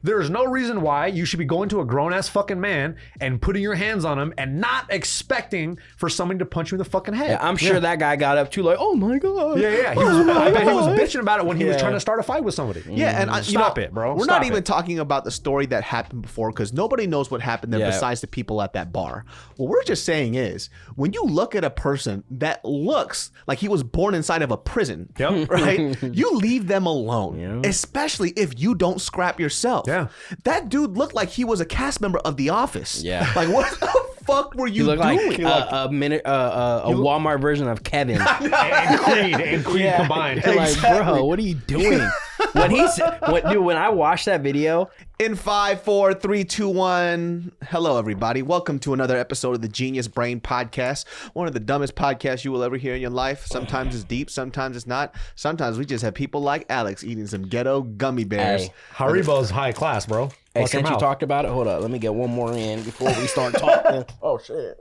There is no reason why you should be going to a grown-ass fucking man and putting your hands on him and not expecting for somebody to punch you in the fucking head. Yeah, I'm sure that guy got up too like, oh my God. Yeah. I bet he was bitching about it when he was trying to start a fight with somebody. Yeah, and Stop it, bro. We're Stop not even it. talking about the story that happened before because nobody knows what happened there besides the people at that bar. What we're just saying is when you look at a person that looks like he was born inside of a prison, right? You leave them alone, especially if you don't scrap yourself. Yeah. That dude looked like he was a cast member of The Office. Yeah. Like, what the fuck were you You look doing? like a Walmart version of Kevin. and Creed combined. Like, bro, what are you doing? When I watched that video. In 5, 4, 3, 2, 1. Hello, everybody. Welcome to another episode of the Genius Brain Podcast. One of the dumbest podcasts you will ever hear in your life. Sometimes it's deep, sometimes it's not. Sometimes we just have people like Alex eating some ghetto gummy bears. Hey. Haribo's high class, bro. Hey, Watch since your you mouth. talked about it, hold up. Let me get one more in before we start talking. Oh, shit.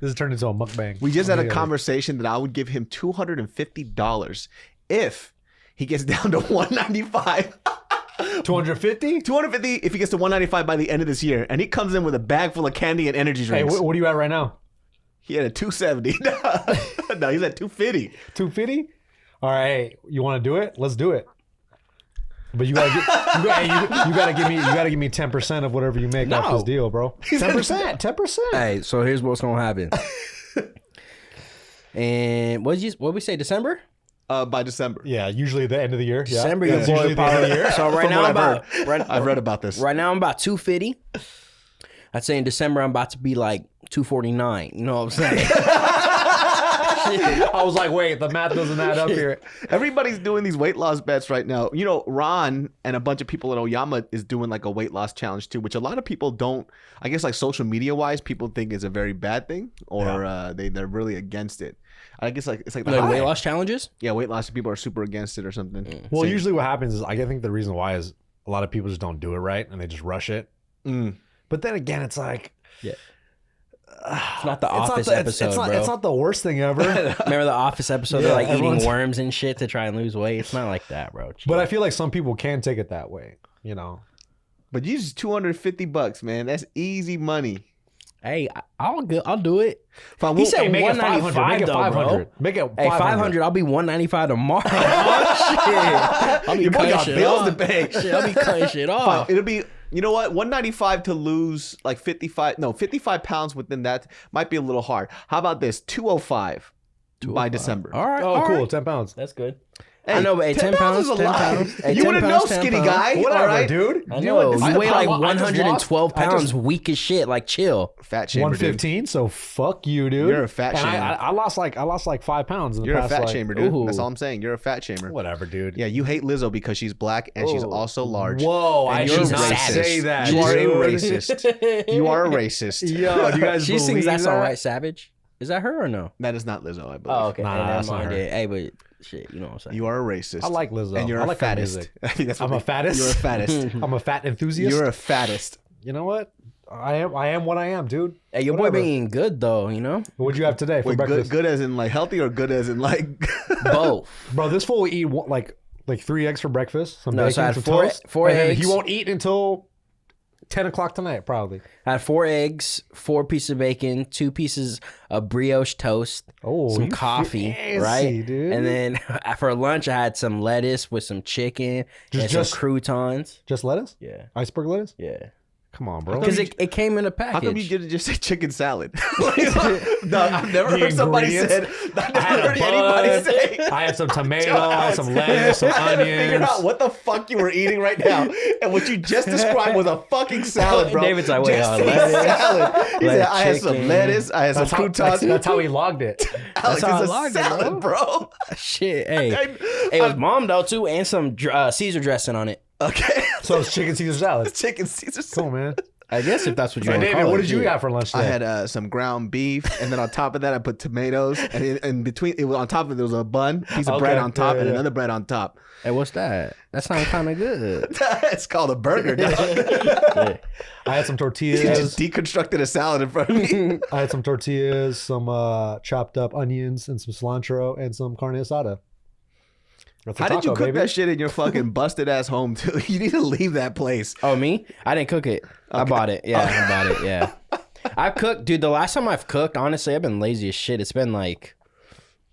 This has turned into a mukbang. We just had a conversation that I would give him $250 if he gets down to 195. 250? 250 if he gets to 195 by the end of this year, and he comes in with a bag full of candy and energy Hey, drinks. what are you at right now? He had a 270. No, he's at 250. 250? All right, hey, you want to do it? Let's do it. But you gotta give me 10% of whatever you make off this deal, bro. 10%, 10%. Hey, so here's what's gonna happen. And what we say, December? By December. Yeah, usually the end of the year. Yeah. December, yeah, your boy probably here. So right now I've read about this. Right now I'm about 250. I'd say in December I'm about to be like 249. You know what I'm saying? I was like, wait, the math doesn't add up here. Everybody's doing these weight loss bets right now. You know, Ron and a bunch of people in Oyama is doing like a weight loss challenge too, which a lot of people don't, I guess like social media wise, people think is a very bad thing or they're really against it. I guess like it's like the weight loss challenges? Yeah, weight loss people are super against it or something. Well, usually what happens is I think the reason why is a lot of people just don't do it right and they just rush it. But then again, it's like... Yeah. It's not the Office episode, bro. It's not the worst thing ever. Remember the Office episode? They're like eating worms and shit to try and lose weight. It's not like that, bro. But I feel like some people can take it that way, you know. But you just $250, man. That's easy money. Hey, I'll do it. He said make 195 it 500. Make it 500. Make it 500. Hey, 500. I'll be 195 tomorrow. Oh, shit. I'll be Your boy cutting got shit bills off. to pay. Shit, I'll be cutting shit off. It'll be, you know what? 195 to lose like 55 pounds within that might be a little hard. How about this? 205 by December. All right. Oh, cool. 10 pounds. That's good. Hey, I know, but 10 pounds is a lot. Hey, you wouldn't know, skinny guy. Whatever, right? dude. I know. You weigh like I just 112 lost- I pounds, just- weak as shit. Like, chill. Fat shamer, 115. So fuck you, dude. You're a fat and shamer. I lost like 5 pounds in the You're past. a fat like, shamer, dude. ooh. That's all I'm saying. You're a fat shamer. Whatever, dude. Yeah, you hate Lizzo because she's black and she's also large. Whoa, and I you're should not racist. say that. You are a dude. racist. You are a racist. Yo, do you guys She believe sings That's that? All Right, Savage. Is that her or no? That is not Lizzo, I believe. Oh, okay. Nah, Hey, that's never not mind her. it. Hey, but shit, you know what I'm saying. You are a racist. I like Lizzo. And you're I a like her fattest. music. I think that's I'm what a fattest. You're a fattest. I'm a fat enthusiast. You're a fattest. You know what? I am what I am, dude. Hey, your Whatever. boy being good though, you know? What'd you have today for Wait, breakfast? good as in like healthy or good as in like Both. Bro, this fool will eat like 3 eggs for breakfast. Some No, bacon, so I had some four- toast, four and then eggs. He won't eat until 10 o'clock tonight, probably. I had 4 eggs, 4 pieces of bacon, 2 pieces of brioche toast, Oh, some you coffee, fancy, right? dude. And then for lunch, I had some lettuce with some chicken and Just- some croutons. Just lettuce? Yeah, Iceberg lettuce? yeah. Come on, bro. Because it came in a package. how come you didn't just say chicken salad? No, I've never heard somebody ingredients. said. I've never heard anybody say. I had some tomato, I had some lettuce, some I had to figure onions. out what the fuck you were eating right now, and what you just described was a fucking salad, bro. David's like, wait, Just lettuce, salad. He said, I had some chicken. lettuce, I had some croutons. That's how he logged it. Alex, that's how it's I a logged it, salad, bro. Shit, hey. It was mom though too, and some Caesar dressing on it. Okay. So it's chicken Caesar salad. Chicken Caesar salad. Cool, man. I guess if that's what you Hey, want to David, call what it. did you yeah. have for lunch I today? had some ground beef, and then on top of that, I put tomatoes, and in between, it was on top of it, there was a bun, piece of bread on top, and another bread on top. Hey, what's that? That sounds kind of good. It's called a burger, dog. I had some You tortillas. just deconstructed a salad in front of me. I had some tortillas, some chopped up onions, and some cilantro, and some carne asada. How did you cook that shit in your fucking busted ass home too? You need to leave that place. Oh, me? I didn't cook it. Okay. I bought it. Yeah, I bought it. Yeah. I cooked, dude. The last time I've cooked, honestly, I've been lazy as shit. It's been like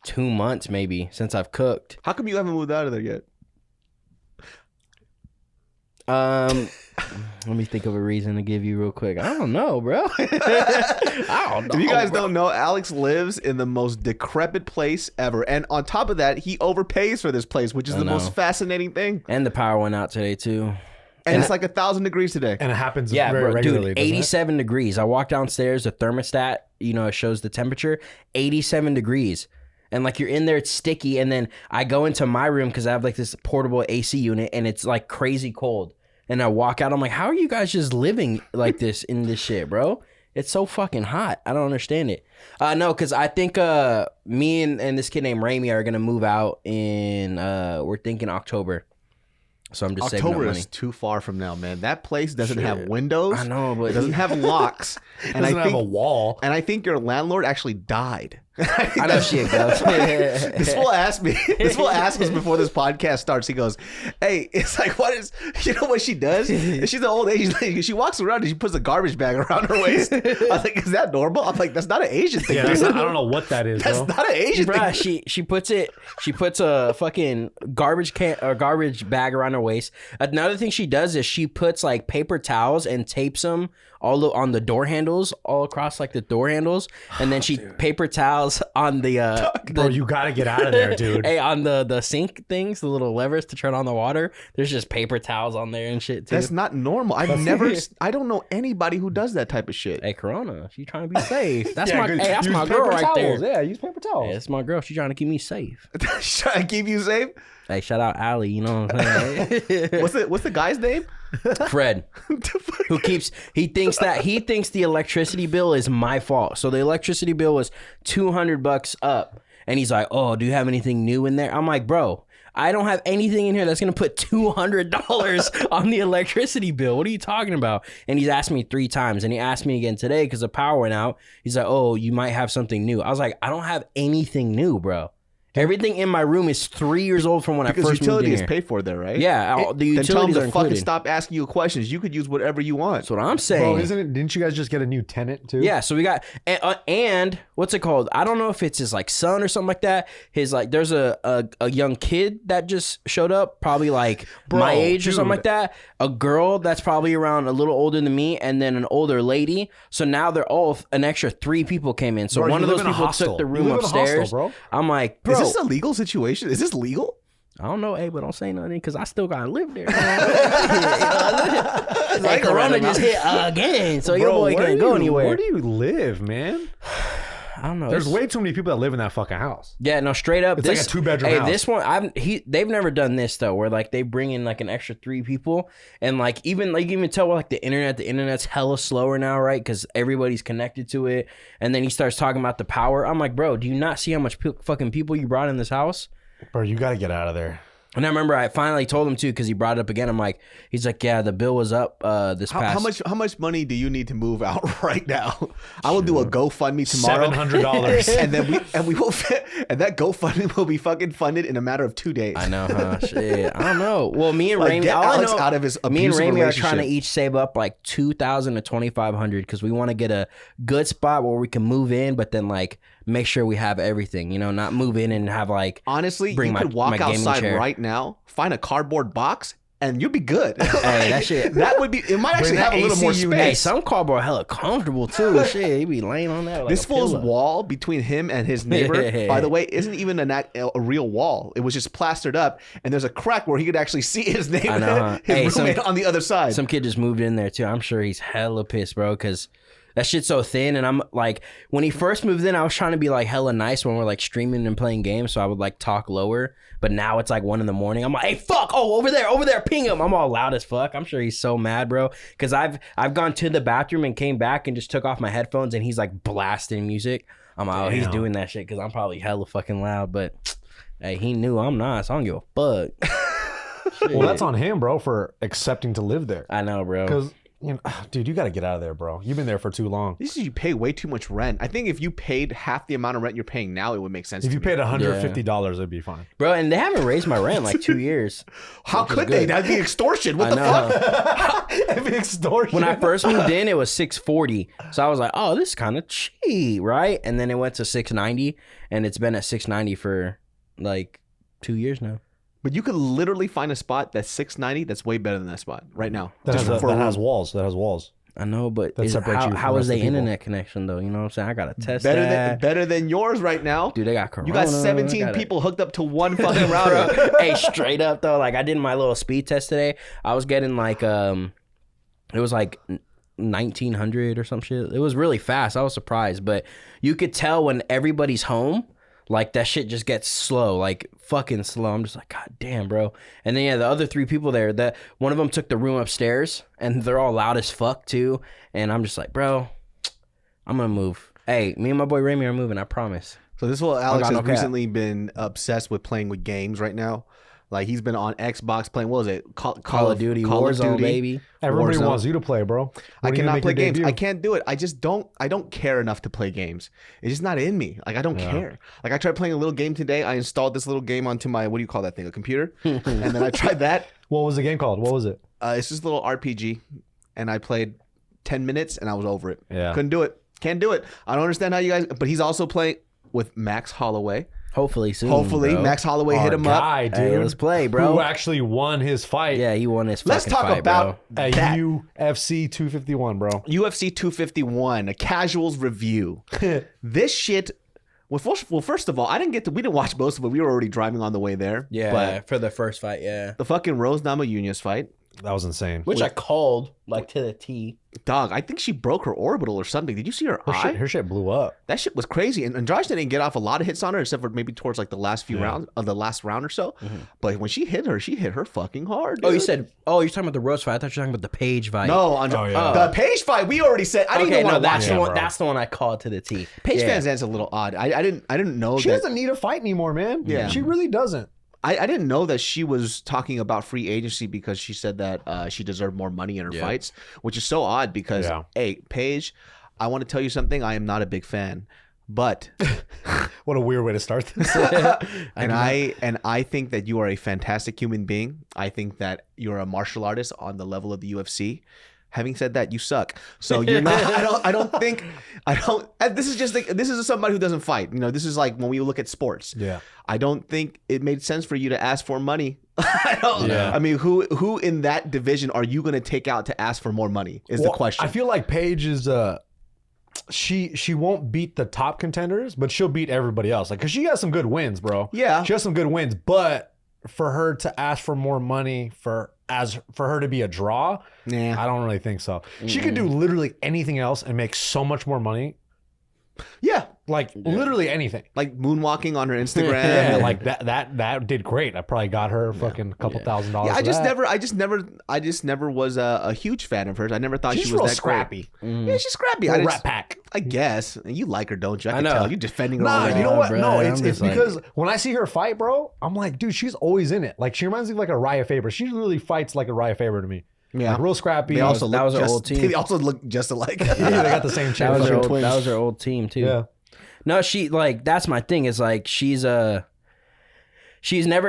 2 months maybe since I've cooked. How come you haven't moved out of there yet? Let me think of a reason to give you real quick. I don't know, bro. I don't know. If you guys don't know, Alex lives in the most decrepit place ever. And on top of that, he overpays for this place, which is the most fascinating thing. And the power went out today, too. And it's like 1,000 degrees today. And it happens very regularly. Dude, 87 degrees. I walk downstairs, the thermostat, it shows the temperature, 87 degrees. And like you're in there, it's sticky. And then I go into my room because I have like this portable AC unit and it's like crazy cold. And I walk out, I'm like, how are you guys just living like this in this shit, bro? It's so fucking hot. I don't understand it. No, because I think me and this kid named Rami are going to move out in, we're thinking October. So I'm just saving up money. October is too far from now, man. That place doesn't have windows. I know, but it doesn't have locks. And it doesn't have a wall. And I think your landlord actually died. I know she goes. This fool asked me. This fool asked us before this podcast starts. He goes, "Hey, it's like, what is? You know what she does? She's an old Asian lady. She walks around and she puts a garbage bag around her waist." I was like, "Is that normal?" I'm like, "That's not an Asian thing." Yeah, I don't know what that is. That's not an Asian She thing. She puts a fucking garbage can or garbage bag around her waist. Another thing she does is she puts like paper towels and tapes them all on the door handles, all across like the door handles, and then she paper towels on the bro, you gotta get out of there, dude. Hey, on the sink things, the little levers to turn on the water, there's just paper towels on there and shit too. That's not normal. I don't know anybody who does that type of shit. Hey, Corona, she's trying to be safe. That's that's my girl right there. Yeah, use paper towels. Hey, that's my girl. She's trying to keep me safe. She's trying to keep you safe? Hey, shout out Allie, you know what I'm saying? What's the guy's name? Fred. Who he thinks the electricity bill is my fault. So the electricity bill was $200 up. And he's like, "Oh, do you have anything new in there?" I'm like, "Bro, I don't have anything in here that's gonna put $200 on the electricity bill. What are you talking about?" And he's asked me 3 times, and he asked me again today because the power went out. He's like, "Oh, you might have something new." I was like, "I don't have anything new, bro. Everything in my room is 3 years old from when I first moved in here." Utility is paid for there, right? Yeah, the utilities are included. Fucking stop asking you questions. You could use whatever you want. That's what I'm saying. Bro, didn't you guys just get a new tenant too? Yeah, so we got and what's it called? I don't know if it's his like son or something like that. His like there's a young kid that just showed up, probably like my age or something like that. A girl that's probably around a little older than me, and then an older lady. So now they're all an extra 3 people came in. So bro, one of those people took the room upstairs. Bro. I'm like, bro, is this a legal situation? Is this legal? I don't know, but don't say nothing because I still gotta live there. Like Corona just hit again, so your boy can't go anywhere. Where do you live, man? I don't know. There's way too many people that live in that fucking house. Yeah, no, straight up. It's like a 2-bedroom house. This one, they've never done this though, where like they bring in like an extra 3 people, and like even like you can tell with like the internet's hella slower now, right? Because everybody's connected to it. And then he starts talking about the power. I'm like, bro, do you not see how much fucking people you brought in this house? Bro, you got to get out of there. And I remember I finally told him to because he brought it up again. I'm like, he's like, yeah, the bill was up this past. How much money do you need to move out right now? I will do a GoFundMe tomorrow. $700. And then we will and that GoFundMe will be fucking funded in a matter of 2 days. I know, huh? Shit. I don't know. Well, me and Rami, get Alex out of his me and Rami are relationship. trying to each save up like $2,000 to $2,500 because we want to get a good spot where we can move in, but then like make sure we have everything, you know, not move in and have like honestly, you could walk outside right now, find a cardboard box, and you'll be good. Hey, that shit. That would be. It might actually have a little more space. Hey, some cardboard hella comfortable too. Shit, he be laying on that. Like this fool's wall between him and his neighbor, by the way, isn't even a real wall. It was just plastered up, and there's a crack where he could actually see his neighbor, I know, huh? his roommate on the other side. Some kid just moved in there too. I'm sure he's hella pissed, bro, because that shit's so thin. And I'm like, when he first moved in, I was trying to be like hella nice when we're like streaming and playing games. So I would like talk lower. But now it's like 1 a.m. I'm like, hey, fuck. Oh, over there, ping him. I'm all loud as fuck. I'm sure he's so mad, bro. Because I've gone to the bathroom and came back and just took off my headphones and he's like blasting music. I'm like, oh, he's doing that shit because I'm probably hella fucking loud. But hey, he knew I'm not, so I don't give a fuck. Well, that's on him, bro, for accepting to live there. I know, bro. Because dude, you got to get out of there, bro. You've been there for too long. This is you pay way too much rent. I think if you paid half the amount of rent you're paying now, it would make sense. If you to me. paid $150, it'd be fine, bro. And they haven't raised my rent in like 2 years. How could they? That'd be extortion. What the fuck? It'd be extortion. When I first moved in, it was $640. So I was like, oh, this is kind of cheap, right? And then it went to $690, and it's been at $690 for like 2 years now. But you could literally find a spot that's $690 that's way better than that spot right now. That has walls. That has walls. I know, but how is the internet connection though? You know what I'm saying? I gotta test better than yours right now. Dude, they got corona. You got 17 people hooked up to one fucking router. Hey, straight up though, like I did my little speed test today. I was getting like it was like 1900 or some shit. It was really fast. I was surprised, but you could tell when everybody's home. Like, that shit just gets slow, like, fucking slow. I'm just like, God damn, bro. And then, yeah, the other 3 people there, one of them took the room upstairs, and they're all loud as fuck, too. And I'm just like, bro, I'm going to move. Hey, me and my boy Remy are moving, I promise. So this is what Alex has recently been obsessed with playing with games right now. Like, he's been on Xbox playing, what was it? Call of Duty, Warzone, baby. Everybody wants you to play, bro. I cannot play games. I can't do it. I don't care enough to play games. It's just not in me. Like, I don't care. Like, I tried playing a little game today. I installed this little game onto my, what do you call that thing? A computer? And then I tried that. What was the game called? What was it? It's just a little RPG. And I played 10 minutes and I was over it. Yeah. Couldn't do it. Can't do it. I don't understand how you guys, but he's also playing with Max Holloway. Hopefully soon. Hopefully, bro. Max Holloway hit him up. Dude, hey, let's play, bro. Who actually won his fight? Yeah, he won his Let's fucking talk fight, about bro. that. UFC 251, bro. UFC 251, a casuals review. This shit. Well, first of all, we didn't watch most of it. We were already driving on the way there. Yeah, but for the first fight, yeah. the fucking Rose Namajunas fight. That was insane. Which I called, like, to the T. Dog, I think she broke her orbital or something. Did you see her eye? Her shit blew up. That shit was crazy. And Andrade didn't get off a lot of hits on her, except for maybe towards like the last few rounds of the last round or so. Mm-hmm. But when she hit her fucking hard. Dude. Oh, you're talking about the Rose fight. I thought you were talking about the Paige fight. No, the Paige fight. We already said. I didn't even want to watch it. That's the one I called to the T. Paige Van Zandt's a little odd. I didn't know she doesn't need a fight anymore, man. Yeah, she really doesn't. I didn't know that she was talking about free agency because she said that she deserved more money in her fights, which is so odd because, hey, Paige, I want to tell you something. I am not a big fan, but what a weird way to start this. and I think that you are a fantastic human being. I think that you're a martial artist on the level of the UFC. Having said that, you suck. So you're not. I don't. This is somebody who doesn't fight. You know, this is like when we look at sports. Yeah. I don't think it made sense for you to ask for money. I mean, who in that division are you going to take out to ask for more money? Is the question. I feel like Paige is she won't beat the top contenders, but she'll beat everybody else. Like, cause she has some good wins, bro. Yeah, she has some good wins, but for her to ask for more money for her to be a draw, I don't really think so. She could do literally anything else and make so much more money. Yeah, like literally anything. Like moonwalking on her Instagram. Yeah, like that did great. I probably got her fucking couple $1,000. Yeah, I just never was a huge fan of hers. I never thought she's she was real that scrappy. Yeah, she's scrappy. Rat pack. I guess you like her, don't you? I can tell you're defending her. Nah, you know what? Bro, no, it's because when I see her fight, bro, I'm like, dude, she's always in it. Like, she reminds me of like a Raya Faber. She really fights like a Raya Faber to me. Yeah, like real scrappy. That was her old team. They also look just alike. Yeah, they got the same that was her old team too. Yeah. No, she like that's my thing. Is like she's never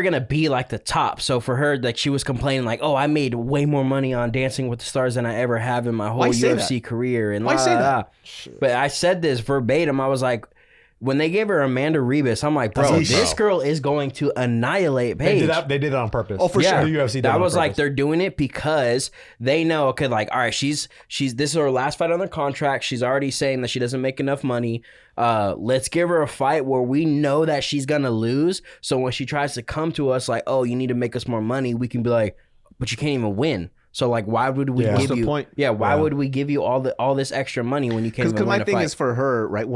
gonna be like the top. So for her, like she was complaining like, oh, I made way more money on Dancing with the Stars than I ever have in my whole UFC career. And why say that? But I said this verbatim. I was like, when they gave her Amanda Ribas, I'm like, bro, this girl is going to annihilate Paige. They did it on purpose. Oh, for sure. The UFC did that it on was like purpose. they're doing it because they know, okay, like, all right, she's this is her last fight on her contract. She's already saying that she doesn't make enough money. Let's give her a fight where we know that she's gonna lose. So when she tries to come to us like, oh, you need to make us more money, we can be like, but you can't even win. So like, why would we give you? Point? Yeah, why would we give you all this extra money when you can't even win a fight? Because my thing is for her, right?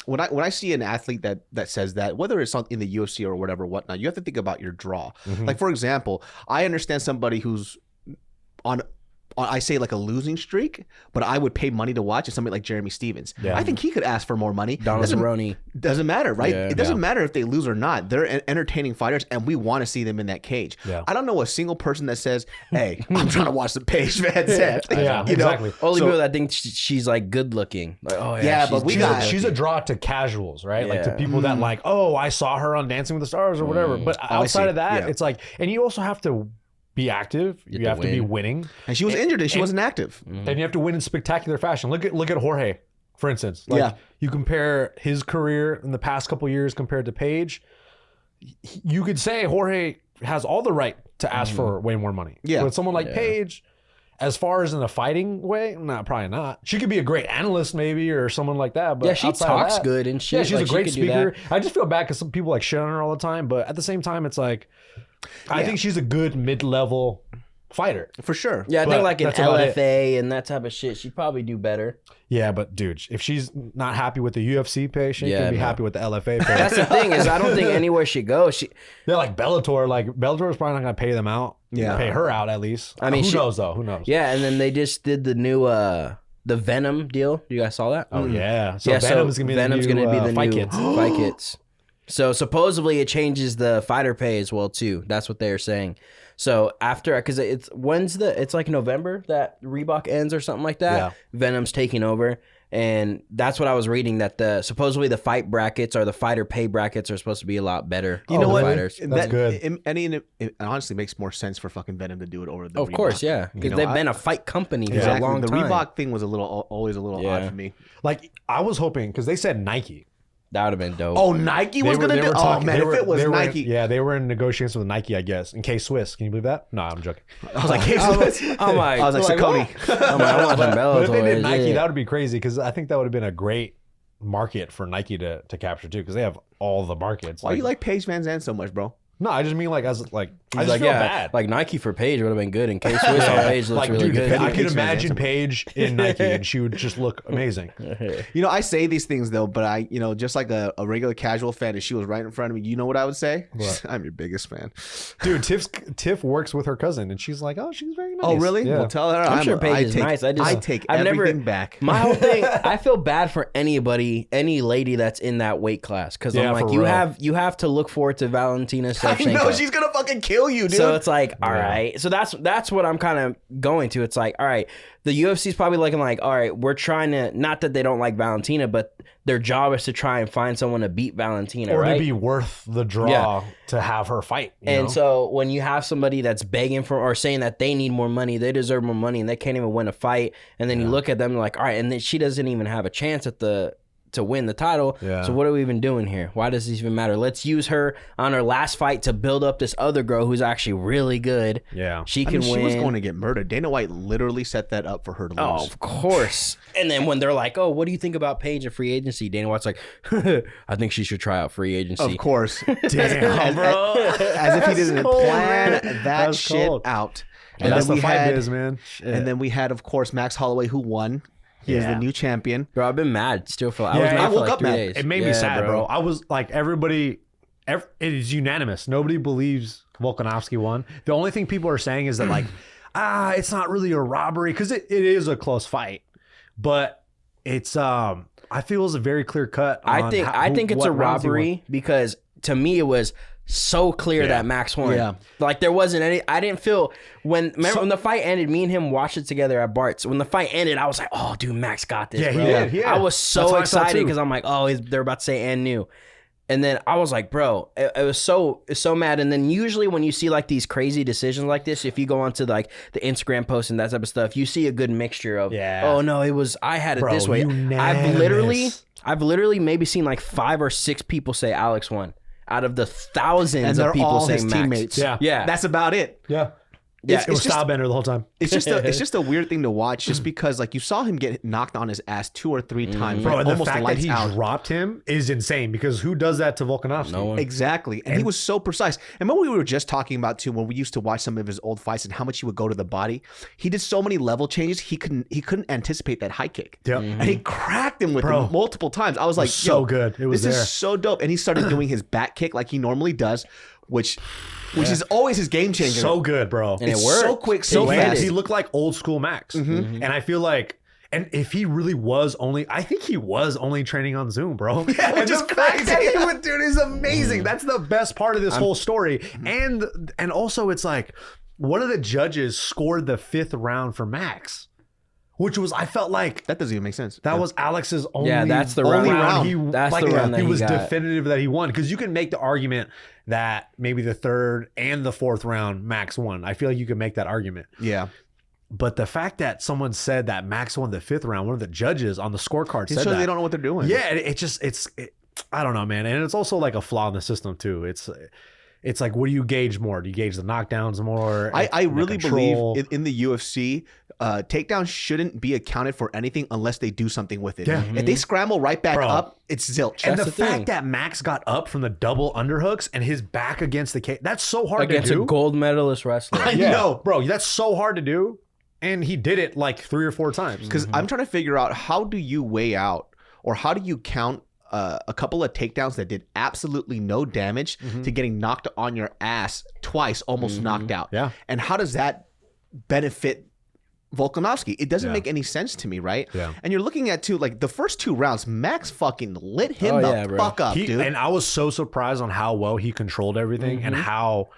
When I see an athlete that says that, whether it's in the UFC or whatnot, you have to think about your draw. Mm-hmm. Like, for example, I understand somebody who's on I say like a losing streak, but I would pay money to watch is somebody like Jeremy Stevens. Yeah. I think he could ask for more money. Doesn't matter, right? It doesn't matter if they lose or not. They're entertaining fighters, and we want to see them in that cage. Yeah. I don't know a single person that says, "Hey, I'm trying to watch the Paige Van Zandt." Yeah, exactly. Only people that think she's like good looking. Like, oh yeah, but she's a draw to casuals, right? Like to people that like, oh, I saw her on Dancing with the Stars or whatever. But outside of that, it's like, and you also have to be active. You have to be winning. And she was injured and she wasn't active. And you have to win in spectacular fashion. Look at Jorge, for instance. Like, you compare his career in the past couple years compared to Paige. You could say Jorge has all the right to ask for way more money. Yeah. With someone like Paige, as far as in a fighting way, probably not. She could be a great analyst maybe or someone like that. But she talks good and shit. Yeah, she's like, a great speaker. I just feel bad because some people like shit on her all the time. But at the same time, it's like, I think she's a good mid-level fighter. For sure. Yeah, I think like an LFA and that type of shit, she'd probably do better. Yeah, but dude, if she's not happy with the UFC pay, she can be happy with the LFA pay. That's the thing is I don't think anywhere she goes. They're like Bellator. Like Bellator's probably not going to pay them out. Yeah. Pay her out at least. I mean, who knows though? Who knows? Yeah, and then they just did the new the Venom deal. You guys saw that? Oh yeah. So Venom's going to be the new Fight Kids. Fight Kids. So supposedly it changes the fighter pay as well too. That's what they're saying. So after, because it's like November that Reebok ends or something like that. Yeah. Venom's taking over, and that's what I was reading, that supposedly the fight brackets or the fighter pay brackets are supposed to be a lot better. You know what? Fighters. That's good. It honestly makes more sense for fucking Venom to do it over the. Of Reebok. Course, yeah, because they've been a fight company for a long time. The Reebok thing was always a little odd for me. Like I was hoping, because they said Nike. That would have been dope. Oh, Nike was going to do it? Oh, man, if it was Nike. They were in negotiations with Nike, I guess. And K-Swiss. Can you believe that? No, I'm joking. I was like, K-Swiss? I was like, Saucony. I watching Bellator. But if they did Nike, that would be crazy, because I think that would have been a great market for Nike to capture, too, because they have all the markets. Why do you like Paige Van Zandt so much, bro? No, I just mean I just feel bad. Like Nike for Paige would have been good, and K-Swiss on Paige looks really good. I could imagine Paige in Nike, and she would just look amazing. You know, I say these things though, but I, just like a regular casual fan, if she was right in front of me, you know what I would say? What? I'm your biggest fan. Dude, Tiff works with her cousin, and she's like, oh, she's very nice. Oh, really? Yeah. Well, tell her. I'm sure Paige is nice. I take everything back. My whole thing, I feel bad for any lady that's in that weight class, because I'm like, you have to look forward to Valentina Shevchenko. No, she's gonna fucking kill you, dude. So it's like, all right. So that's what I'm kind of going to. It's like, all right, the UFC's probably looking like, all right, we're trying to, not that they don't like Valentina, but their job is to try and find someone to beat Valentina, or right? to be worth the draw to have her fight. You know? So when you have somebody that's begging for or saying that they need more money, they deserve more money, and they can't even win a fight, and then you look at them like, all right, and then she doesn't even have a chance to win the title. Yeah. So what are we even doing here? Why does this even matter? Let's use her on her last fight to build up this other girl who's actually really good. Yeah. She can win. She was going to get murdered. Dana White literally set that up for her to lose. Oh, of course. And then when they're like, oh, what do you think about Paige and free agency? Dana White's like, I think she should try out free agency. Of course. Damn, bro. As if he didn't plan that shit out. And that's the fight biz, man. Shit. And then we had, of course, Max Holloway, who won. He is the new champion. Bro, I've been mad still for. I woke up 3 days. It made me sad, bro. I was like, it is unanimous. Nobody believes Volkanovski won. The only thing people are saying is that like, it's not really a robbery, because it is a close fight, but it's I feel it's a very clear cut. I think it's a robbery, because to me it was so clear that Max won. Yeah. Like there wasn't any, I didn't feel when the fight ended, me and him watched it together at Bart's. When the fight ended, I was like, oh dude, Max got this, bro. He did. I was so excited because I'm like, oh, they're about to say and new. And then I was like, bro, it was so mad. And then usually when you see like these crazy decisions like this, if you go onto like the Instagram posts and that type of stuff, you see a good mixture of, oh no, I had it this way. Unanimous. I've literally maybe seen like 5 or 6 people say Alex won out of the thousands of people saying Max. Teammates. Yeah. That's about it. Yeah. Yeah, it was style bender the whole time. It's just a weird thing to watch, just because like you saw him get knocked on his ass 2 or 3 times. Bro, and the fact that he dropped him is insane, because who does that to Volkanovski? No one. Exactly. And he was so precise. And remember we were just talking about too, when we used to watch some of his old fights and how much he would go to the body. He did so many level changes, he couldn't anticipate that high kick. Yep. And he cracked him with him multiple times. I was like, so good. It was this is so dope. And he started doing his back kick like he normally does. which is always his game changer. So good, bro. And it's it worked. so quick, So so fast. fast. He looked like old school Max. And I feel like, and if he really was only, I think he was only training on Zoom, bro. Yeah, which is crazy. Dude, is amazing. That's the best part of this whole story. And also it's like, one of the judges scored the 5th round for Max, which was, I felt like That doesn't even make sense. that was Alex's only, that's the only round. That's the round that he he was got. definitive that he won. Because you can make the argument that maybe the 3rd and the 4th round Max won. I feel like you can make that argument. Yeah. But the fact that someone said that Max won the 5th round, one of the judges on the scorecard It said shows that. they don't know what they're doing. Yeah, I don't know, man. And it's also like a flaw in the system too. It's like, what do you gauge more? Do you gauge the knockdowns more? I really control? believe in the UFC, takedowns shouldn't be accounted for anything unless they do something with it. Yeah. If they scramble right back Bro. up, it's zilch. And the That's the fact thing. that Max got up from the double underhooks and his back against the cage, that's so hard Against to do. a gold medalist wrestler. I know. Bro, that's so hard to do. And he did it like 3 or 4 times. Because I'm trying to figure out, how do you weigh out, or how do you count a couple of takedowns that did absolutely no damage to getting knocked on your ass twice, almost knocked out? Yeah. And how does that benefit Volkanovski? It doesn't Yeah. make any sense to me, right? Yeah. And you're looking at, too, like the first 2 rounds, Max fucking lit him Oh, the yeah, bro. fuck up, dude. And I was so surprised on how well he controlled everything and how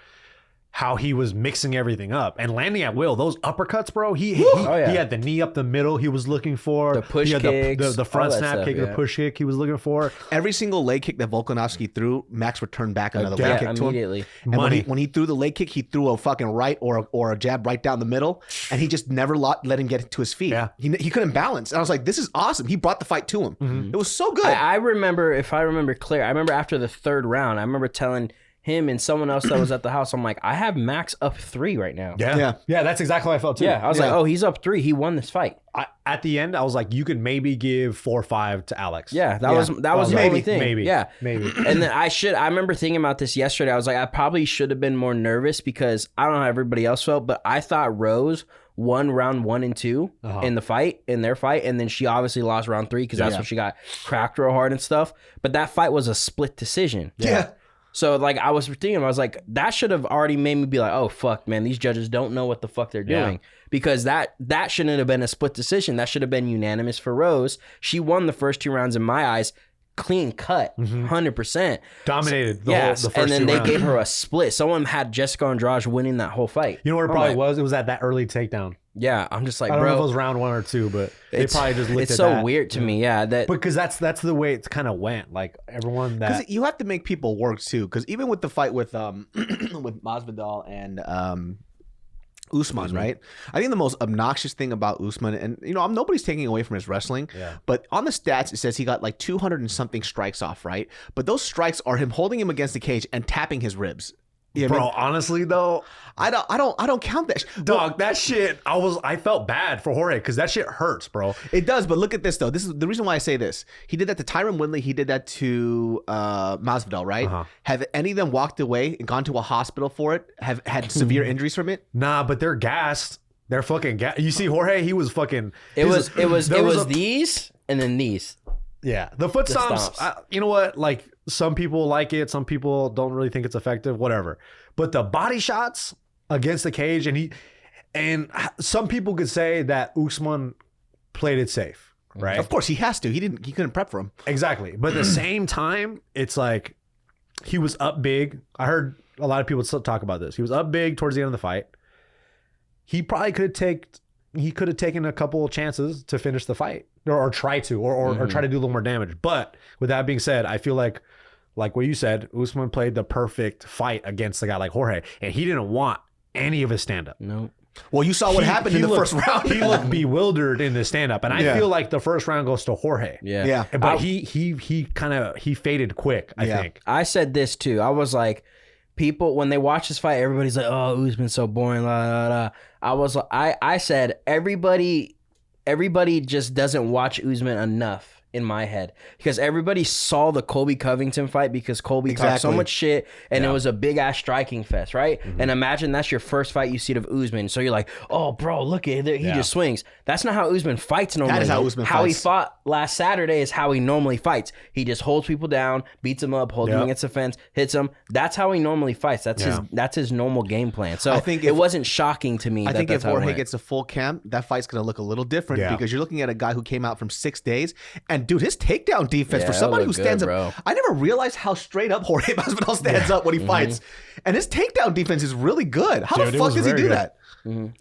he was mixing everything up and landing at will. Those uppercuts, bro. He had the knee up the middle he was looking for. The push he had kicks, the front all that snap stuff, kick, yeah. the push kick he was looking for. Every single leg kick that Volkanovski threw, Max returned back another Yeah, leg kick to him. immediately. And Money. when he threw the leg kick, he threw a fucking right or a jab right down the middle, and he just never let him get to his feet. Yeah. He couldn't balance. And I was like, this is awesome. He brought the fight to him. It was so good. I remember, if I remember clear, I remember after the 3rd round, I remember telling him and someone else that was at the house, I'm like, I have Max up 3 right now. Yeah. That's exactly how I felt too. Yeah, I was like, oh, he's up 3. He won this fight. At the end, I was like, you could maybe give 4 or 5 to Alex. Yeah, that was the only thing. Maybe. Yeah. Maybe. And then I remember thinking about this yesterday. I was like, I probably should have been more nervous because I don't know how everybody else felt, but I thought Rose won round 1 and 2 in their fight, and then she obviously lost round 3 because that's when she got cracked real hard and stuff. But that fight was a split decision. yeah. So like I was thinking, I was like, that should have already made me be like, oh fuck, man, these judges don't know what the fuck they're doing, because that shouldn't have been a split decision. That should have been unanimous for Rose. She won the first 2 rounds in my eyes, clean cut, 100%. Dominated the Yes, first and then 2 they rounds. gave her a split. Someone had Jessica Andrade winning that whole fight. You know what it I'm probably like, was? It was at that early takedown. Yeah, I'm just like, I don't know if it bro, was round 1 or 2, but they probably just looked it's at so that. weird to me. Yeah, that Because that's the way it kind of went. Like everyone that Because you have to make people work too. Because even with the fight with with Masvidal and Usman, right? I think the most obnoxious thing about Usman, and nobody's taking away from his wrestling, but on the stats it says he got like 200 and something strikes off, right? But those strikes are him holding him against the cage and tapping his ribs. You know what I bro, mean? honestly though, I don't count that. dog, that shit, I felt bad for Jorge because that shit hurts, bro. It does, but look at this though. This is the reason why I say this. He did that to Tyron Woodley. He did that to Masvidal, right? Have any of them walked away and gone to a hospital for it? Have had severe injuries from it? Nah, but they're gassed. They're fucking gassed. You see Jorge, he was fucking. it was a- these and then these. Yeah, the foot stomps. You know what? Like some people like it, some people don't really think it's effective. Whatever. But the body shots against the cage, and some people could say that Usman played it safe, right? Of course, he has to. He couldn't prep for him. Exactly. But at the same time, it's like he was up big. I heard a lot of people still talk about this. He was up big towards the end of the fight. He probably could have taken a couple of chances to finish the fight or try to, or try to do a little more damage. But with that being said, I feel like what you said, Usman played the perfect fight against a guy like Jorge, and he didn't want any of his stand-up. Nope. Well, you saw what happened in the first round. He looked bewildered in the stand-up, and I feel like the first round goes to Jorge. Yeah. Yeah. But he faded quick, I think. I said this too. I was like, people when they watch this fight, everybody's like, "Oh, Usman's so boring." La, la, la. I said everybody just doesn't watch Usman enough in my head because everybody saw the Colby Covington fight because Colby talked so much shit and it was a big ass striking fest, right? And imagine that's your first fight you see of Usman. So you're like, oh, bro, look at it. He just swings. That's not how Usman fights normally. That is how Usman fights. How he fought last Saturday is how he normally fights. He just holds people down, beats them up, holds them against the fence, hits them. That's how he normally fights. That's his normal game plan. So I think it wasn't shocking to me. I think if Jorge gets a full camp, that fight's going to look a little different because you're looking at a guy who came out from 6 days and dude, his takedown defense for somebody who stands up. I never realized how straight up Jorge Masvidal stands up when he fights. And his takedown defense is really good. How the fuck does he do that?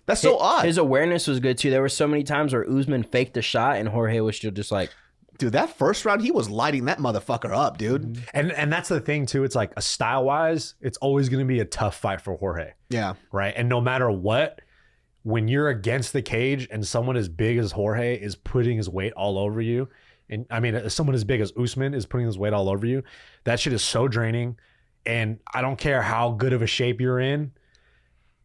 That's so odd. His awareness was good too. There were so many times where Usman faked the shot and Jorge was still just like, dude, that first round, he was lighting that motherfucker up, dude. And that's the thing too. It's like a style-wise, it's always going to be a tough fight for Jorge. Yeah. Right? And no matter what, when you're against the cage and someone as big as Jorge is putting his weight all over you, and I mean, someone as big as Usman is putting his weight all over you, that shit is so draining. And I don't care how good of a shape you're in.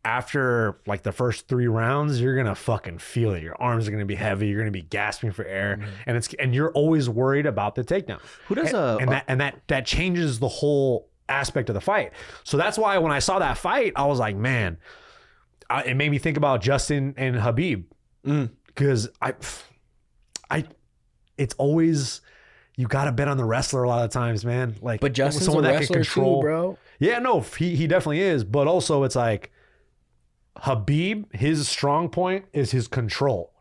After like the first 3 rounds, you're gonna fucking feel it. Your arms are gonna be heavy. You're gonna be gasping for air, and you're always worried about the takedown. Who does that changes the whole aspect of the fight. So that's why when I saw that fight, I was like, man, it made me think about Justin and Habib because it's always, you got to bet on the wrestler a lot of times, man. Like, but Justin's a wrestler too, bro. Yeah, no, he definitely is. But also, it's like Habib, his strong point is his control,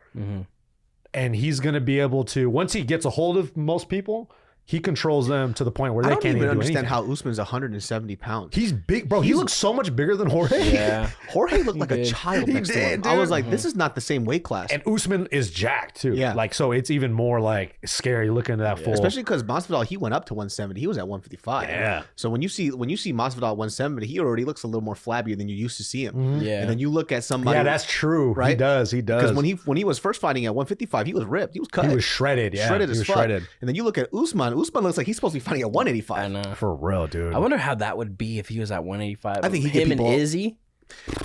and he's gonna be able to, once he gets a hold of most people, he controls them to the point where they can't even understand anything. how Usman's 170 pounds. He's big, bro. He looks so much bigger than Jorge. Yeah, Jorge looked like a child next to him. Dude. I was like, this is not the same weight class. And Usman is jacked too. Yeah, like so it's even more like scary looking at that full. Especially because Masvidal, he went up to 170. He was at 155. Yeah. So when you see Masvidal at 170, he already looks a little more flabbier than you used to see him. Yeah. And then you look at somebody. Yeah, that's true. Right? He does. Because when he was first fighting at 155, he was ripped. He was cut. He was shredded. Yeah, shredded as fuck. Shredded. And then you look at Usman. Usman looks like he's supposed to be fighting at 185. I know. For real, dude. I wonder how that would be if he was at 185. I think him and Izzy.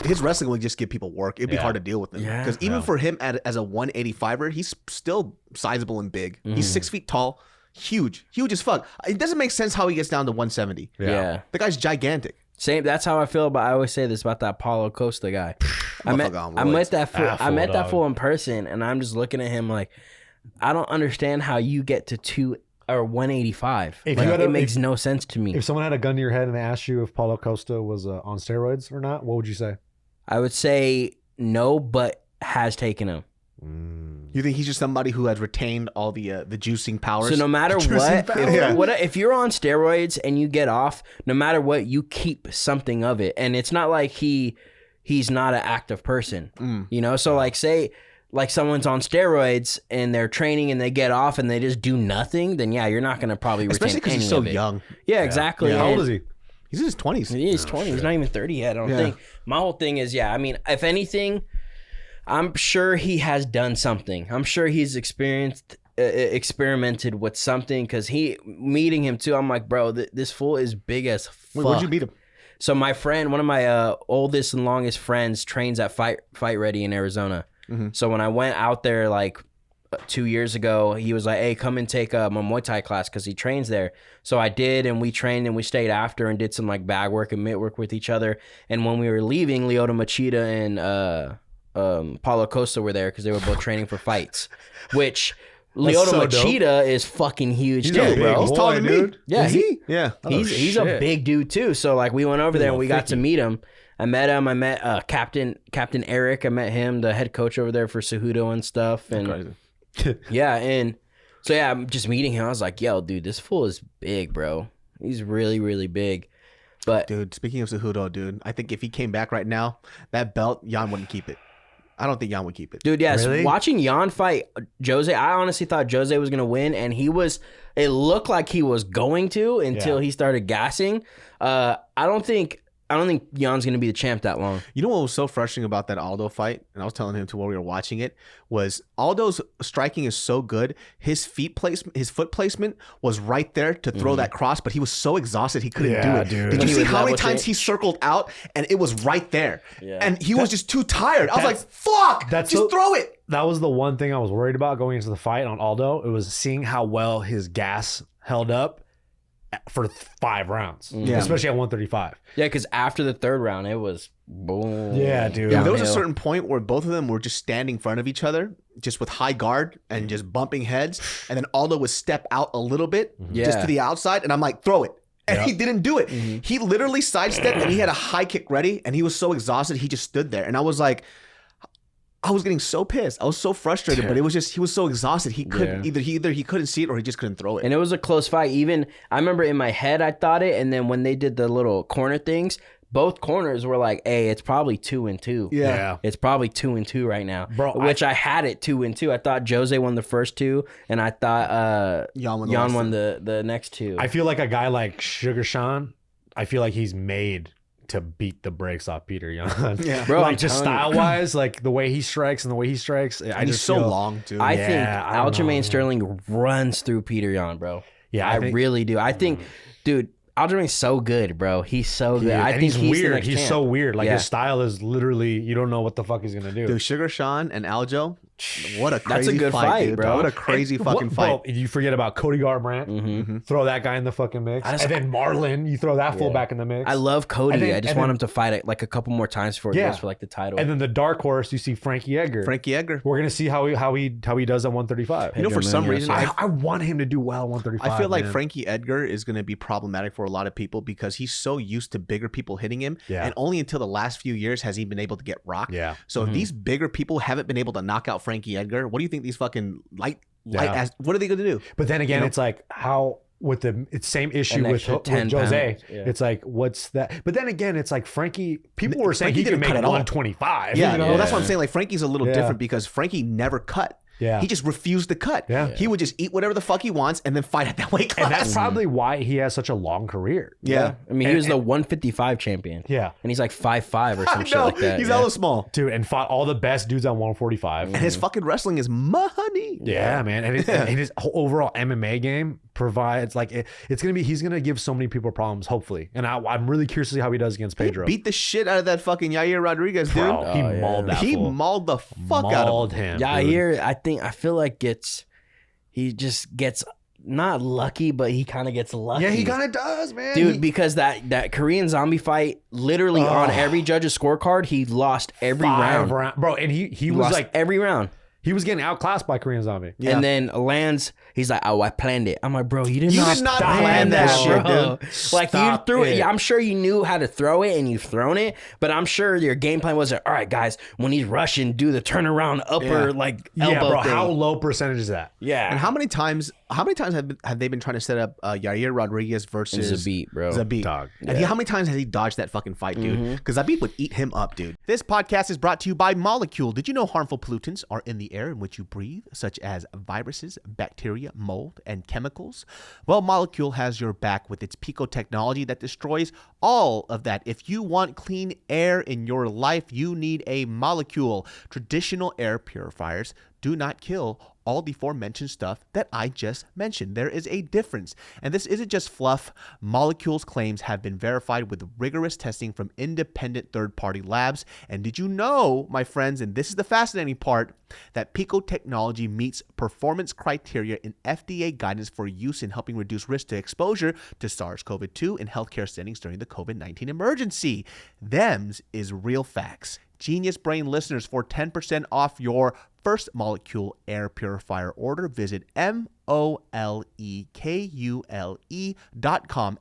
His wrestling would just give people work. It'd be hard to deal with him. Because even for him as a 185er, he's still sizable and big. He's 6 feet tall. Huge as fuck. It doesn't make sense how he gets down to 170. Yeah. The guy's gigantic. Same. That's how I feel about. I always say this about that Paulo Costa guy. I met that fool in person, and I'm just looking at him like, I don't understand how you get to 2 or 185. It makes no sense to me. If someone had a gun to your head and they asked you if Paulo Costa was on steroids or not, what would you say? I would say no, but has taken him. You think he's just somebody who has retained all the juicing powers? So no matter if you're on steroids and you get off, no matter what, you keep something of it. And it's not like he's not an active person, you know? So like say like someone's on steroids and they're training and they get off and they just do nothing, then yeah, you're not going to probably retain especially because he's so young. Yeah, exactly. Yeah. How old is he? He's in his 20s. He's 20. He's not even 30 yet, I don't think. My whole thing is, I mean, if anything, I'm sure he has done something. I'm sure he's experimented with something because meeting him too, I'm like, bro, this fool is big as fuck. Wait, where'd you meet him? So my friend, one of my oldest and longest friends trains at Fight Ready in Arizona. So when I went out there like 2 years ago, he was like, hey, come and take my Muay Thai class because he trains there. So I did, and we trained and we stayed after and did some like bag work and mitt work with each other. And when we were leaving, Lyoto Machida and Paulo Costa were there because they were both training for fights, which Lyoto Machida is fucking huge too, bro. He's taller than me. Yeah, is he? Yeah. He's a big dude too. So like we went over there and we got to meet him. I met him. I met Captain Eric. I met him, the head coach over there for Cejudo and stuff. And yeah, and so yeah, I'm just meeting him. I was like, yo, dude, this fool is big, bro. He's really, really big. But dude, speaking of Cejudo, dude, I think if he came back right now, that belt, Jan wouldn't keep it. I don't think Jan would keep it. Dude, yes. Really? Watching Jan fight Jose, I honestly thought Jose was going to win, and it looked like he was going to until he started gassing. I don't think I don't think Jan's gonna be the champ that long. You know what was so frustrating about that Aldo fight, and I was telling him to while we were watching it, was Aldo's striking is so good. His foot placement was right there to throw that cross, but he was so exhausted he couldn't do it. Dude. Did you see how many times he circled out and it was right there? Yeah. And he was just too tired. I was like, fuck, throw it. That was the one thing I was worried about going into the fight on Aldo. It was seeing how well his gas held up for 5 rounds, especially at 135. Yeah, because after the 3rd round, it was boom. Yeah, dude. Yeah, there was a certain point where both of them were just standing in front of each other, just with high guard and just bumping heads. And then Aldo would step out a little bit, just to the outside. And I'm like, throw it. And he didn't do it. He literally sidestepped and he had a high kick ready. And he was so exhausted, he just stood there. And I was like, I was getting so pissed. I was so frustrated, but it was just, he was so exhausted. He couldn't either he couldn't see it or he just couldn't throw it. And it was a close fight. Even I remember in my head, I thought it. And then when they did the little corner things, both corners were like, hey, it's probably 2-2. Yeah. It's probably 2-2 right now. Bro, which I had it 2-2. I thought Jose won the first 2. And I thought Jan won the next 2. I feel like a guy like Sugar Sean, I feel like he's made to beat the brakes off Peter Yan. Yeah, bro, like just style wise, like the way he strikes and the way he strikes. And he's so long, too. I think Aljamain Sterling runs through Peter Yan, bro. Yeah, I really do. I think, dude, Aljamain's so good, bro. He's so good. I think he's weird. He's so weird. Like his style is literally, you don't know what the fuck he's gonna do. Dude, Sugar Sean and Aljo, what a crazy fight, dude, bro. What a crazy fucking fight. Bro, you forget about Cody Garbrandt. Throw that guy in the fucking mix. And then Marlon, you throw that fool back in the mix. I love Cody. I just want him to fight it like a couple more times before he goes for like the title. And then the dark horse, you see Frankie Edgar. We're gonna see how he does at 135. You know, for some reason, I want him to do well at 135. I feel like Frankie Edgar is gonna be problematic for a lot of people because he's so used to bigger people hitting him, and only until the last few years has he been able to get rocked. Yeah. So if these bigger people haven't been able to knock out Frankie Edgar, what do you think these fucking light ass, what are they gonna do? But then again, it's like how with the same issue with Jose. It's like, what's that? But then again, it's like Frankie. People were saying he could make 125. Yeah, well, that's what I'm saying. Like Frankie's a little different because Frankie never cut. Yeah. He just refused to cut. Yeah. He would just eat whatever the fuck he wants and then fight at that weight class. And that's probably why he has such a long career. Yeah. I mean, he was the 155 champion. Yeah. And he's like 5'5" or some shit like that. He's hella small. Dude, and fought all the best dudes at 145. And his fucking wrestling is money. Yeah, man. And his overall MMA game provides like it's gonna be, he's gonna give so many people problems, hopefully. And I'm really curious to see how he does against Pedro. He beat the shit out of that fucking Yair Rodriguez, dude. Bro, he mauled that He fool. mauled the fuck out of him. Yair, I feel like he just gets not lucky, but he kind of gets lucky. Yeah, he kind of does, man. Dude, because that Korean zombie fight, literally on every judge's scorecard, he lost every round. Bro, and he was lost like every round. He was getting outclassed by Korean Zombie. Yeah. And then lands, he's like, oh, I planned it. I'm like, bro, you did not plan that shit, bro. dude. Like, you threw it. Yeah, I'm sure you knew how to throw it and you've thrown it, but I'm sure your game plan was, all right, guys, when he's rushing, do the turnaround upper, elbow bro, thing. how low percentage is that? Yeah. And how many times have they been trying to set up Yair Rodriguez versus Zabit, bro? Zabit. Dog. And how many times has he dodged that fucking fight, dude? Because Zabit would eat him up, dude. This podcast is brought to you by Molecule. Did you know harmful pollutants are in the air in which you breathe, such as viruses, bacteria, mold, and chemicals? Well, Molecule has your back with its Pico technology that destroys all of that. If you want clean air in your life, you need a Molecule. Traditional air purifiers do not kill all the aforementioned stuff that I just mentioned. There is a difference. And this isn't just fluff. Molecule's claims have been verified with rigorous testing from independent third-party labs. And did you know, my friends, and this is the fascinating part, that Pico technology meets performance criteria in FDA guidance for use in helping reduce risk to exposure to SARS-CoV-2 in healthcare settings during the COVID-19 emergency. Thems is real facts. Genius Brain listeners, for 10% off your first Molecule air purifier order, visit molecule.com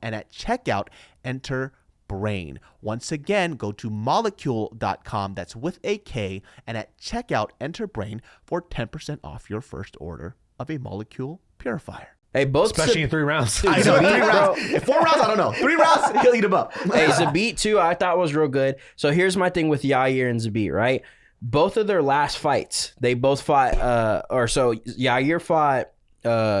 and at checkout enter BRAIN. Once again, go to molecule.com, that's with a K, and at checkout enter BRAIN for 10% off your first order of a Molecule purifier. Hey, especially in 3 rounds. I know, 3 rounds. In 4 rounds, I don't know. 3 rounds, he'll eat him up. Hey, Zabit too, I thought was real good. So here's my thing with Yair and Zabit, right? Both of their last fights, they both fought, Yair fought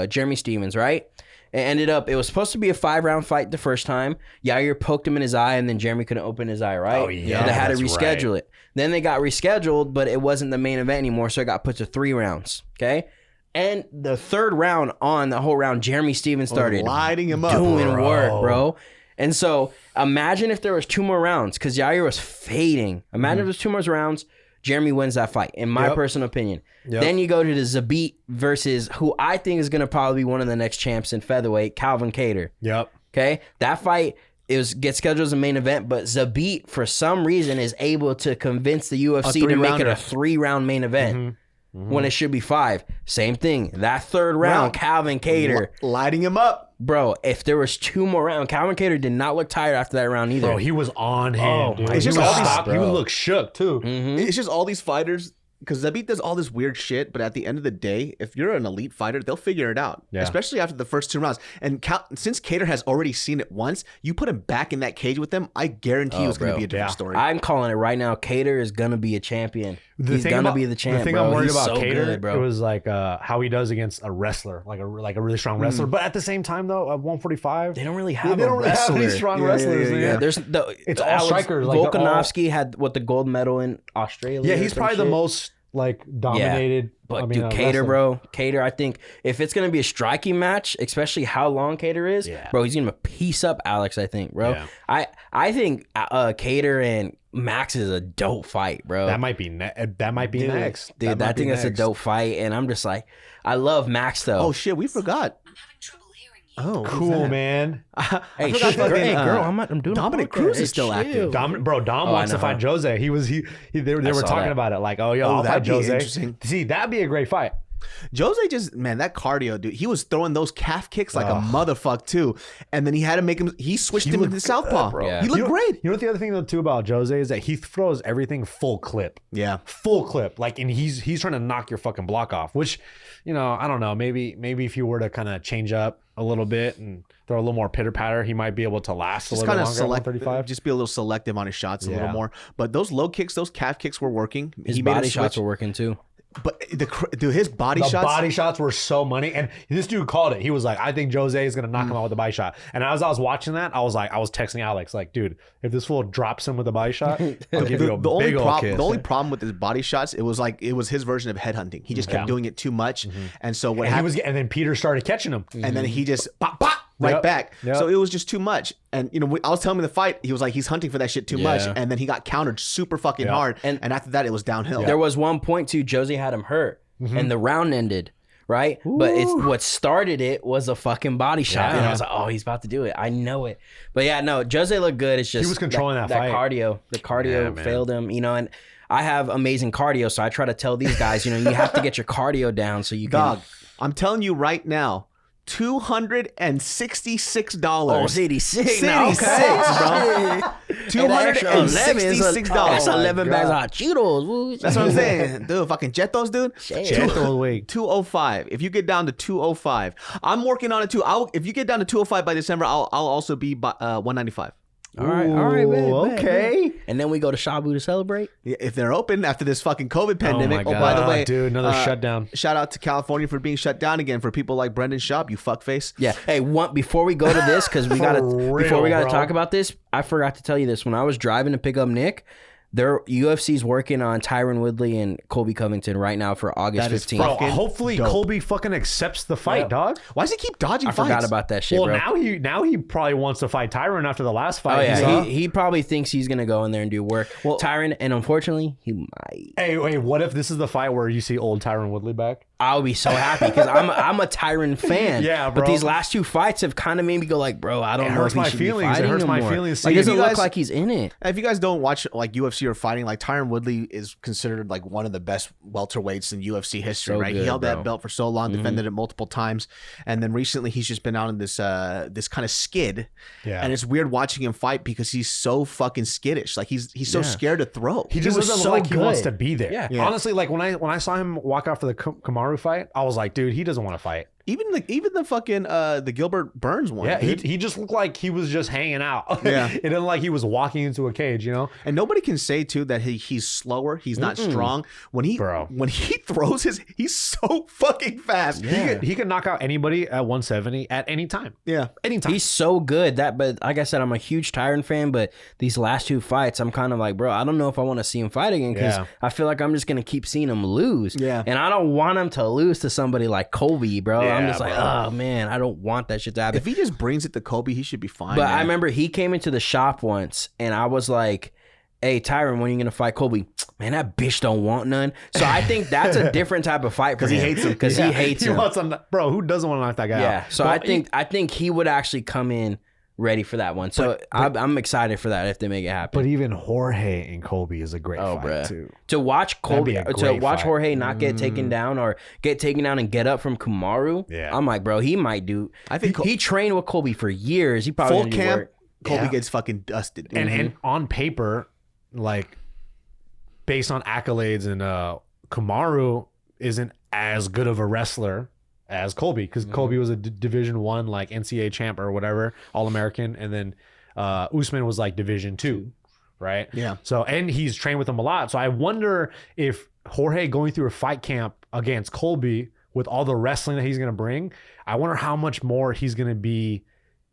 Jeremy Stevens, right? It was supposed to be a 5-round fight the first time. Yair poked him in his eye, and then Jeremy couldn't open his eye, right? Oh, yeah. So they had to That's reschedule right. it. Then they got rescheduled, but it wasn't the main event anymore, so it got put to 3 rounds, okay? And the third round on the whole round, Jeremy Stevens started lighting him up, doing work, bro. And so imagine if there was 2 more rounds, because Yair was fading. Imagine if there's 2 more rounds, Jeremy wins that fight, in my personal opinion. Then you go to the Zabit versus who I think is going to probably be one of the next champs in featherweight, Calvin Kattar. Okay? That fight gets scheduled as a main event, but Zabit, for some reason, is able to convince the UFC to make it a 3-round main event. When it should be 5. Same thing. That third round, Calvin Kattar. Lighting him up. Bro, if there was 2 more rounds, Calvin Kattar did not look tired after that round either. Bro, he was on him, dude. It's just all these, he would look shook, too. It's just all these fighters, because Zabit does all this weird shit, but at the end of the day, if you're an elite fighter, they'll figure it out. Yeah. Especially after the first 2 rounds. And since Kattar has already seen it once, you put him back in that cage with them, I guarantee it's going to be a different story. I'm calling it right now. Kattar is going to be a champion. He's going to be the champ, The thing bro. I'm worried He's about so Kattar, good, bro. it was like how he does against a wrestler, like a really strong wrestler. But at the same time, though, at 145, They don't really have they don't really have any wrestler. strong wrestlers. yeah. There's It's all strikers, like, Volkanovski had the gold medal in Australia. Yeah, or he's some probably the shit. most like dominated. But I mean, dude, Kattar, wrestler. bro, Kattar, I think if it's gonna be a striking match, especially how long Kattar is, bro, he's gonna piece up Alex. I think, bro. Yeah. I think Kattar and Max is a dope fight, bro. That might be next. Dude, I think that's a dope fight, and I'm just like, I love Max though. Oh, shit, we forgot. I'm having trouble hearing you. Oh, who's Cool, that? man. Hey, forgot shit, fucking, girl, I'm doing Dominic a podcast. Cruz is Hey, still chill. active. Dom I wants to know. fight Jose. They were saw talking that. about it. Like, oh, yo, I'll that'd fight be Jose. interesting. See, that'd be a great fight. Jose just, man, that cardio, dude. He was throwing those calf kicks like a motherfucker too, and then he had to make him. He switched him into southpaw. bro. Yeah. He looked You know- great. You know what the other thing though too about Jose is that he throws everything full clip. Yeah. Full clip. Like, and he's trying to knock your fucking block off, which, you know, I don't know. Maybe if you were to kind of change up a little bit and throw a little more pitter patter, he might be able to last a Just little kind bit of longer at select, 135. just be a little selective on his shots a little Yeah. more. But those low kicks, those calf kicks were working. His He made body a shots switch. were working too. But dude, his body The shots. body shots were so money, and this dude called it. He was like, "I think Jose is gonna knock him out with a body shot." And as I was watching that, I was texting Alex, like, "Dude, if this fool drops him with a body shot, I'll give you a the only big old problem, kiss." the only problem with his body shots, it was his version of headhunting. He just kept doing it too much, and so what and happened? and then Peter started catching him. And then he just pop right Yep. back. Yep. So it was just too much. And you know, I was telling him the fight, he was like, he's hunting for that shit too much, Yeah. and then he got countered super fucking Yep. hard. And after that, it was downhill. There was one point too, Josie had him hurt, and the round ended. Right, but it's what started it was a fucking body shot, and I was like, "Oh, he's about to do it. I know it." But yeah, no, Jose looked good. It's just was controlling that fight. cardio. The cardio Yeah, man. failed him, you know. And I have amazing cardio, so I try to tell these guys, you know, you have to get your cardio down so you can. Dog, I'm telling you right now, $266. Oh, city six, City six, bro. $266. That's Oh my 11 bags God. of Cheetos. Woo. That's what I'm saying, dude. Fucking Jetos, dude. Gentle weight. 205. If you get down to 205, I'm working on it too. If you get down to 205 by December, I'll also be by 195. All right, man. Okay. And then we go to Shabu to celebrate. Yeah, if they're open after this fucking COVID pandemic. my Oh, by the God. way, Dude, another shutdown. Shout out to California for being shut down again for people like Brendan Schaub, you fuckface. Yeah. Hey, before we go to this, because we For gotta real, bro. talk about this. I forgot to tell you this. When I was driving to pick up Nick, their UFC's working on Tyron Woodley and Colby Covington right now for August That is 15th. Bro, fucking hopefully dope. Colby fucking accepts the fight, dog. Why does he keep dodging I fights? forgot about that shit, Well, bro. now he probably wants to fight Tyron after the last fight. Oh he yeah, saw. he probably thinks he's gonna go in there and do work. Well, Tyron, and unfortunately, he might. Hey, what if this is the fight where you see old Tyron Woodley back? I'll be so happy because I'm a Tyron fan. Yeah, But bro. these last 2 fights have kind of made me go like, bro, I don't It know hurts if he my should feelings. be It fighting hurts no my more. feelings. Like, See, he doesn't you look guys- like he's in it. If you guys don't watch like UFC or fighting, like Tyron Woodley is considered like one of the best welterweights in UFC history, So right? He good, held bro. that belt for so long, defended it multiple times, and then recently he's just been out in this this kind of skid. Yeah. And it's weird watching him fight because he's so fucking skittish. Like he's so scared to throw. He just was doesn't so look like he wants good. to be there. Yeah. Honestly, like when I saw him walk out for the Kamaru fight, I was like, dude, he doesn't want to fight. Even the fucking the Gilbert Burns one. Yeah, dude. he just looked like he was just hanging out. Yeah. It didn't like he was walking into a cage, you know? And nobody can say too that he's slower. He's not strong. When he throws he's so fucking fast. Yeah. He can knock out anybody at 170 at any time. Yeah. Anytime. He's so good but like I said, I'm a huge Tyron fan, but these last 2 fights, I'm kind of like, bro, I don't know if I want to see him fight again because I feel like I'm just going to keep seeing him lose. Yeah. And I don't want him to lose to somebody like Colby, bro. Yeah, I'm just like, oh man, I don't want that shit to happen. If he just brings it to Kobe, he should be fine. But man. I remember he came into the shop once and I was like, hey, Tyron, when are you going to fight Colby? Man, that bitch don't want none. So I think that's a different type of fight for him. he hates him. Because he hates him. Wants him. Bro, who doesn't want to knock that guy out? Yeah. So Well, I think he would actually come in ready for that one. So I'm excited for that if they make it happen. But even Jorge and Colby is a great fight bruh. too. To watch Colby, be a to great watch fight. Jorge not get taken down or get taken down and get up from Kamaru, I'm like, bro, he might do. I think he trained with Colby for years. He probably full didn't do camp, work. Kobe gets fucking dusted. Dude. And on paper, like based on accolades, and Kamaru isn't as good of a wrestler as Colby, because Colby was a Division 1 like NCAA champ or whatever, All-American, and then Usman was like Division 2, right? Yeah. So, and he's trained with him a lot. So I wonder if Jorge going through a fight camp against Colby with all the wrestling that he's going to bring, I wonder how much more he's going to be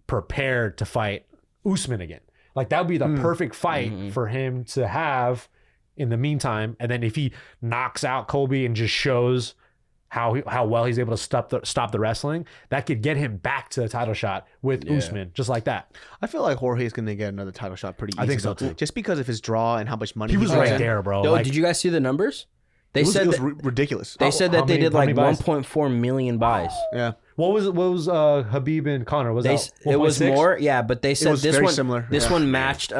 prepared to fight Usman again. Like that would be the perfect fight for him to have in the meantime. And then if he knocks out Colby and just shows how well he's able to stop the wrestling, that could get him back to the title shot with Usman, just like that. I feel like Jorge is going to get another title shot pretty easy. I think so, though, too. just because of his draw and how much money He was brings right in. there, bro. Yo, Like, did you guys see the numbers? They It said was that, ridiculous. they said how that they many- did how like many buys? 1.4 million buys. Yeah. what was Habib and Conor? Was that It was 1.6? more, yeah. But they said was this very one, similar. this Yeah. one matched.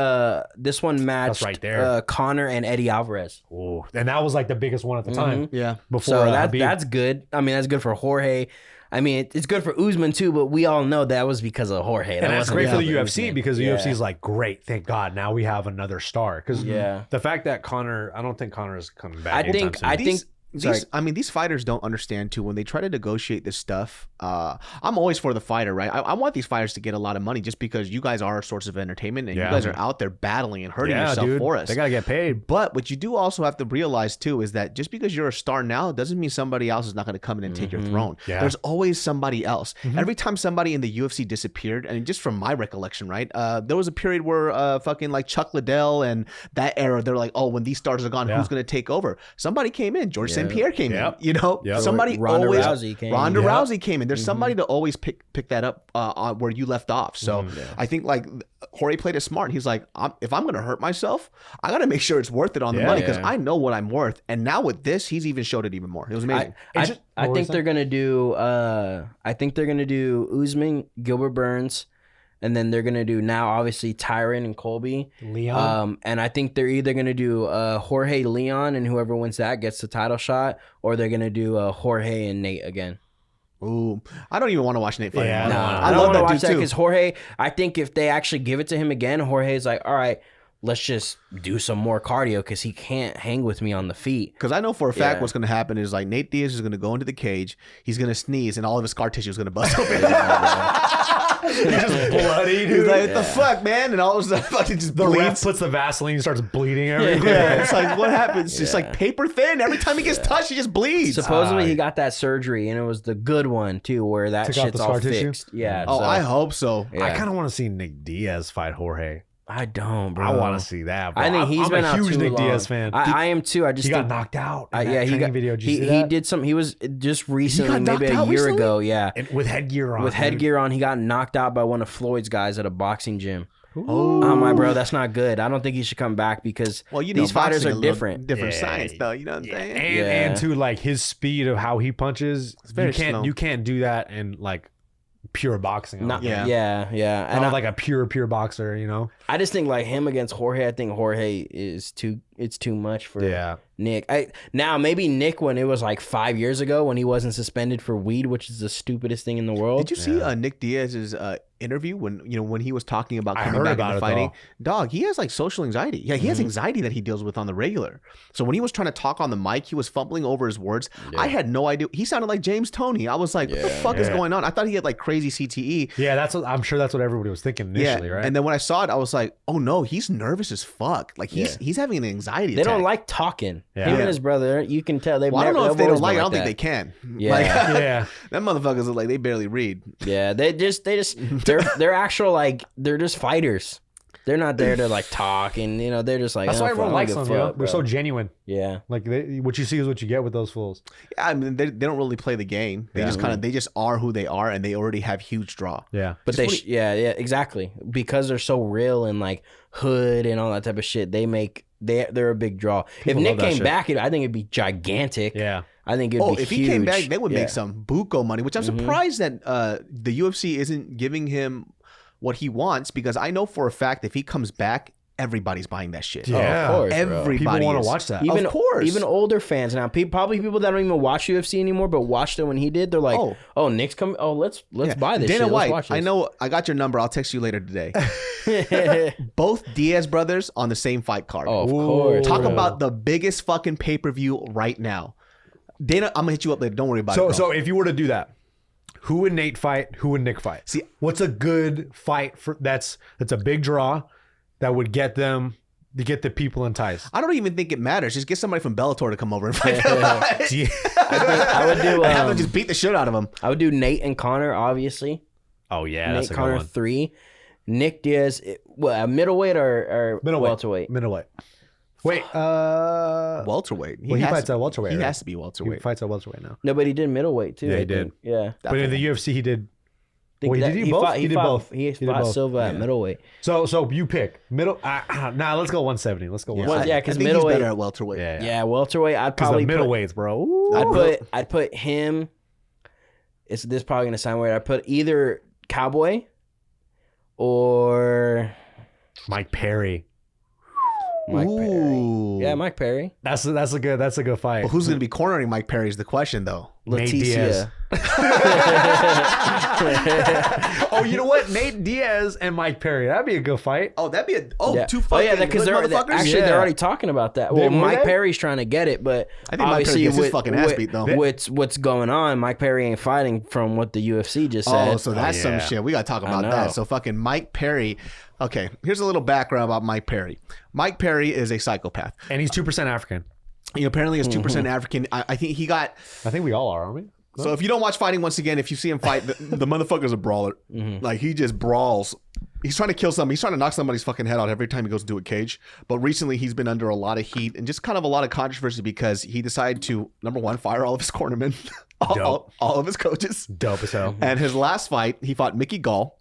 This one matched right there. Connor and Eddie Alvarez. Ooh, and that was like the biggest one at the time. Yeah. Before So Habib. that's good. I mean, that's good for Jorge. I mean, it's good for Usman too. But we all know that was because of Jorge. And that's wasn't great for the because of UFC Usman. because the Yeah. UFC is like, great, thank God, now we have another star. Because the fact that Conor, I don't think Conor is coming back. I think. Sorry. These fighters don't understand too when they try to negotiate this stuff. I'm always for the fighter, right? I want these fighters to get a lot of money just because you guys are a source of entertainment and you guys are out there battling and hurting yourself for us. They gotta get paid. But what you do also have to realize too is that just because you're a star now doesn't mean somebody else is not going to come in and take your throne. Yeah. There's always somebody else. Every time somebody in the UFC disappeared, and just from my recollection, right? There was a period where fucking like Chuck Liddell and that era, they're like, oh, when these stars are gone, who's going to take over? Somebody came in. George St. Pierre came in. You know, somebody Ronda always Rousey came in. Ronda Rousey came in. There's somebody to always pick that up on where you left off. So I think like Jorge played it smart. He's like, if I'm gonna hurt myself, I gotta make sure it's worth it on the money because I know what I'm worth. And now with this, he's even showed it even more. It was amazing. I think they're gonna do. I think they're gonna do Usman, Gilbert Burns, and then they're gonna do now obviously Tyron and Colby. Leon. And I think they're either gonna do Jorge Leon, and whoever wins that gets the title shot, or they're gonna do Jorge and Nate again. Ooh, I don't even want to watch Nate fight. Yeah, anymore. I I don't love want to that watch dude that too. because Jorge. I think if they actually give it to him again, Jorge's like, all right, let's just do some more cardio because he can't hang with me on the feet. Because I know for a fact Yeah. what's going to happen is like Nate Diaz is going to go into the cage, he's going to sneeze, and all of his scar tissue is going to bust open. He's just bloody, He's dude. like, what the fuck, man? And all of a sudden, fucking just The ref bleeds. puts the Vaseline and starts bleeding everywhere. Yeah, it's like, what happens? It's like paper thin. Every time he gets touched, he just bleeds. Supposedly he got that surgery, and it was the good one too, where that Took out shit's the all scar tissue? fixed. Yeah. Oh, so, I hope so. yeah. I kind of want to see Nick Diaz fight Jorge. I don't, bro. I want to see that. Bro. I think he's I'm been a out huge too Nick long. Diaz fan. I am too. I just He got think, knocked out. In yeah, that he training got video. Did you see he that? did some. He was just recently, got maybe knocked a out year recently? ago. Yeah, And with headgear on. with dude. headgear on, he got knocked out by one of Floyd's guys at a boxing gym. Oh, My bro, that's not good. I don't think he should come back because well, you know, these fighters boxing are a little different. Different Yeah, science, though. You know what I'm saying? And to like his speed of how he punches, very slow. you can't do that in like pure boxing. Not, Yeah. yeah. And And not like a pure boxer, you know? I just think like him against Jorge. I think Jorge is too. It's too much for Nick. Now maybe Nick when it was like 5 years ago when he wasn't suspended for weed, which is the stupidest thing in the world. Did you see Nick Diaz's interview when he was talking about I coming heard back about into it, fighting, though. dog, he has like social anxiety. Yeah, he has anxiety that he deals with on the regular. So when he was trying to talk on the mic, he was fumbling over his words. I had no idea. He sounded like James Toney. I was like, what the fuck is going on? I thought he had like crazy CTE. Yeah, I'm sure that's what everybody was thinking initially, right? And then when I saw it, I was like, oh no, he's nervous as fuck. Like he's having an anxiety They attack. don't like talking. Yeah. Him and his brother, you can tell they've Well, I don't never, know if they they've don't always like it. I been don't think that. they can. Yeah. Like, Yeah. that motherfuckers look like they barely read. Yeah, they're actual like they're just fighters. They're not there to like talk and they're just like That's why everyone likes them. They're bro. so genuine. Yeah. Like what you see is what you get with those fools. Yeah, I mean they don't really play the game. They just are who they are, and they already have huge draw. Yeah, but yeah, exactly, because they're so real and like hood and all that type of shit. They're a big draw. People if Nick came shit. back, I think it'd be gigantic. Yeah. I think it'd be if huge. he came back, they would make some buco money, which I'm surprised that the UFC isn't giving him what he wants, because I know for a fact if he comes back, everybody's buying that shit. Yeah. Of course, everybody People want is. to watch that. Even, Of course. even older fans now. Probably people that don't even watch UFC anymore, but watched it when he did. They're like, "Oh, Nick's coming. Oh, let's buy this." Dana shit. White, Let's watch this. I know. I got your number. I'll text you later today. Both Diaz brothers on the same fight card. Oh, of course. Talk about the biggest fucking pay-per-view right now. Dana, I'm gonna hit you up later. Don't worry about it. Bro. So if you were to do that, who would Nate fight? Who would Nick fight? See, what's a good fight that's a big draw that would get them to get the people enticed? I don't even think it matters. Just get somebody from Bellator to come over and fight them. I would do. Have them just beat the shit out of them. I would do Nate and Connor, obviously. Oh yeah, Nate that's a Connor good one. 3, Nick Diaz. Middleweight or welterweight? Middleweight. Wait, welterweight. He fights at welterweight. He right? has to be He welterweight. fights at welterweight now. No, but he did middleweight too. Yeah, he I did. think. Yeah. But in the UFC, he did. Think Wait, that- did he both? He did both. He He did fought both. Silva at middleweight. So you pick middle. Nah, let's go 170. Let's go 170. Yeah, I because think middleweight. he's better at welterweight. Yeah. Yeah, welterweight. I'd Because probably the middleweights, bro. Ooh. I'd put him. This is probably gonna sound weird. I put either Cowboy or Mike Perry. Mike Perry. Ooh. Yeah, Mike Perry. That's a good fight. But who's going to be cornering Mike Perry is the question, though. Nate Diaz. Leticia. Oh, you know what? Nate Diaz and Mike Perry. That'd be a good fight. Oh, that'd be Yeah. two fucking because good motherfuckers. actually they're already talking about that. Well, Were Mike they? Perry's trying to get it, but I think Mike Perry obviously gets his fucking ass beat, though. What's going on? Mike Perry ain't fighting from what the UFC just said. Oh, so that's some shit. We got to talk about know. that. So fucking Mike Perry. Okay, here's a little background about Mike Perry. Mike Perry is a psychopath. And he's 2% African. He apparently is 2% African. I think he got... I think we all are, aren't we? So if you don't watch fighting, once again, if you see him fight, the motherfucker's a brawler. Like, he just brawls. He's trying to kill somebody. He's trying to knock somebody's fucking head out every time he goes to a cage. But recently, he's been under a lot of heat and just kind of a lot of controversy because he decided to, number one, fire all of his cornermen, all of his coaches. Dope as hell. And his last fight, he fought Mickey Gall,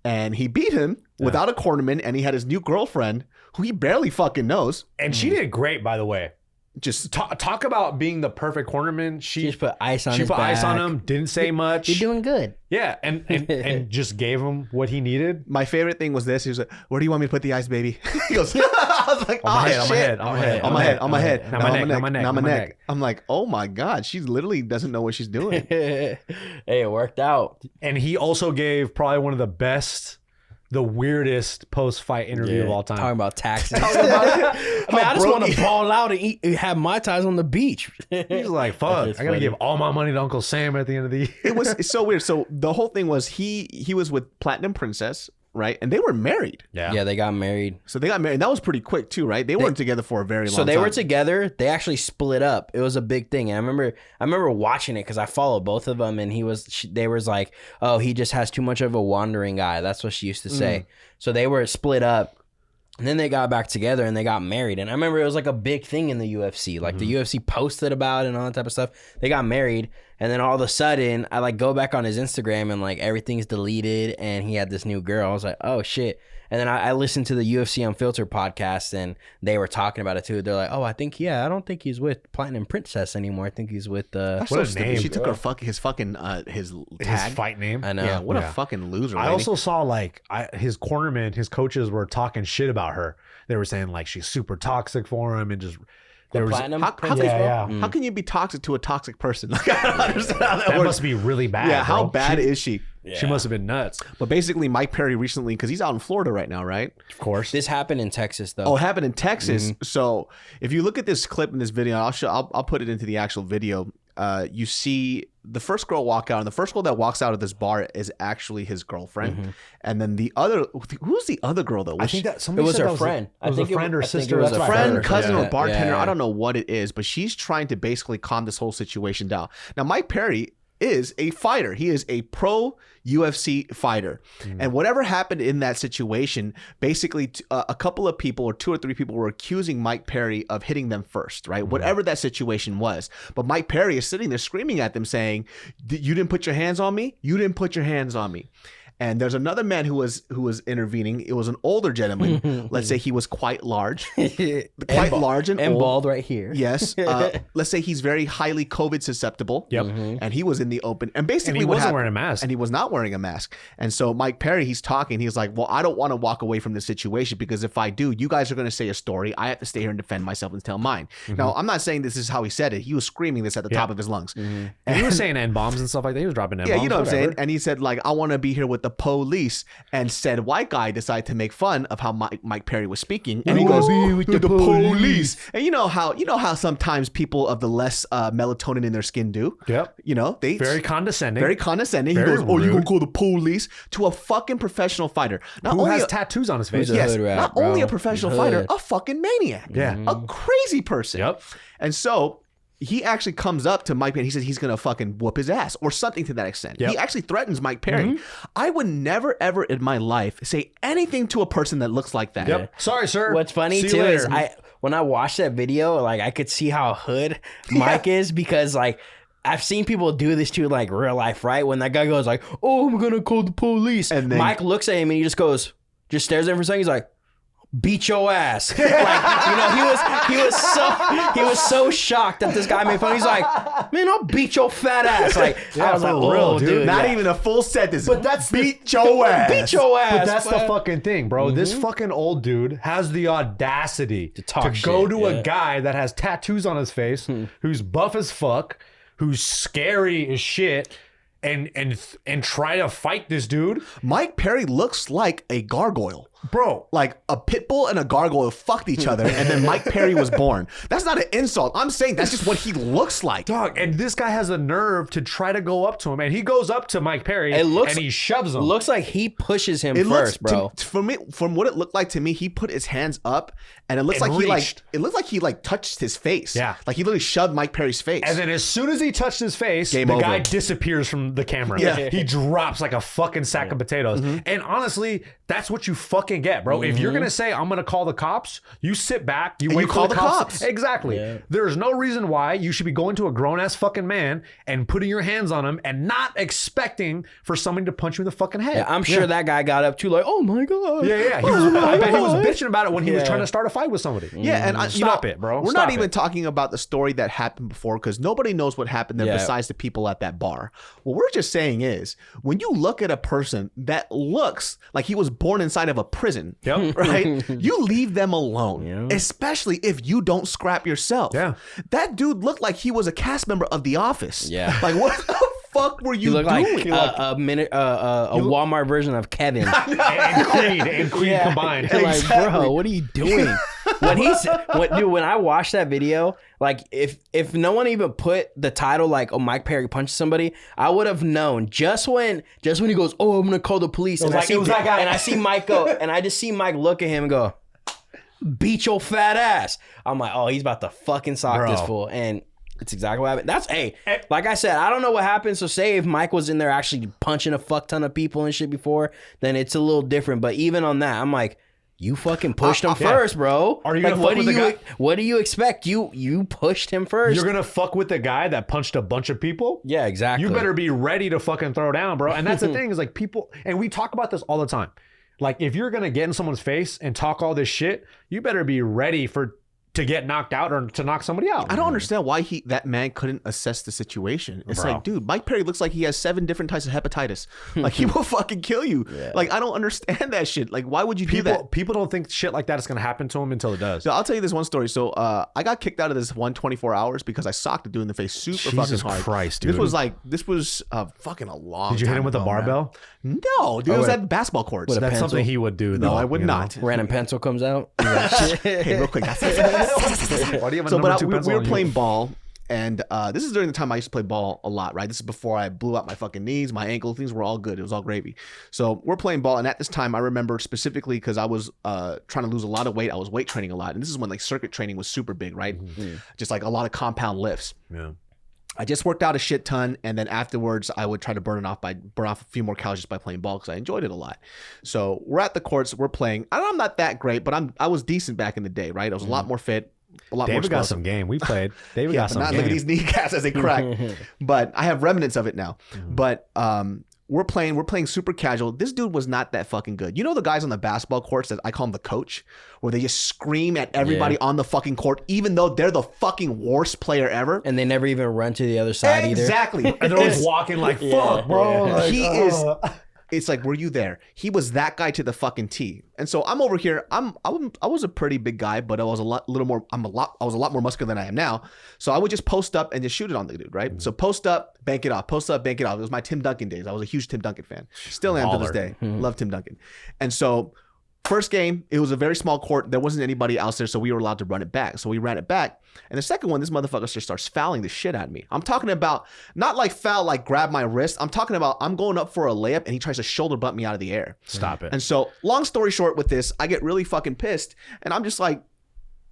and he beat him without a cornerman, and he had his new girlfriend, who he barely fucking knows. And she did great, by the way. Just Talk about being the perfect cornerman. She just put ice on She his put ice on back. him. Didn't say much. You're doing good. Yeah, and just gave him what he needed. my favorite thing was this. He was like, "Where do you want me to put the ice, baby?" He goes, "I was like, On my head, oh on my shit, head, on my head, on my head, on my head, Now my neck, now my neck, now my now my neck." neck. I'm like, oh my god, she literally doesn't know what she's doing. Hey, it worked out. And he also gave probably one of the weirdest post-fight interview of all time. Talking about taxes. I just want to ball out and eat, have Mai Tais on the beach. He's like, fuck, I gotta give all my money to Uncle Sam at the end of the year. It's so weird. So the whole thing was he was with Platinum Princess, right? And they were married. Yeah, they got married. So they got married. That was pretty quick too, right? They weren't together for a very long time. So they were together. They actually split up. It was a big thing. And I remember watching it because I followed both of them, and they was like, oh, he just has too much of a wandering guy. That's what she used to say. So they were split up. And then they got back together and they got married. And I remember it was like a big thing in the UFC. Like the UFC posted about it and all that type of stuff. They got married. And then all of a sudden, I like go back on his Instagram and like everything's deleted. And he had this new girl. I was like, oh shit. And then I listened to the UFC Unfiltered podcast and they were talking about it too. They're like, oh, I don't think he's with Platinum Princess anymore. I think he's with That's What so a stupid. name, She took bro. his tag. His fight name. I know. Yeah, what a Yeah. fucking loser. I lady. also saw like his cornermen, his coaches were talking shit about her. They were saying like she's super toxic for him and just Platinum. How Yeah. can you be toxic to a toxic person? Like, I don't understand how that That works. must be really bad. Yeah, how bro. bad is she? She must have been nuts. But basically, Mike Perry recently, because he's out in Florida right now, right? Of course. This happened in Texas, though. Oh, it happened in Texas. So if you look at this clip in this video, I'll put it into the actual video. You see the first girl walk out, and the first girl that walks out of this bar is actually his girlfriend. And then the other, who's the other girl though? I think that somebody it was said her that friend. It was a friend or sister. it was That's a what I friend, heard. cousin, Yeah. or bartender. Yeah. I don't know what it is, but she's trying to basically calm this whole situation down. Now, Mike Perry is a fighter. He is a pro UFC fighter. And whatever happened in that situation, basically a couple of people or 2 or 3 people were accusing Mike Perry of hitting them first, right? Whatever that situation was. But Mike Perry is sitting there screaming at them saying, you didn't put your hands on me? You didn't put your hands on me. And there's another man who was intervening. It was an older gentleman. Let's say he was quite large, large and old. bald right here. Yes. Let's say he's very highly COVID susceptible. Yep. And he was in the open. And basically, And he what wasn't happened- wearing a mask. And he was not wearing a mask. And so Mike Perry, he's talking. He's like, well, I don't want to walk away from this situation because if I do, you guys are going to say a story. I have to stay here and defend myself and tell mine. Now, I'm not saying this is how he said it. He was screaming this at the top of his lungs. And he was saying N-bombs and stuff like that. He was dropping N-bombs. Yeah, you know what I'm whatever. saying? And he said, like, I want to be here with the police. And said white guy decided to make fun of how Mike Perry was speaking. And he goes, the police. And you know how sometimes people of the less melatonin in their skin do? Yep. You know, they Very condescending. very condescending. Very He goes, oh, you rude. gonna call the police to a fucking professional fighter. Not Who only has a- tattoos on his face? Who's a Yes, hood rat, not bro. only a professional Hood. fighter, a fucking maniac. Yeah. A crazy person. Yep. And so he actually comes up to Mike Perry and he says he's going to fucking whoop his ass or something to that extent. Yep. He actually threatens Mike Perry. I would never, ever in my life say anything to a person that looks like that. Yep. Sorry, sir. What's funny See you too is later. when I watched that video, like I could see how hood Mike is because like I've seen people do this to like real life, right? When that guy goes like, "Oh, I'm gonna call the police," And then- Mike looks at him and he just stares at him for a second. He's like, "Beat your ass!" Like, you know, he was so shocked that this guy made fun. He's like, "Man, I'll beat your fat ass!" Like, Yeah, I was for like, real, "Oh, dude. dude, Not yeah. even a full sentence. But that's beat your ass. beat your ass." But that's the man. fucking thing, bro. This fucking old dude has the audacity to talk go shit, to yeah. a guy that has tattoos on his face, who's buff as fuck, who's scary as shit, and try to fight this dude. Mike Perry looks like a gargoyle. Bro, Like a pit bull and a gargoyle fucked each other, and then Mike Perry was born. That's not an insult. I'm saying that's just what he looks like. dog, and this guy has a nerve to try to go up to him, and he goes up to Mike Perry It looks- and he shoves him. Looks like he pushes him It first, looks bro. for me, from what it looked like to me, he put his hands up, and it looks And like reached. it looked like he like touched his face. Yeah. like he literally shoved Mike Perry's face. And then as soon as he touched his face, Game the over. guy disappears from the camera. Yeah. He drops like a fucking sack of potatoes. And honestly, that's what you fucking get, bro. If you're gonna say I'm gonna call the cops, you sit back, you And wait you for call the the cops. cops. Exactly. There's no reason why you should be going to a grown ass fucking man and putting your hands on him and not expecting for somebody to punch you in the fucking head. Yeah, I'm sure that guy got up too, like, "Oh my god." Yeah. I bet he was bitching about it when he was trying to start a fight with somebody. yeah, and Stop it, bro. We're Stop not even it. talking about the story that happened before because nobody knows what happened there Yeah. besides the people at that bar. What we're just saying is when you look at a person that looks like he was born inside of a prison, Yep. right? You leave them alone, especially if you don't scrap yourself. Yeah. That dude looked like he was a cast member of The Office. Yeah. Like what the fuck were you You look doing? like a Walmart version of Kevin. and Creed combined. Like, Exactly. bro, what are you doing? When I watched that video, like if no one even put the title like, "Oh, Mike Perry punched somebody," I would have known just when he goes, "Oh, I'm gonna call the police," and it was that guy. and I see Mike go, and I just see Mike look at him and go, "Beat your fat ass." I'm like, oh, he's about to fucking sock Bro. this fool, and it's exactly what happened. That's like I said, I don't know what happened. So say if Mike was in there actually punching a fuck ton of people and shit before, then it's a little different. But even on that, I'm like, you fucking pushed him first, bro. Are you gonna like, fuck with the guy? What do you expect? You pushed him first. You're gonna fuck with the guy that punched a bunch of people? Yeah, exactly. You better be ready to fucking throw down, bro. And that's the thing is like people, and we talk about this all the time. Like if you're gonna get in someone's face and talk all this shit, you better be ready for to get knocked out or to knock somebody out. I don't understand why that man couldn't assess the situation. It's like, dude, Mike Perry looks like he has 7 different types of hepatitis. Like, he will fucking kill you. Yeah. Like, I don't understand that shit. Like, why would you do that? People don't think shit like that is going to happen to him until it does. So I'll tell you this one story. So I got kicked out of this 124 hours because I socked a dude in the face super fucking hard. Christ, dude. This was fucking a long Did you hit him with a barbell? Man. No, dude, it was at basketball courts. That's something he would do, though. No, I would not. Random pencil comes out. Hey, real quick. Why do you have a we were playing ball, and this is during the time I used to play ball a lot, right? This is before I blew out my fucking knees, my ankle, things were all good. It was all gravy. So we're playing ball, and at this time, I remember specifically because I was trying to lose a lot of weight. I was weight training a lot, and this is when like circuit training was super big, right? Mm-hmm. Just like a lot of compound lifts. Yeah. I just worked out a shit ton, and then afterwards I would try to burn off a few more calories just by playing ball because I enjoyed it a lot. So we're at the courts, we're playing. I'm not that great, but I was decent back in the day, right? I was a lot more fit, a lot more explosive. David got some game. We played. David got some game. Look at these kneecaps as they crack. But I have remnants of it now. But we're playing super casual. This dude was not that fucking good. You know the guys on the basketball courts that I call them the coach, where they just scream at everybody on the fucking court, even though they're the fucking worst player ever. And they never even run to the other side either. Exactly. And they're always walking like, fuck, bro. Like, he is... It's like, were you there? He was that guy to the fucking T. And so I'm over here. I was a pretty big guy, but I was a lot more muscular than I am now. So I would just post up and just shoot it on the dude, right? Mm-hmm. So post up, bank it off. Post up, bank it off. It was my Tim Duncan days. I was a huge Tim Duncan fan. Still am to this day. Mm-hmm. Love Tim Duncan. And so first game, it was a very small court. There wasn't anybody else there, so we were allowed to run it back. So we ran it back. And the second one, this motherfucker just starts fouling the shit out of me. I'm talking about not like foul, like grab my wrist. I'm talking about I'm going up for a layup and he tries to shoulder bump me out of the air. Stop it. And so long story short with this, I get really fucking pissed and I'm just like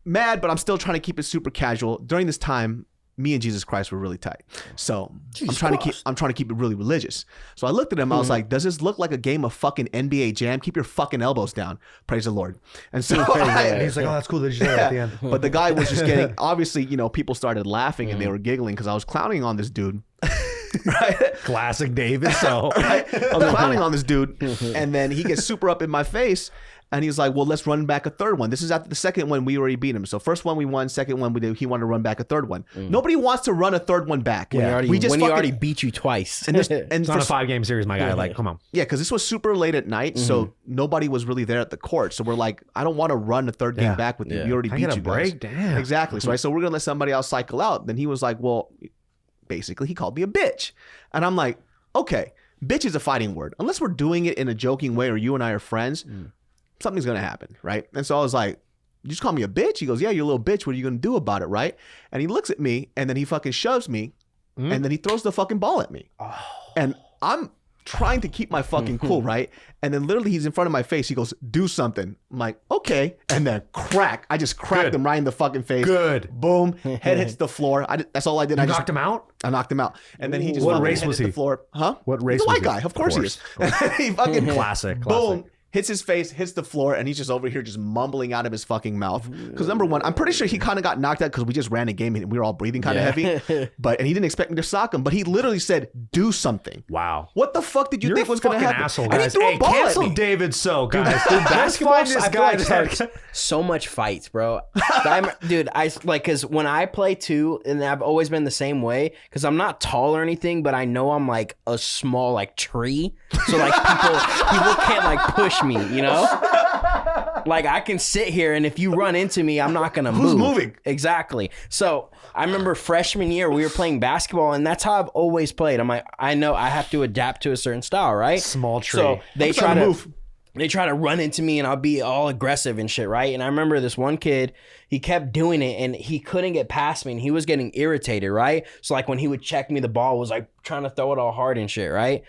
mad, but I'm still trying to keep it super casual. During this time, me and Jesus Christ were really tight. So I'm trying to keep it really religious. So I looked at him, I was like, does this look like a game of fucking NBA Jam? Keep your fucking elbows down. Praise the Lord. And so he's like, oh, that's cool that you said at the end. But the guy was just getting, obviously, you know, people started laughing and they were giggling because I was clowning on this dude. Right? Classic David. So right? I was clowning on this dude, and then he gets super up in my face, and he's like, "Well, let's run back a third one." This is after the second one we already beat him. So first one we won, second one we did. He wanted to run back a third one. Nobody wants to run a third one back. Yeah. When he already beat you twice. And it's not a 5-game series, my guy. Like, come on. Yeah, because this was super late at night, so nobody was really there at the court. So we're like, I don't want to run a third game back with you. We already beat you guys. Damn. Exactly. So we're gonna let somebody else cycle out. Then he was like, well. Basically, he called me a bitch. And I'm like, okay, bitch is a fighting word. Unless we're doing it in a joking way or you and I are friends, something's going to happen, right? And so I was like, you just call me a bitch? He goes, yeah, you're a little bitch. What are you going to do about it, right? And he looks at me, and then he fucking shoves me, and then he throws the fucking ball at me. Oh. And I'm trying to keep my fucking cool, right? And then literally he's in front of my face. He goes, do something. I'm like, okay. And then crack. I just cracked him right in the fucking face. Good. Boom. Head hits the floor. That's all I did. You knocked him out? I knocked him out. And then he just what race was he? The floor. Huh? What race was he? He's a white guy. Of course he is. He fucking classic. Boom. Hits his face, hits the floor, and he's just over here just mumbling out of his fucking mouth. Because number one, I'm pretty sure he kind of got knocked out because we just ran a game and we were all breathing kind of heavy. And he didn't expect me to sock him, but he literally said, do something. Wow. What the fuck did you think was going to happen? Asshole, and guys. he threw a ball cancel at me. David So, guys. Dude, basketball, I feel like so much fights, bro. Dude, because when I play too, and I've always been the same way, because I'm not tall or anything, but I know I'm like a small like tree. So like people can't like push me, you know? Like I can sit here and if you run into me, I'm not gonna move. Who's moving? Exactly. So I remember freshman year we were playing basketball and that's how I've always played. I'm like, I know I have to adapt to a certain style, right? Small tree. So they try to run into me and I'll be all aggressive and shit, right? And I remember this one kid, he kept doing it and he couldn't get past me and he was getting irritated, right? So like when he would check me, the ball was like trying to throw it all hard and shit, right?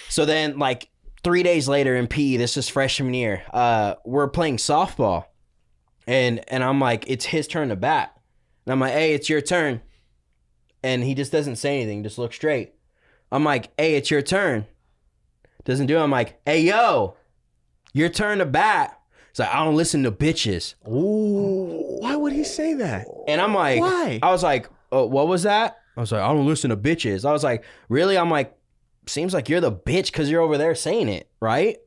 So then like 3 days later in PE, this is freshman year, we're playing softball. And I'm like, it's his turn to bat. And I'm like, hey, it's your turn. And he just doesn't say anything, just looks straight. I'm like, hey, it's your turn. Doesn't do it. I'm like, hey, yo, your turn to bat. It's like, I don't listen to bitches. Ooh, why would he say that? And I'm like, why? I was like, oh, what was that? I was like, I don't listen to bitches. I was like, really? I'm like, seems like you're the bitch because you're over there saying it, right?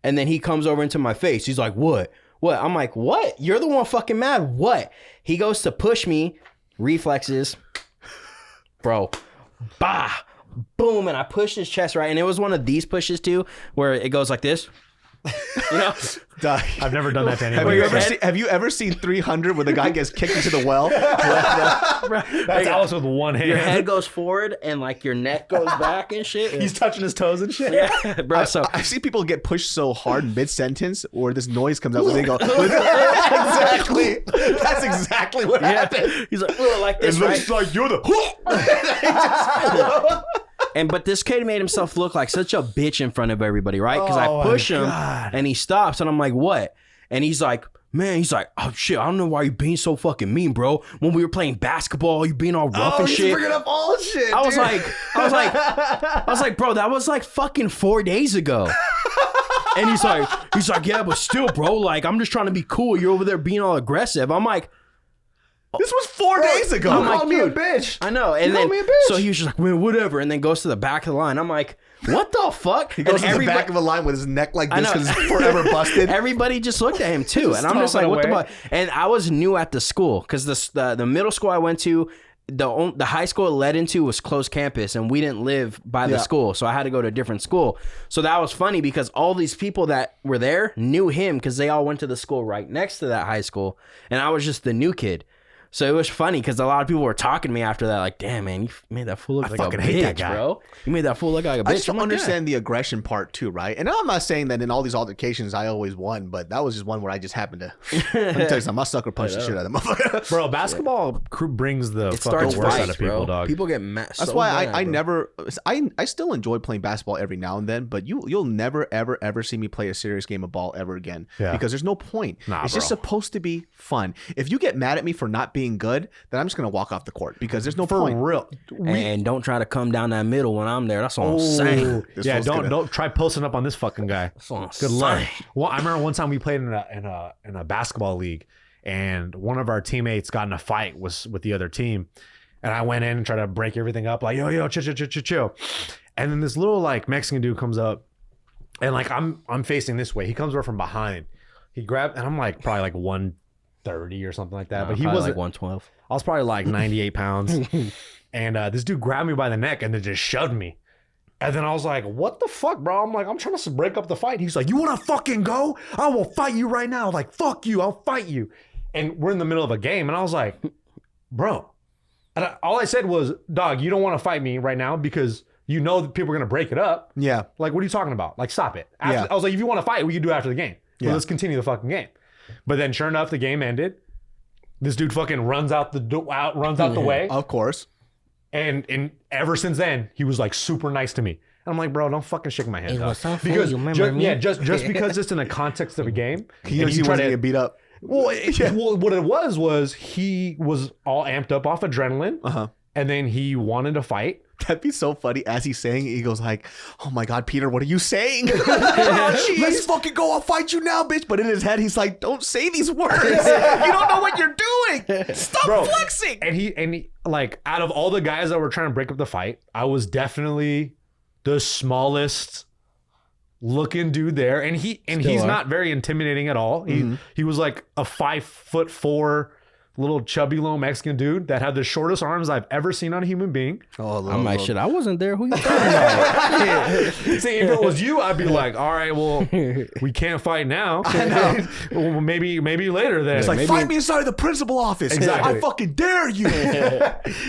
And then he comes over into my face. He's like, what? What? I'm like, what? You're the one fucking mad. What? He goes to push me. Reflexes. Bro. Bah. Boom. And I pushed his chest right. And it was one of these pushes too, where it goes like this. You know? I've never done that to anybody. Have you ever seen 300 where the guy gets kicked into the well? That's Alice with one hand. Your head goes forward and like your neck goes back and shit. He's touching his toes and shit. Yeah, bro. So I see people get pushed so hard mid-sentence or this noise comes out where they go, exactly. That's exactly what happened. he's like this, It right? looks like you're the... But this kid made himself look like such a bitch in front of everybody, right? Because Oh I push him God. and he stops and I'm like, what? And he's like, man, oh shit, I don't know why you being so fucking mean, bro. When we were playing basketball, you being all rough and he's shit. bringing up all shit. I was like, bro, that was like fucking 4 days ago. And he's like, yeah, but still, bro, like I'm just trying to be cool. You're over there being all aggressive. I'm like, this was 4 days ago. I'm like, Call me a dude, bitch. I know. And You then call me a bitch. so he was just like, man, whatever. And then goes to the back of the line. I'm like, what the fuck? He goes to the back of a line with his neck like this know. because it's forever busted. Everybody just looked at him too, and I'm just like, what the fuck? And I was new at the school because the middle school I went to, the high school it led into was closed campus, and we didn't live by the school, so I had to go to a different school. So that was funny because all these people that were there knew him because they all went to the school right next to that high school, and I was just the new kid. So it was funny because a lot of people were talking to me after that, like, damn, man, you made that fool look like a fucking hate that bitch, guy. bro. You made that fool look like a bitch. I just don't I'm like, understand the aggression part too, right? And I'm not saying that in all these altercations I always won, but that was just one where I just happened to. Let me tell you something, I sucker punched the shit out of that motherfucker. Bro, basketball brings the It fucking starts worst fights, out of people, bro. dog. People get mad. That's why I never. I still enjoy playing basketball every now and then, but you'll never ever see me play a serious game of ball ever again because there's no point. Nah, it's bro. just supposed to be fun. If you get mad at me for not being good, then I'm just gonna walk off the court because there's no For point. real. And don't try to come down that middle when I'm there. That's all I'm saying. This Yeah, fool's gonna- don't try posting up on this fucking guy. That's all I'm Good luck. saying. Well, I remember one time we played in a basketball league, and one of our teammates got in a fight with the other team, and I went in and tried to break everything up, like yo, chill. And then this little like Mexican dude comes up, and like I'm facing this way. He comes over from behind. He grabbed, and I'm like probably like 130 or something like that, but he Probably wasn't. like 112. I was probably like 98 pounds. And this dude grabbed me by the neck and then just shoved me. And then I was like, what the fuck, bro? I'm like, I'm trying to break up the fight. He's like, you want to fucking go? I will fight you right now. I was like, fuck you. I'll fight you. And we're in the middle of a game. And I was like, bro. And all I said was, dog, you don't want to fight me right now because you know that people are going to break it up. Yeah. Like, what are you talking about? Like, stop it. Yeah. I was like, if you want to fight, we can do it after the game. But let's continue the fucking game. But then sure enough, the game ended. This dude fucking runs out the way. Of course. And ever since then, he was like super nice to me. And I'm like, bro, don't fucking shake my hand. Hey, Dog. what's up, fool? Because You remember me? just because it's in the context of a game, He and knows you he try wasn't to gonna beat up. well, well, what it was he was all amped up off adrenaline, and then he wanted to fight. That'd be so funny. As he's saying it, he goes like, oh my God, Peter, what are you saying? Let's fucking go. I'll fight you now, bitch. But in his head, he's like, don't say these words. You don't know what you're doing. Stop flexing. And he like out of all the guys that were trying to break up the fight, I was definitely the smallest looking dude there. And he's not very intimidating at all. He was like a 5'4" little chubby little Mexican dude that had the shortest arms I've ever seen on a human being. I'm like, shit, I wasn't there. Who you talking about? See, if it was you, I'd be like, all right, well, we can't fight now. Well, maybe later then. It's like, fight me inside the principal office. Exactly. I fucking dare you.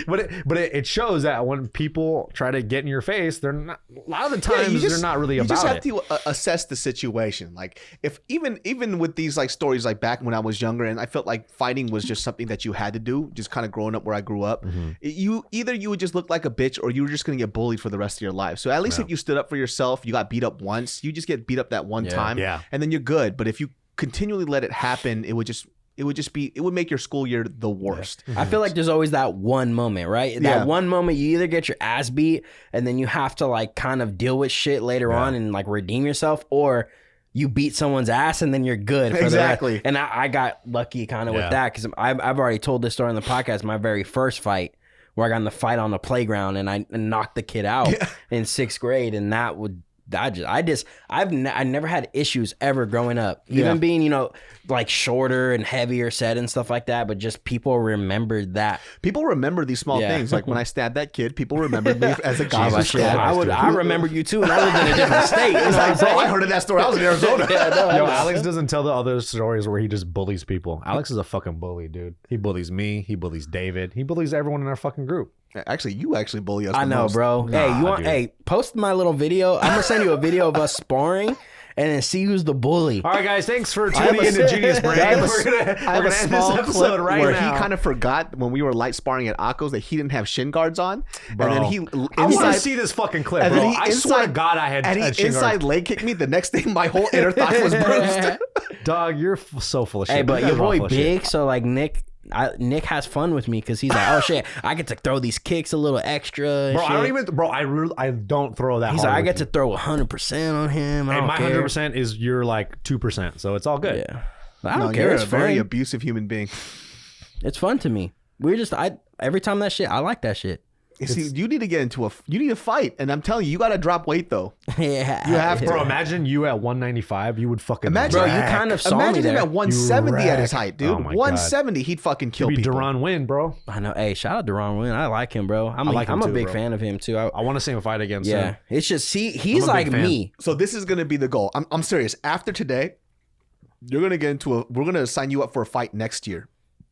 But it shows that when people try to get in your face, they're not. A lot of the times they're not really about it. You just have to assess the situation. Like if even with these like stories, like back when I was younger, and I felt like fighting was just something that you had to do, just kind of growing up where I grew up. You would just look like a bitch, or you were just gonna get bullied for the rest of your life. So at least if you stood up for yourself, you got beat up once. You just get beat up that one time, and then you're good. But if you continually let it happen, it would make your school year the worst. I feel like there's always that one moment, right? That one moment you either get your ass beat and then you have to like kind of deal with shit later on and like redeem yourself, or you beat someone's ass and then you're good. For Exactly. And I got lucky kind of with that because I've already told this story on the podcast. My very first fight where I got in the fight on the playground and I knocked the kid out in 6th grade, and that would I never had issues ever growing up, even being, you know, like shorter and heavier set and stuff like that. But just people remembered that. People remember these small things. Like when I stabbed that kid, people remembered me as a guy who stabbed. I remember you too, and I lived in a different state. You know what I'm saying? I heard of that story. I was in Arizona. Yo, Alex doesn't tell the other stories where he just bullies people. Alex is a fucking bully, dude. He bullies me. He bullies David. He bullies everyone in our fucking group. Actually, you actually bully us. I know, most. bro. Hey, you want? Dude. Hey, post my little video. I'm gonna send you a video of us sparring, and then see who's the bully. All right, guys. Thanks for tuning in to Genius Brain. I end have a this small episode clip right where now. he kind of forgot when we were light sparring at Akko's that he didn't have shin guards on, Bro. and then he I want to inside. see this fucking clip, And bro. then he I swear to inside- God, I had And he shin inside guards. leg kicked me. The next thing, my whole inner thigh was bruised. Dog, you're so full of shit. Hey, but You your guys are all boy full of shit. big, so like Nick has fun with me because he's like, oh shit, I get to throw these kicks a little extra. And Bro, shit. I don't even, bro. I don't throw that. He's hard like, I with get to you. throw 100% on him. I And don't my care. 100% is your like 2%, so it's all good. Yeah, I don't No, care. you're It's a very fun. abusive human being. It's fun to me. Every time that shit, I like that shit. You see, you need to get into you need to fight, and I'm telling you, you got to drop weight though. Yeah, You have to. Bro, imagine you at 195, you would fucking Imagine, Bro, you wreck. kind of saw me imagine him there. at 170 at his wreck. height, dude. Oh my God. 170, he'd fucking kill You'd be people. Duran Win, bro. I know. Hey, shout out to Ron Wynn. I like him, bro. I'm like him a too, big bro. fan of him too. I want to see him fight again soon. Yeah, it's just he's I'm a like big fan. me. So this is gonna be the goal. I'm serious. After today, you're gonna get into we're gonna sign you up for a fight next year.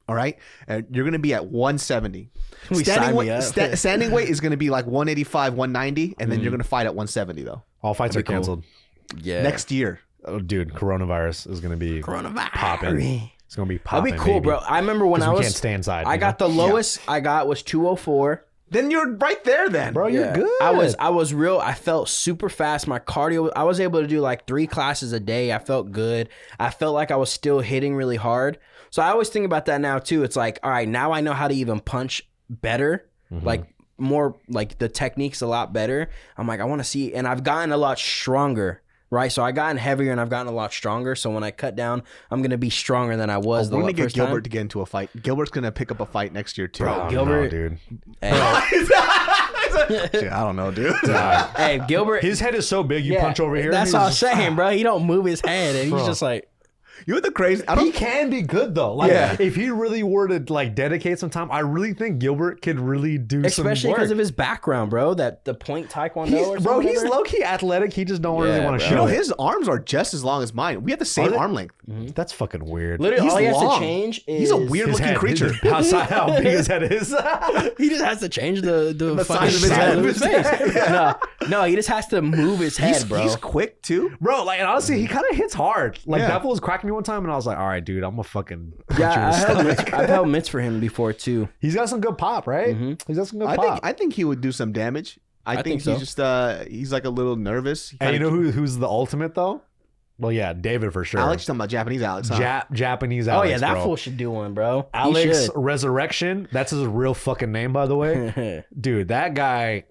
All right, and you're gonna be at 170. Sign me up. Standing weight is gonna be like 185, 190, and then you're gonna fight at 170 though. All fights are That'd be cool. canceled. Yeah, Next year. Oh, dude, coronavirus is gonna be coronavirus. popping. It's gonna be That'd popping. be cool, baby. bro. I remember when 'Cause I we was can't stay inside. I you got know? the lowest I got was 204. Then you're right there. Then, bro. You're Yeah. good. I was real. I felt super fast. My cardio. I was able to do like 3 classes a day. I felt good. I felt like I was still hitting really hard. So I always think about that now too. It's like, all right, now I know how to even punch better. Like more, like the technique's a lot better. I'm like, I want to see, and I've gotten a lot stronger. Right, so I gotten heavier and I've gotten a lot stronger. So when I cut down, I'm gonna be stronger than I was. we're gonna get first Gilbert time. to get into a fight. Gilbert's gonna pick up a fight next year too. Oh, Gilbert- no, dude. Hey, Shit, I don't know, dude. hey, Gilbert. His head is so big. You yeah, punch over here. That's he's what I'm just- saying, bro. He don't move his head, and he's Bro. just like, You know the crazy? I He don't. can be good though. Like Yeah. if he really were to like dedicate some time, I really think Gilbert could really do especially some work. because of his background, bro. That the point taekwondo or He's, bro, something. he's low key athletic. He just don't really Yeah, want to bro. show You know, it. his arms are just as long as mine. We have the same they? arm length. That's fucking weird. Literally, He's all he has long. to change is He's a weird His looking head, creature. how big his head is. He just has to change the fucking size of his size head. of his face. No, he just has to move his head, bro. He's quick too. Bro, like, and honestly, he kind of hits hard. Like, Yeah. that fool was cracking me one time, and I was like, all right, dude, I'm gonna fucking punch Yeah, you in the stomach. I've held mitts for him before too. He's got some good pop, right? He's got some good pop. I think he would do some damage. I think think he's so. just he's like a little nervous. He And you kinda- know who's the ultimate though? Well, yeah, David for sure. Alex, you're talking about Japanese Alex. Huh? Japanese Oh Alex. yeah, that bro. fool should do one, bro. He Alex should. Resurrection. That's his real fucking name, by the way. Dude, that guy,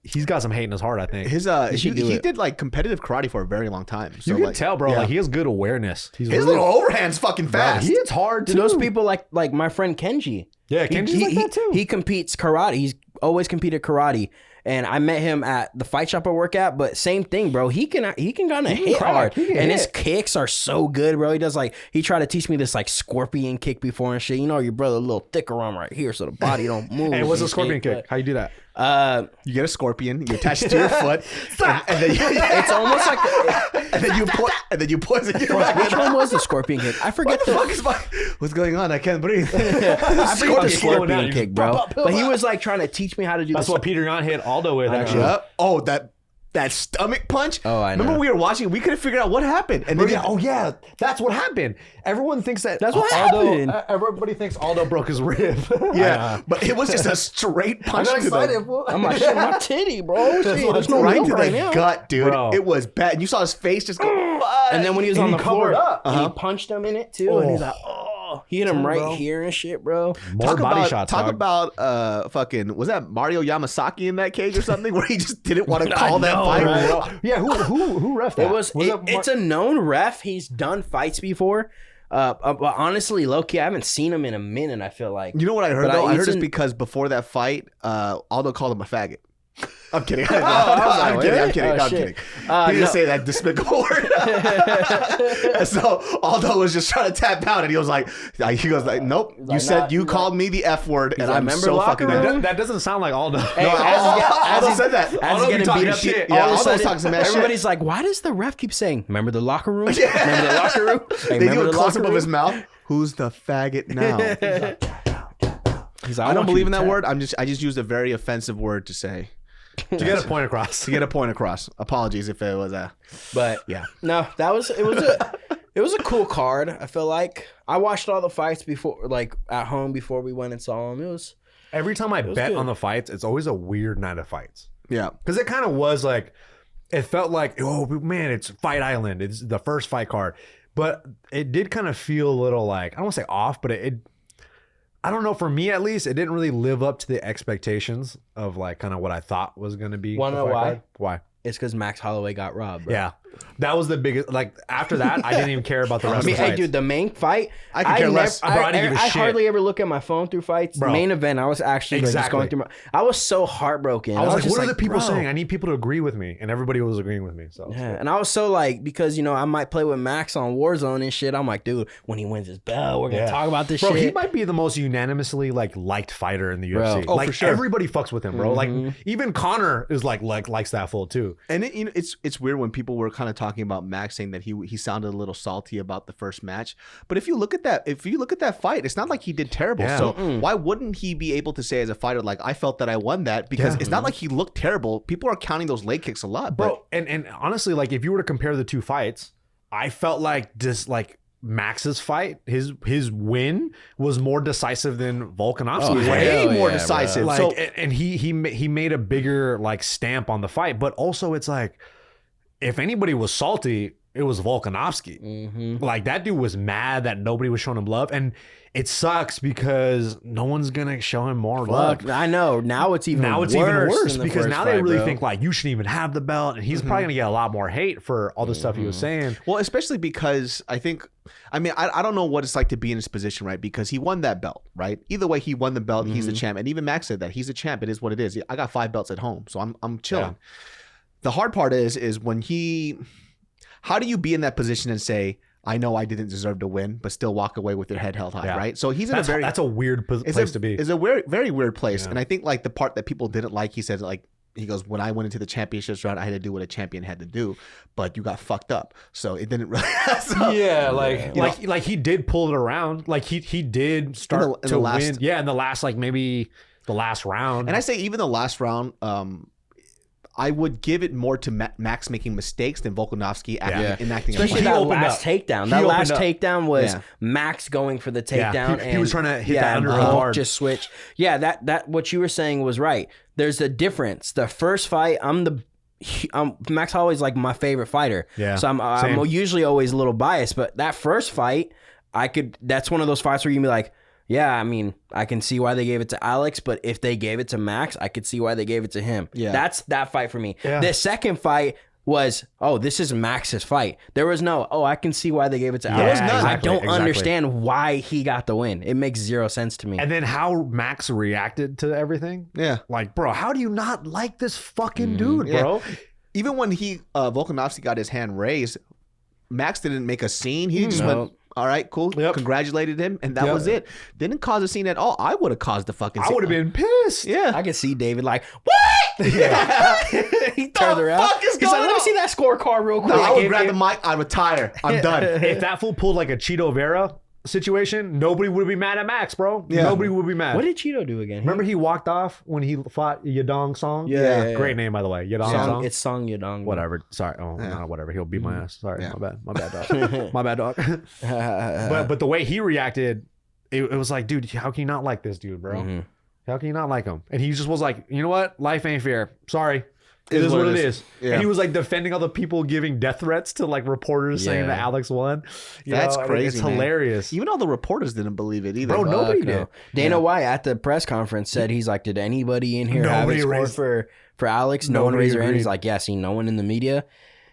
he's got some hate in his heart, I think. His should do he it. did like competitive karate for a very long time. So You can like, tell, bro. yeah. Like, he has good awareness. He's his really, little overhand's fucking bro, fast. he hits hard too. Dude, those people like my friend Kenji. Yeah, Kenji's like that too. He competes karate. He's always competed karate. And I met him at the fight shop I work at, but same thing, bro. He can kind of hit crack. hard, He can and his hit. kicks are so good, bro. He does like he tried to teach me this like scorpion kick before and shit. You know, your brother a little thicker arm right here, so the body don't move. Hey, what's a and scorpion shit, kick? How you do that? but, You get a scorpion, you attach it to your foot, and then it's almost like and then you put and then you poison your back. which one was the scorpion kick? I forget What the fuck is my? What's going on? I can't breathe. I forget the slowing down. scorpion You kick, just bro. pop up. But he was like trying to teach me how to do That's this. what Peter Yan hit Aldo with, actually. Yep. Oh, that stomach punch. Oh, I know. Remember we were watching. We couldn't figure out what happened, and Bro, then yeah, oh yeah, that's what happened. Everyone thinks that That's what Aldo, happened. Everybody thinks Aldo broke his rib. yeah, but it was just a straight punch got to excited, the, fool. I'm like, shit, my titty, bro. Shit, what there's I'm no right milk to right the now. gut, dude. Bro. It was bad. And you saw his face just go. And then when he was on he the floor, covered up. and he punched him in it too, and he's like, oh, he hit him right bro. here and shit, bro. More body shots. Talk dog. about fucking was that Mario Yamasaki in that cage or something where he just didn't want to call that know, fight? right? Yeah, who ref that? It was. It's a known ref. He's done fights before. But honestly, low key, I haven't seen him in a minute. I feel like. You know what I heard But though? I it's heard it's in- because before that fight, Aldo called him a faggot. I'm kidding. I'm kidding. He didn't say that despicable word. And so Aldo was just trying to tap out, and he was like, nope. You called me the F word, and I'm so fucking. That doesn't sound like Aldo. Hey, Aldo said that. As he's getting beat up, shit. all of a Aldo's sudden, talking some mad shit. everybody's like, "Why does the ref keep saying, remember the locker room? Remember the locker room?" Hey, They do a close up of his mouth. Who's the faggot now? He's like, I don't believe in that word. I just used a very offensive word to say. To get a point across. Apologies if it was a. But yeah, no, it was a cool card. I feel like I watched all the fights before, like at home before we went and saw them. It was every time I bet good. on the fights, it's always a weird night of fights. Yeah, because it kind of was like, it felt like, oh man, it's Fight Island. It's the first fight card, but it did kind of feel a little like, I don't want to say off, but it I don't know, for me at least, it didn't really live up to the expectations of like kind of what I thought was going to be. Want to know why? Card. Why? It's because Max Holloway got robbed, bro. Yeah. That was the biggest, like, after that, I didn't even care about the rest of the fights. Hey, dude, the main fight, I could care less. I hardly ever look at my phone through fights. Bro. The main event, I was actually like, just going through I was so heartbroken. I was like, what are the people saying? I need people to agree with me. And everybody was agreeing with me. So yeah. And I was so like, because, you know, I might play with Max on Warzone and shit. I'm like, dude, when he wins his belt, we're going to talk about this shit. Bro, he might be the most unanimously, like, liked fighter in the UFC. Oh, like, for sure. Everybody fucks with him, bro. Like, even Connor is like likes that fool, too. And it's weird when people were kind of talking about Max, saying that he sounded a little salty about the first match. But if you look at that fight, it's not like he did terrible. Yeah. So why wouldn't he be able to say as a fighter, like, I felt that I won that? Because it's not like he looked terrible. People are counting those leg kicks a lot, bro. And honestly, like, if you were to compare the two fights, I felt like just like Max's fight, his win was more decisive than Volkanovski's. Way more decisive. Like, so, and he made a bigger like stamp on the fight. But also, it's like, if anybody was salty, it was Volkanovski. Like, that dude was mad that nobody was showing him love, and it sucks because no one's gonna show him more love. I know. Now it's even worse because now they really think like you shouldn't even have the belt, and he's probably gonna get a lot more hate for all the stuff he was saying. Well, especially because I don't know what it's like to be in his position, right? Because he won that belt, right? Either way, he won the belt. He's the champ, and even Max said that he's a champ. It is what it is. I got 5 belts at home, so I'm chilling. Yeah. The hard part is when how do you be in that position and say, I know I didn't deserve to win, but still walk away with your head held high, right? So he's that's a weird place to be. It's a very weird place. Yeah. And I think like the part that people didn't like, he said, like, he goes, when I went into the championships round, I had to do what a champion had to do, but you got fucked up. So it didn't really. Like he did pull it around. Like he did start to win. Yeah, in the last, like, maybe the last round. And I say even the last round, I would give it more to Max making mistakes than Volkanovski enacting. Especially that last takedown. That last takedown was Max going for the takedown. Yeah. He was trying to hit that underhook hard. Just switch. Yeah, that what you were saying was right. There's a difference. The first fight, Max Holloway's like my favorite fighter. Yeah. So I'm usually always a little biased, but that first fight, that's one of those fights where you can be like, yeah, I mean, I can see why they gave it to Alex, but if they gave it to Max, I could see why they gave it to him. Yeah. That's that fight for me. Yeah. The second fight was, this is Max's fight. There was no, I can see why they gave it to Alex. I don't understand why he got the win. It makes zero sense to me. And then how Max reacted to everything. Yeah. Like, bro, how do you not like this fucking dude, bro? Even when Volkanovski got his hand raised, Max didn't make a scene. He just went, all right, cool. Yep. Congratulated him, and that was it. Didn't cause a scene at all. I would have caused the fucking scene. I would have been pissed. Yeah. I could see David like, what? Yeah. He turned around. He's like, let me see that scorecard real quick. No, I would grab the mic. I retire. I'm done. If that fool pulled like a Cheeto Vera situation, nobody would be mad at Max, bro. Yeah. Nobody would be mad. What did Cheeto do again? Remember he walked off when he fought Yadong Song? Yeah. Great name, by the way. Yadong Song. It's Song Yadong. Whatever. Sorry. No, whatever. He'll beat my ass. Sorry. My bad dog. My bad dog. But the way he reacted, it was like, dude, how can you not like this dude, bro? How can you not like him? And he just was like, you know what? Life ain't fair. Sorry. It is what it is. Yeah. And he was like defending all the people giving death threats to like reporters saying that Alex won. That's crazy. It's hilarious. Even all the reporters didn't believe it either. Bro, nobody did. Dana White at the press conference said, he's like, did anybody in here have a score for Alex? No one raised their hand. He's like, yeah, see, no one in the media.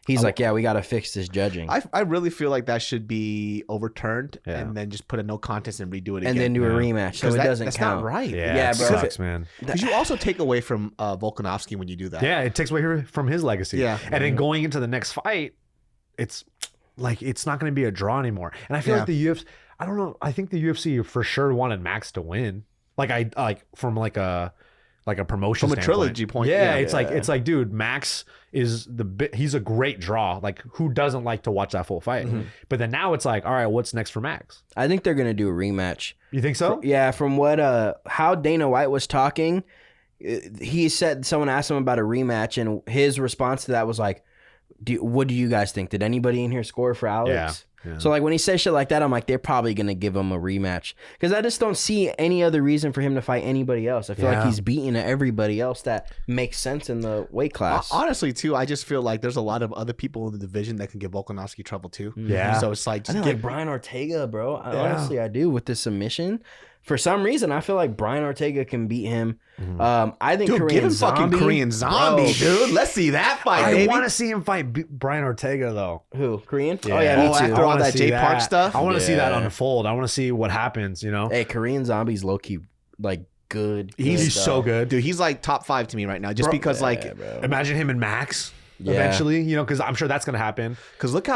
He's like, yeah, we got to fix this judging. I really feel like that should be overturned and then just put a no contest and redo it again. And then do a rematch. So it doesn't that's count. Not right. Yeah, bro. Sucks, man. Because you also take away from Volkanovski when you do that. Yeah, it takes away from his legacy. Yeah. And then going into the next fight, it's like it's not going to be a draw anymore. And I feel like the UFC, I don't know, I think the UFC for sure wanted Max to win. From a promotion from a trilogy point. Yeah, it's like, dude, Max is he's a great draw. Like, who doesn't like to watch that full fight? But then now it's like, all right, what's next for Max? I think they're gonna do a rematch. You think so? Yeah, from what how Dana White was talking, he said someone asked him about a rematch, and his response to that was like, what do you guys think? Did anybody in here score for Alex? Yeah. So like when he says shit like that, I'm like, they're probably gonna give him a rematch because I just don't see any other reason for him to fight anybody else. I feel like he's beating everybody else that makes sense in the weight class. Honestly, too, I just feel like there's a lot of other people in the division that can give Volkanovski trouble too. Yeah. So it's like just like Brian Ortega, bro. Honestly, I do with this submission. For some reason, I feel like Brian Ortega can beat him. I think Korean give him Zombie, fucking Korean Zombie, dude. Let's see that fight, baby. I want to see him fight Brian Ortega though. Who? Korean? Yeah. Oh yeah, me too. After all that J Park stuff, I want to see that unfold. I want to see what happens. You know, hey, Korean Zombie's low key like good. He's so good, dude. He's like top 5 to me right now, just because imagine him and Max. Eventually, you know, because I'm sure that's gonna happen. Because look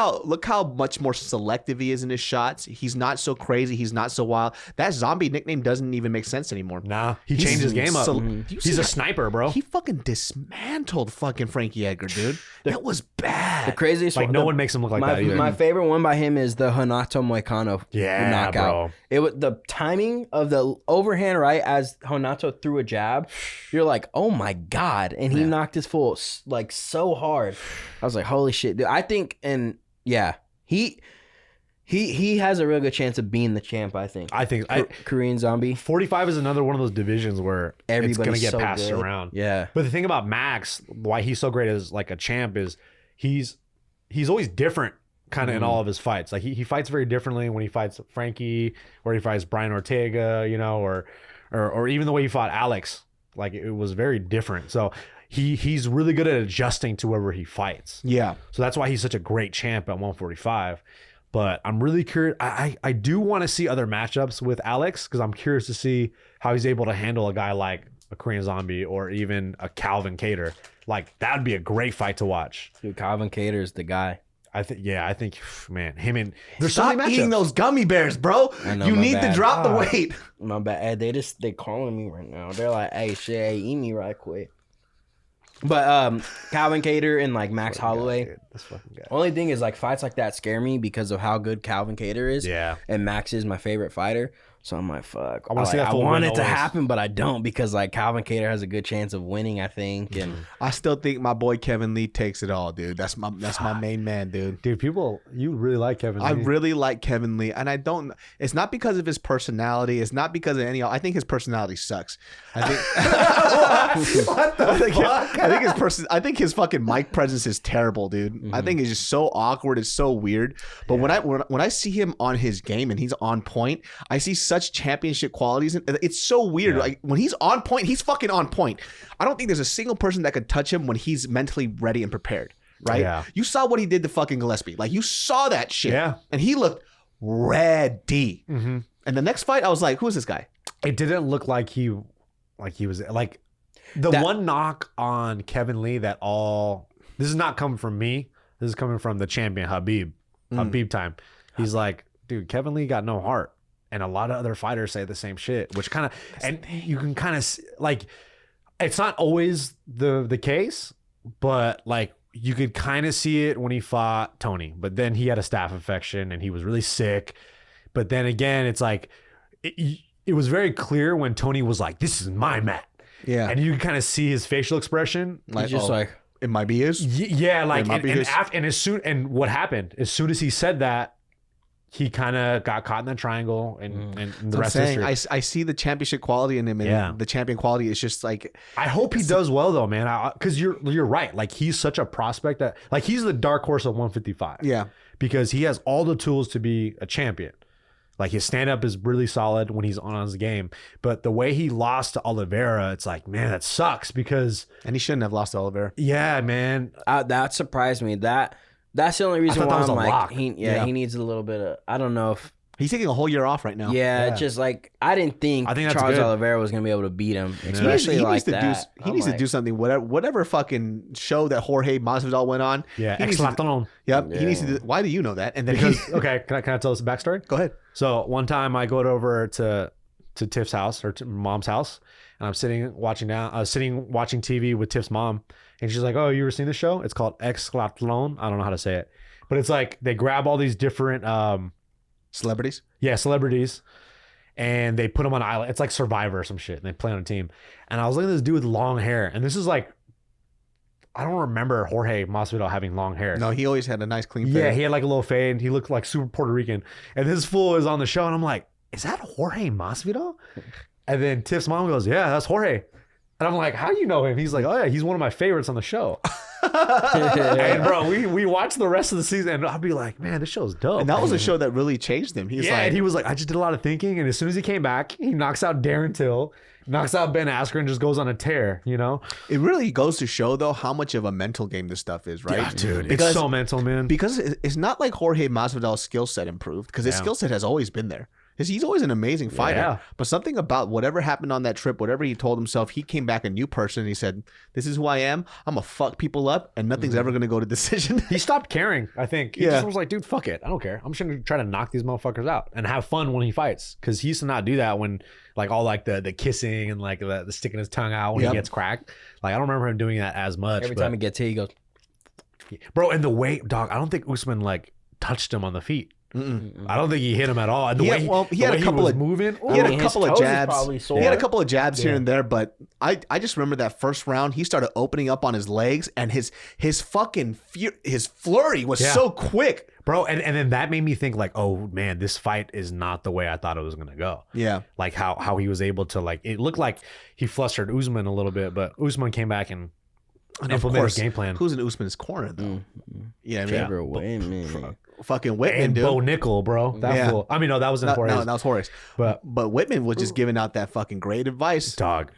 how much more selective he is in his shots. He's not so crazy. He's not so wild. That Zombie nickname doesn't even make sense anymore. Nah, he changed his game up. He's a sniper, bro. He fucking dismantled fucking Frankie Edgar, dude. That was bad. The craziest one. No one makes him look like that either. My favorite one by him is the Honato Moicano knockout. Bro. It was the timing of the overhand right as Honato threw a jab. You're like, oh my god, and he knocked his full like so hard. I was like, holy shit, dude. I think, and yeah, he has a real good chance of being the champ. I think Korean Zombie 45 is another one of those divisions where it's gonna get passed around. Yeah, but the thing about Max, why he's so great as like a champ, is he's always different kind of in all of his fights. Like he fights very differently when he fights Frankie or he fights Brian Ortega, you know, or even the way he fought Alex. Like it was very different. So he's really good at adjusting to wherever he fights. Yeah. So that's why he's such a great champ at 145. But I'm really curious. I do want to see other matchups with Alex because I'm curious to see how he's able to handle a guy like a Korean Zombie or even a Calvin Kattar. Like that would be a great fight to watch. Dude, Calvin Kattar is the guy. I think, man, him and there's stop so many eating those gummy bears, bro. You need to drop the weight. My bad. They calling me right now. They're like, hey, shit, eat me right quick. But Calvin Kattar and like Max Holloway. This fucking guy. Only thing is like fights like that scare me because of how good Calvin Kattar is. Yeah. And Max is my favorite fighter. So I'm like, fuck. I want to see that. I want it to happen, but I don't because like Calvin Kattar has a good chance of winning, I think. And I still think my boy Kevin Lee takes it all, dude. That's my main man, dude. Dude, you really like Kevin Lee. I really like Kevin Lee, and I don't. It's not because of his personality. It's not because of I think his personality sucks. I think. What the fuck? I think his fucking mic presence is terrible, dude. I think it's just so awkward. It's so weird. But when I see him on his game and he's on point, I see such championship qualities. It's so weird. Like when he's on point, he's fucking on point. I don't think there's a single person that could touch him when he's mentally ready and prepared. Right? Yeah. You saw what he did to fucking Gillespie. Like you saw that shit. Yeah. And he looked ready. And the next fight, I was like, who is this guy? It didn't look like he was like one knock on Kevin Lee this is not coming from me. This is coming from the champion Habib time. He's like, dude, Kevin Lee got no heart. And a lot of other fighters say the same shit, which kind of, and you can kind of like, it's not always the case, but like you could kind of see it when he fought Tony, but then he had a staph infection and he was really sick. But then again, it's like, it was very clear when Tony was like, this is my mat. Yeah. And you can kind of see his facial expression. Like, he's just like, it might be his. Yeah. Like, and what happened, as soon as he said that, he kind of got caught in that triangle and the rest is history. I see the championship quality in him, and the champion quality is just like. I hope he does well though, man. Because you're right. Like he's such a prospect that like he's the dark horse of 155. Yeah, because he has all the tools to be a champion. Like his stand up is really solid when he's on his game, but the way he lost to Oliveira, it's like, man, that sucks because. And he shouldn't have lost to Oliveira. Yeah, man. That surprised me. That's the only reason why I'm like, he needs a little bit of. I don't know if. He's taking a whole year off right now. Yeah, it's just like I think that's Charles good. Oliveira was gonna be able to beat him, especially he like needs that. He needs to do something. Whatever fucking show that Jorge Masvidal went on. Yeah, he needs to, yep. He needs to. Why do you know that? And then because okay, can I tell us a backstory? Go ahead. So one time I go over to Tiff's house or to mom's house, and I'm sitting watching TV with Tiff's mom, and she's like, "Oh, you ever seen this show? It's called Exclatlon. I don't know how to say it, but it's like they grab all these different celebrities. Yeah, celebrities, and they put them on an island. It's like Survivor or some shit, and they play on a team. And I was looking at this dude with long hair, and this is like, I don't remember Jorge Masvidal having long hair. No, he always had a nice clean fade. Yeah, he had like a little fade. He looked like super Puerto Rican. And this fool is on the show, and I'm like, is that Jorge Masvidal? And then Tiff's mom goes, yeah, that's Jorge. And I'm like, how do you know him? He's like, oh yeah, he's one of my favorites on the show. And bro, we watched the rest of the season, and I'll be like, man, this show's dope. And that was a show that really changed him. And he was like, I just did a lot of thinking, and as soon as he came back, he knocks out Darren Till, knocks out Ben Askren, and just goes on a tear. You know, it really goes to show though how much of a mental game this stuff is, right? Yeah, dude, it's so mental, man. Because it's not like Jorge Masvidal's skill set improved, because his skill set has always been there. He's always an amazing fighter. Yeah. But something about whatever happened on that trip, whatever he told himself, he came back a new person. And he said, this is who I am. I'm going to fuck people up, and nothing's ever going to go to decision. He stopped caring, I think. He just was like, dude, fuck it. I don't care. I'm just going to try to knock these motherfuckers out and have fun when he fights. Because he used to not do that when, like, all like the kissing and like the sticking his tongue out when he gets cracked. Like, I don't remember him doing that as much. Every time he gets hit, he goes. Bro, and the way, dog, I don't think Usman like touched him on the feet. I don't think he hit him at all. And the way he had a couple of moving. He had a couple of jabs. He had a couple of jabs here and there, but I just remember that first round. He started opening up on his legs, and his fucking his flurry was so quick, bro. And then that made me think like, oh man, this fight is not the way I thought it was gonna go. Yeah, like how he was able to like. It looked like he flustered Usman a little bit, but Usman came back and implemented his game plan. Who's in Usman's corner though? Yeah, man. Fucking Whitman, and dude. Bo Nickel, bro. That fool. I mean, no, that was in Horace. No, that was Horace. But Whitman was just giving out that fucking great advice. Dog.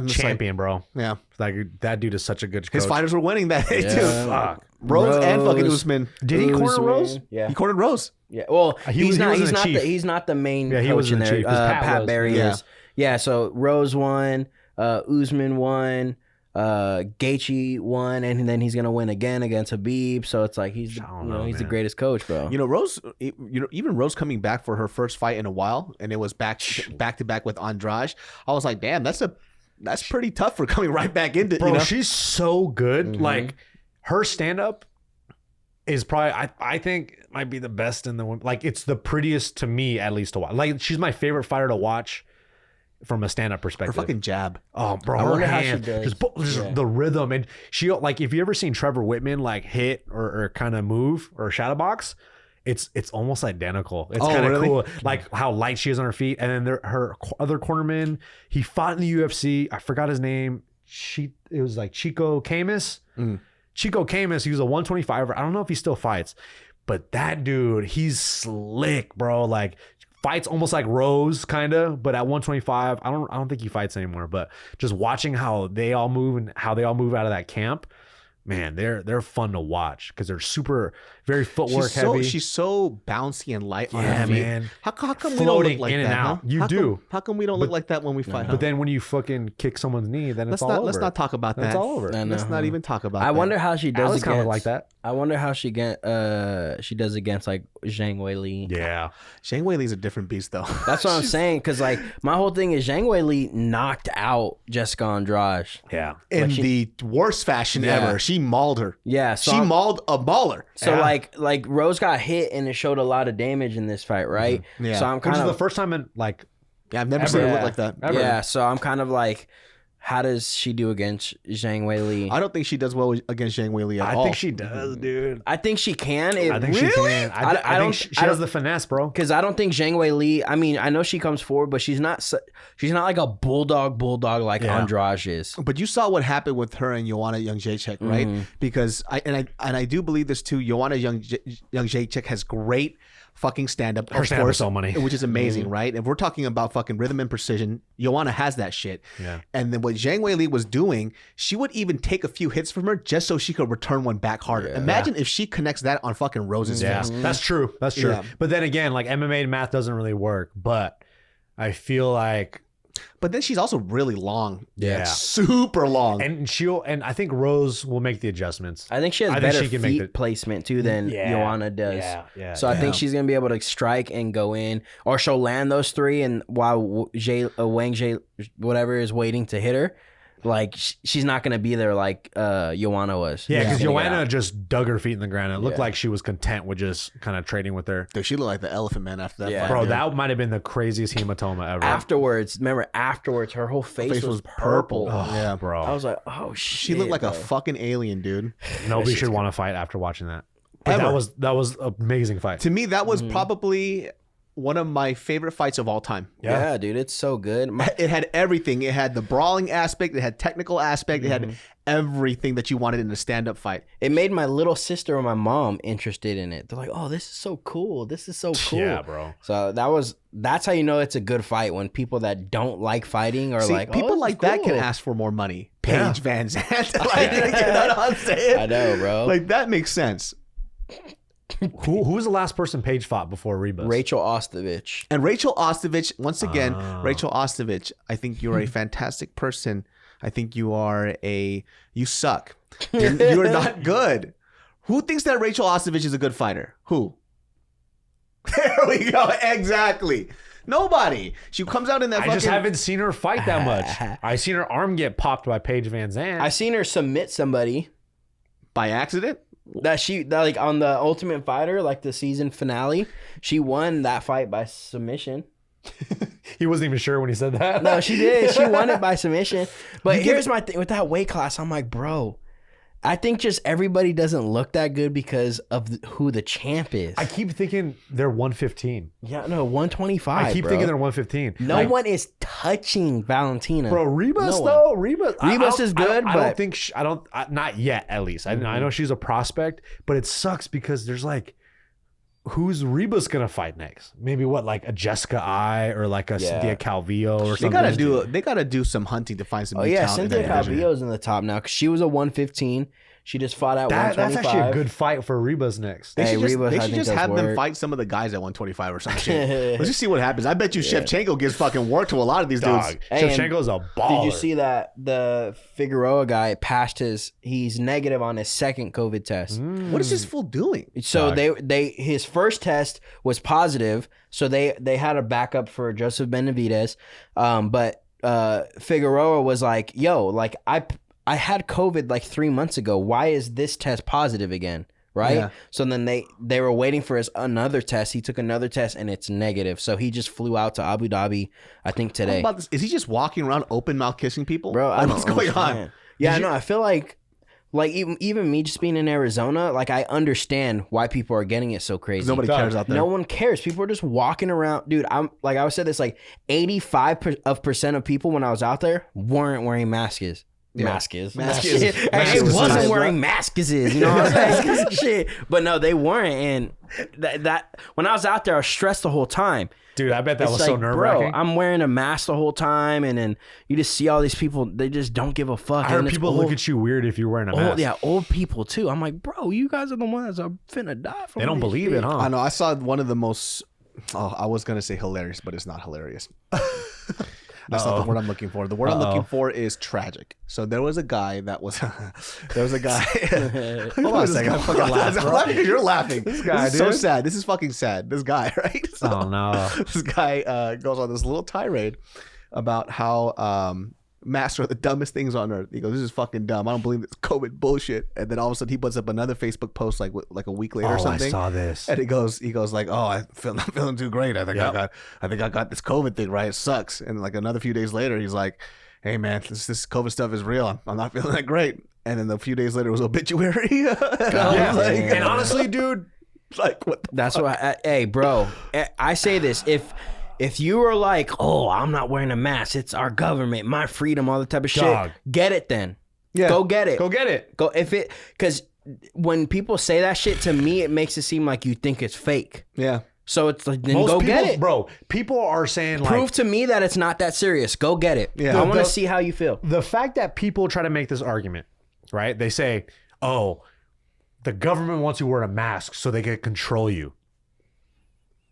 Champion, bro. Yeah. Like, that dude is such a good coach. His fighters were winning that day, too. Fuck. Rose and fucking Usman. Did he corner Rose? Yeah. He cornered Rose. Yeah. Well, he's not the main coach in there. Pat Barry is. Yeah, so Rose won, Usman won. Gaethje won, and then he's gonna win again against Habib. So it's like he's the greatest coach, bro. You know, Rose. Even Rose coming back for her first fight in a while, and it was back to back with Andrade. I was like, damn, that's pretty tough for coming right back into. Bro, she's so good. Like her stand up is probably I think might be the best in the like. It's the prettiest to me, at least to watch. Like she's my favorite fighter to watch. From a stand-up perspective. Her fucking jab. Oh, bro, her hand. Just the rhythm. And she, like, if you ever seen Trevor Whitman, like, hit or kind of move or shadow box, it's almost identical. It's kind of cool. Like, how light she is on her feet. And then her other cornerman, he fought in the UFC. I forgot his name. It was like Chico Camus. Chico Camus, he was a 125er. I don't know if he still fights. But that dude, he's slick, bro. Like, fights almost like Rose, kind of, but at 125, I don't think he fights anymore. But just watching how they all move and how they all move out of that camp, man, they're fun to watch because they're very footwork heavy. She's so bouncy and light on her feet. Man. How come we don't look like in that? And out. Huh? How come we don't look like that when we fight? But then when you fucking kick someone's knee, then it's all over. Let's not talk about that. It's all over. Let's not even talk about that. I wonder how she does kind of like that. I wonder how she does against like Zhang Weili. Yeah, Zhang Weili's a different beast though. That's what I'm saying. Because like my whole thing is Zhang Weili knocked out Jessica Andrade. Yeah, in the worst fashion ever. She mauled her. Yeah, so she mauled a mauler. So like Rose got hit and it showed a lot of damage in this fight, right? Yeah. So I'm kind of the first time in like. Yeah, I've never seen her look like that. Ever. Yeah, so I'm kind of like, How does she do against Zhang Weili? I don't think she does well against Zhang Weili at all. I think she does, dude. I think she can. I think she can. I think she has the finesse, bro. Because I don't think Zhang Weili. I mean, I know she comes forward, but she's not like a bulldog like Andrade is. But you saw what happened with her and Joanna Jędrzejczyk, right? Because I do believe this too. Joanna Jędrzejczyk has great fucking stand-up, her stand-up is so money, which is amazing, right? If we're talking about fucking rhythm and precision, Joanna has that shit. Yeah. And then what Zhang Weili was doing, she would even take a few hits from her just so she could return one back harder. Imagine if she connects that on fucking Rose's face. That's true. That's true. Yeah. But then again, like MMA math doesn't really work. But I feel like. But then she's also really long. Yeah. Super long. And I think Rose will make the adjustments. I think she has better feet placement too than Joanna does. So I think she's gonna be able to strike and go in, or she'll land those three, and while Wang Jie whatever is waiting to hit her, like she's not gonna be there like Joanna was. Yeah, because Joanna just dug her feet in the ground. It looked like she was content with just kind of trading with her. Dude, she looked like the Elephant Man after that fight. Bro, dude. that might have been the craziest hematoma ever. Afterwards, her whole face was purple. Oh, yeah, bro. I was like, oh shit. She looked like a fucking alien, dude. Nobody should want to fight after watching that. But that was an amazing fight. To me, that was probably one of my favorite fights of all time. Yeah, dude, it's so good. It had everything. It had the brawling aspect. It had technical aspect. It had everything that you wanted in a stand-up fight. It made my little sister and my mom interested in it. They're like, "Oh, this is so cool. This is so cool." Yeah, bro. So that's how you know it's a good fight, when people that don't like fighting are like, people like that can ask for more money. Paige Van Zandt. Like, you know what I'm saying? I know, bro. Like, that makes sense. Who was the last person Paige fought before Rebus? Rachel Ostovich. And Rachel Ostovich, once again, Rachel Ostovich, I think you're a fantastic person. I think you suck. You're not good. Who thinks that Rachel Ostovich is a good fighter? Who? There we go. Exactly. Nobody. She comes out in that I just haven't seen her fight that much. I seen her arm get popped by Paige Van Zandt. I seen her submit somebody. By accident? That like on the Ultimate Fighter, like the season finale, she won that fight by submission. He wasn't even sure when he said that. No, she did. She won it by submission. But here's my thing with that weight class. I'm like, bro, I think just everybody doesn't look that good because of who the champ is. I keep thinking they're 115. Yeah, no, 125. I keep thinking they're 115. No one is touching Valentina. Bro, Rebus Rebus is good, I but don't think not yet, at least. I know she's a prospect, but it sucks because there's like, who's Rebus gonna fight next? Maybe like a Jessica I or like a Cynthia Calvillo or something. They gotta do some hunting to find some. Oh yeah, Cynthia Calvillo's in the top now because she was a 115. She just fought at 125. That's actually a good fight for Rebus next. They should just have them fight some of the guys at 125 or some shit. Let's just see what happens. I bet you Shevchenko gives fucking work to a lot of these dudes. Shevchenko's a baller. Did you see that the Figueroa guy passed he's negative on his second COVID test? What is this fool doing? So his first test was positive, so they had a backup for Joseph Benavidez, but Figueroa was like, yo, like I had COVID like 3 months ago. Why is this test positive again? Right? Yeah. So then they were waiting for another test. He took another test and it's negative. So he just flew out to Abu Dhabi, I think today. Is he just walking around open mouth kissing people? Bro, I don't know what's going on. Yeah, no, I feel like even me just being in Arizona, like I understand why people are getting it so crazy. Nobody cares out there. No one cares. People are just walking around. Dude, I always said this, like 85% of people when I was out there weren't wearing masks. It wasn't wearing masks, you know what I'm saying? Shit. But no, they weren't. And that when I was out there, I was stressed the whole time. Dude, I bet that was so nerve-wracking. Bro, I'm wearing a mask the whole time, and then you just see all these people, they just don't give a fuck. I heard people look at you weird if you're wearing a mask. Yeah, old people too. I'm like, bro, you guys are the ones that are finna die from They don't believe it, huh? I know. I saw one of the most, I was going to say hilarious, but it's not hilarious. That's not the word I'm looking for. The word I'm looking for is tragic. So there was a guy that was. There was a guy. Hold on a second. I'm fucking laughing. You're laughing. This guy, dude. So sad. This is fucking sad. This guy, right? So, oh no. This guy goes on this little tirade about how masks are the dumbest things on earth. He goes, "This is fucking dumb. I don't believe this COVID bullshit." And then all of a sudden he puts up another Facebook post like a week later or something. I saw this. And he goes like, "Oh, I'm feeling too great. I think I got this COVID thing, right? It sucks." And like another few days later, he's like, hey man, this COVID stuff is real. I'm not feeling that great. And then a few days later it was obituary. And honestly, dude, like what? That's why. Hey, bro, I say this: if you are like, oh, I'm not wearing a mask, it's our government, my freedom, all the type of shit. Get it then. Yeah. Go get it. Go get it. Go because when people say that shit to me, it makes it seem like you think it's fake. Yeah. So it's like, then go get it, bro. People are saying like, prove to me that it's not that serious. Go get it. Yeah. I want to see how you feel. The fact that people try to make this argument, right? They say, oh, the government wants you to wear a mask so they can control you.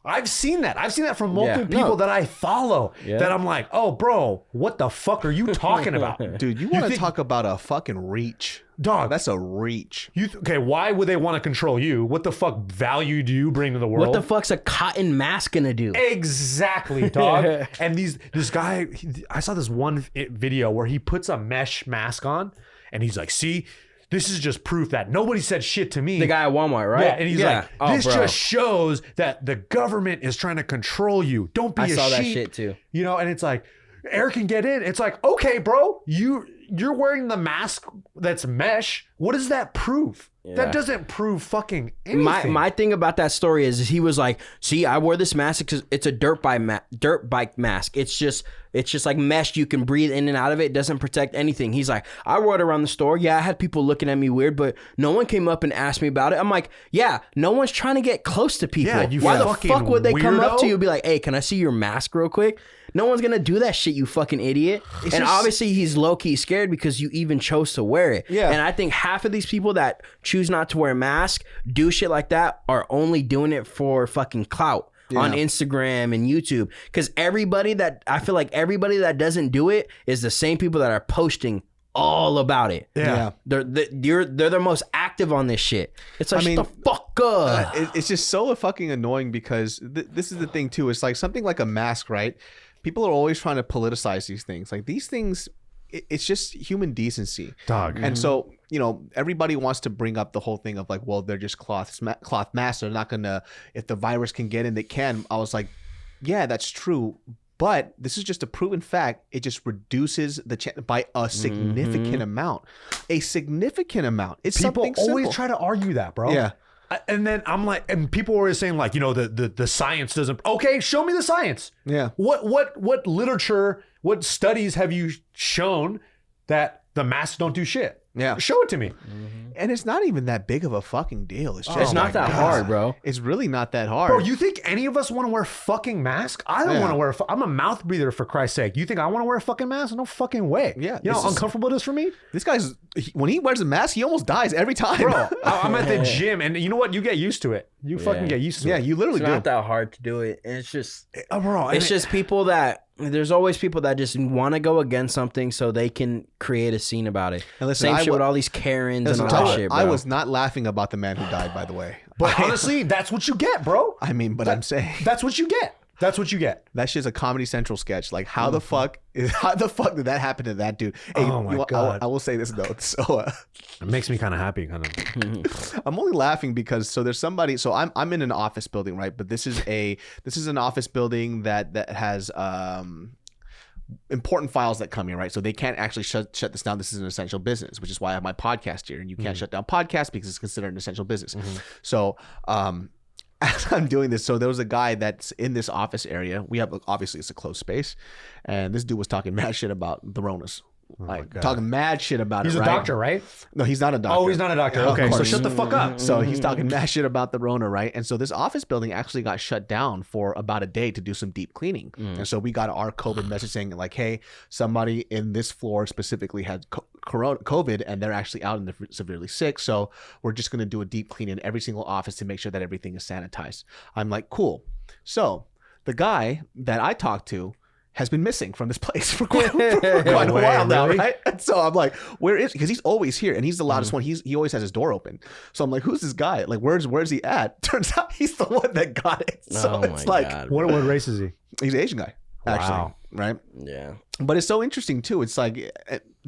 I've seen that. I've seen that from multiple people that I follow. Yeah. That I'm like, oh, bro, what the fuck are you talking about? Dude, you want to talk about a fucking reach. Dog. That's a reach. Okay, why would they want to control you? What the fuck value do you bring to the world? What the fuck's a cotton mask gonna do? Exactly, dog. And this guy, I saw this one video where he puts a mesh mask on and he's like, see, this is just proof that nobody said shit to me. The guy at Walmart, right? Yeah, and he's like, this just shows that the government is trying to control you. Don't be a sheep. I saw that shit too. You know, and it's like, air can get in. It's like, okay, bro, you're wearing the mask that's mesh. What does that prove? Yeah. That doesn't prove fucking anything. My thing about that story is he was like, see, I wore this mask because it's a dirt bike mask. It's just like mesh. You can breathe in and out of it. It doesn't protect anything. He's like, I wore it around the store. Yeah, I had people looking at me weird, but no one came up and asked me about it. I'm like, yeah, no one's trying to get close to people. Yeah, why the fuck would they come up to you and be like, hey, can I see your mask real quick? No one's gonna do that shit, you fucking idiot. Obviously he's low-key scared because you even chose to wear it. Yeah. And I think half of these people that choose not to wear a mask, do shit like that, are only doing it for fucking clout on Instagram and YouTube. Because I feel like everybody that doesn't do it is the same people that are posting all about it. Yeah. They're the most active on this shit. It's like, shut the fuck up. It's just so fucking annoying because this is the thing too. It's like something like a mask, right? People are always trying to politicize these things. Like these things, it's just human decency. Dog. And so, you know, everybody wants to bring up the whole thing of like, well, they're just cloth masks. They're not gonna, if the virus can get in, they can. I was like, yeah, that's true. But this is just a proven fact. It just reduces the chance by a significant amount. A significant amount. It's people something always simple. try to argue that, bro. Yeah. And then I'm like, and people were always saying like, you know, the science doesn't. Okay, show me the science. Yeah. What literature, what studies have you shown that the masks don't do shit? Yeah. Show it to me. And it's not even that big of a fucking deal. It's just it's not that hard, bro. It's really not that hard. Bro, you think any of us want to wear a fucking mask? I don't want to wear I'm a mouth breather, for Christ's sake. You think I want to wear a fucking mask? No fucking way. Yeah. You know how uncomfortable it is for me? This guy's, when he wears a mask, he almost dies every time. Bro, I'm at the gym and you know what? You get used to it. You fucking get used to it. Yeah, you literally do. It's not that hard to do it. And it's just, bro, it's just people that, there's always people that just want to go against something so they can create a scene about it. And listen, same shit with all these Karens and all that shit, bro. I was not laughing about the man who died, by the way. But honestly, that's what you get, bro. I mean, but I'm saying. That's what you get. That's what you get. That shit's a Comedy Central sketch. Like, how the fuck did that happen to that dude? Hey, oh my God. I will say this though. So it makes me kind of happy, I'm only laughing because there's somebody. So I'm in an office building, right? But this is an office building that has important files that come here, right? So they can't actually shut this down. This is an essential business, which is why I have my podcast here. And you can't shut down podcasts because it's considered an essential business. So as I'm doing this, so there was a guy that's in this office area. We have, obviously it's a closed space, and this dude was talking mad shit about the Ronas. Like talking mad shit about he's it. He's a doctor, right? No, he's not a doctor. Oh, he's not a doctor. Okay, so shut the fuck up. So he's talking mad shit about the Rona, right? And so this office building actually got shut down for about a day to do some deep cleaning. And so we got our COVID message saying like, hey, somebody in this floor specifically had COVID and they're actually out and they're severely sick. So we're just going to do a deep clean in every single office to make sure that everything is sanitized. I'm like, cool. So the guy that I talked to has been missing from this place for quite a while now, right? And so I'm like, where is he? Because he's always here and he's the loudest one. He always has his door open. So I'm like, who's this guy? Like, where's he at? Turns out he's the one that got it. So it's like, what race is he? He's an Asian guy, actually. Wow. Right? Yeah. But it's so interesting too. It's like,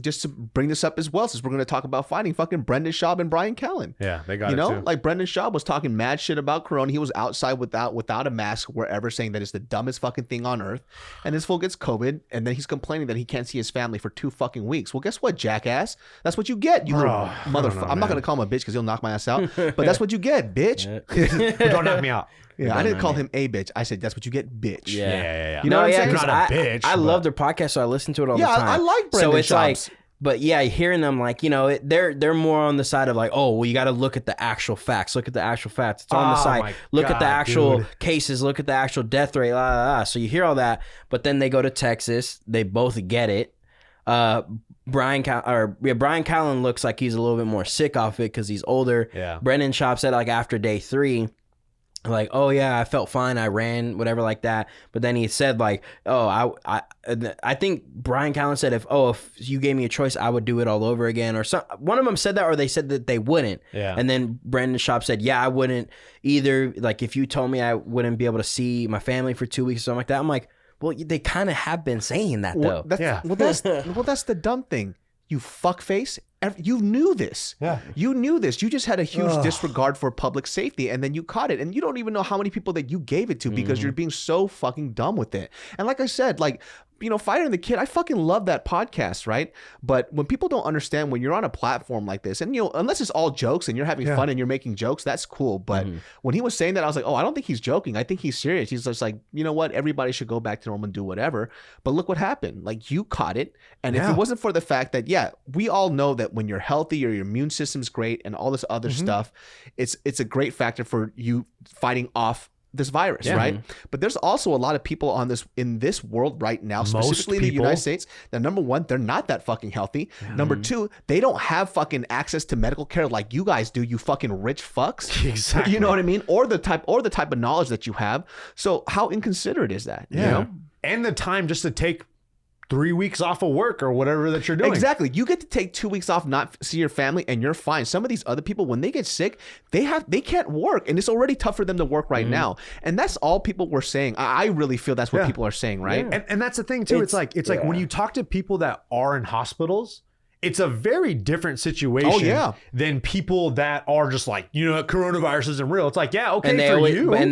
just to bring this up as well, since we're going to talk about fighting, fucking Brendan Schaub and Brian Callen. Yeah, they got you know, too. like Brendan Schaub was talking mad shit about Corona. He was outside without a mask wherever, saying that it's the dumbest fucking thing on earth. And this fool gets COVID, and then he's complaining that he can't see his family for 2 fucking weeks. Well, guess what, jackass? That's what you get, you little motherfucker. I'm not going to call him a bitch because he'll knock my ass out. But that's what you get, bitch. Don't knock me out. Yeah, I didn't call him a bitch. I said that's what you get, bitch. Yeah. You know what I'm saying? You're not a bitch. I love their podcast, so I listen to it all the time. Yeah, I like Brendan So it's Schaub's. like, but yeah, hearing them like, you know, they're more on the side of like, oh, well, you got to look at the actual facts. Look at the actual facts. It's on the side. Look at the actual cases. Look at the actual death rate. La, la, la. So you hear all that, but then they go to Texas. They both get it. Brian Callen looks like he's a little bit more sick off it because he's older. Yeah. Brendan Schaub said like after day 3, like, oh yeah, I felt fine, I ran, whatever like that. But then he said like, oh, I think Brian Callen said if you gave me a choice, I would do it all over again, or some. One of them said that, or they said that they wouldn't. Yeah. And then Brendan Schaub said, yeah, I wouldn't either. Like if you told me I wouldn't be able to see my family for 2 weeks or something like that, I'm like, well, they kind of have been saying that though. That's the dumb thing. You fuckface. You knew this. Yeah. You knew this. You just had a huge disregard for public safety, and then you caught it. And you don't even know how many people that you gave it to because you're being so fucking dumb with it. And like I said, like, you know, Fighter and the Kid, I fucking love that podcast, right? But when people don't understand, when you're on a platform like this, and, you know, unless it's all jokes and you're having fun and you're making jokes, that's cool. But when he was saying that, I was like, oh, I don't think he's joking. I think he's serious. He's just like, you know what? Everybody should go back to normal and do whatever. But look what happened. Like, you caught it. And if it wasn't for the fact that, yeah, we all know that when you're healthy or your immune system's great and all this other stuff, it's a great factor for you fighting off this virus, right? But there's also a lot of people in this world right now, specifically in the United States, that number one, they're not that fucking healthy. Number two, they don't have fucking access to medical care like you guys do, you fucking rich fucks. Exactly. You know what I mean? Or the type of knowledge that you have. So how inconsiderate is that? Yeah. You know? And the time just to take 3 weeks off of work or whatever that you're doing. Exactly. You get to take 2 weeks off, not see your family, and you're fine. Some of these other people, when they get sick, they can't work, and it's already tough for them to work right now. And that's all people were saying. I really feel that's what people are saying, right? Yeah. And that's the thing too. It's like when you talk to people that are in hospitals, it's a very different situation than people that are just like, you know, coronavirus isn't real. It's like, yeah, okay, and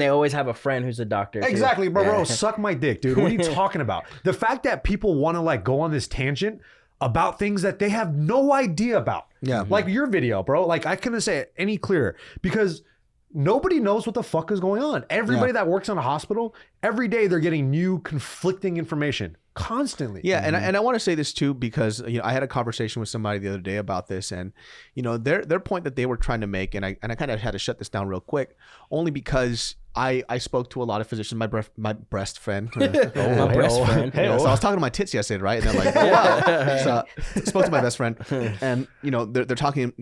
they always have a friend who's a doctor. Exactly, bro, suck my dick, dude. What are you talking about? The fact that people want to like go on this tangent about things that they have no idea about. Yeah. Like your video, bro. Like I couldn't say it any clearer because nobody knows what the fuck is going on. Everybody that works in a hospital, every day they're getting new conflicting information constantly. Yeah, and I want to say this too because, you know, I had a conversation with somebody the other day about this, and, you know, their point that they were trying to make, and I kind of had to shut this down real quick, only because I spoke to a lot of physicians, my breast friend. My breast friend. Yeah, so I was talking to my tits yesterday, right? And they're like, oh, wow. So I spoke to my best friend, and, you know, they're talking.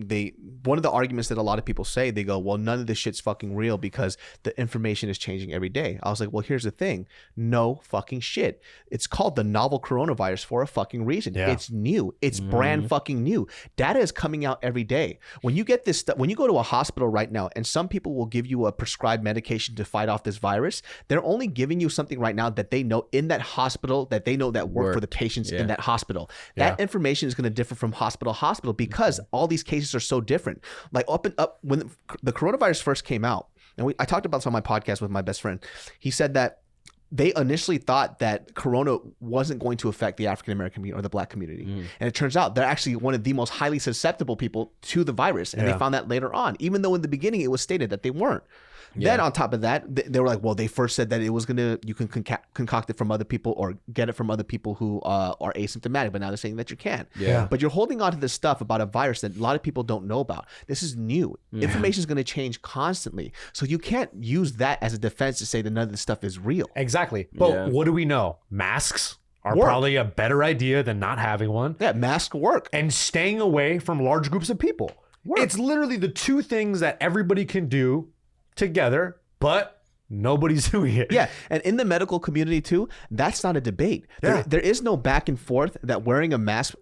One of the arguments that a lot of people say, they go, well, none of this shit's fucking real because the information is changing every day. I was like, well, here's the thing. No fucking shit. It's called the novel coronavirus for a fucking reason. Yeah. It's new. It's brand fucking new. Data is coming out every day. When you get this stuff, when you go to a hospital right now, and some people will give you a prescribed medication to fight off this virus, they're only giving you something right now that they know in that hospital, that they know that work for the patients in that hospital. That information is going to differ from hospital to hospital because all these cases are so different. Like when the coronavirus first came out, and I talked about this on my podcast with my best friend, he said that they initially thought that corona wasn't going to affect the African American community or the black community. And it turns out they're actually one of the most highly susceptible people to the virus. And they found that later on, even though in the beginning it was stated that they weren't. Then on top of that, they were like, well, they first said that it was you can concoct it from other people or get it from other people who are asymptomatic, but now they're saying that you can't. Yeah. But you're holding on to this stuff about a virus that a lot of people don't know about. This is new. Information is going to change constantly. So you can't use that as a defense to say that none of this stuff is real. Exactly. But what do we know? Masks are probably a better idea than not having one. Yeah, masks work. And staying away from large groups of people. It's literally the two things that everybody can do together, but nobody's doing it. Yeah, and in the medical community too, that's not a debate. There is no back and forth that wearing a mask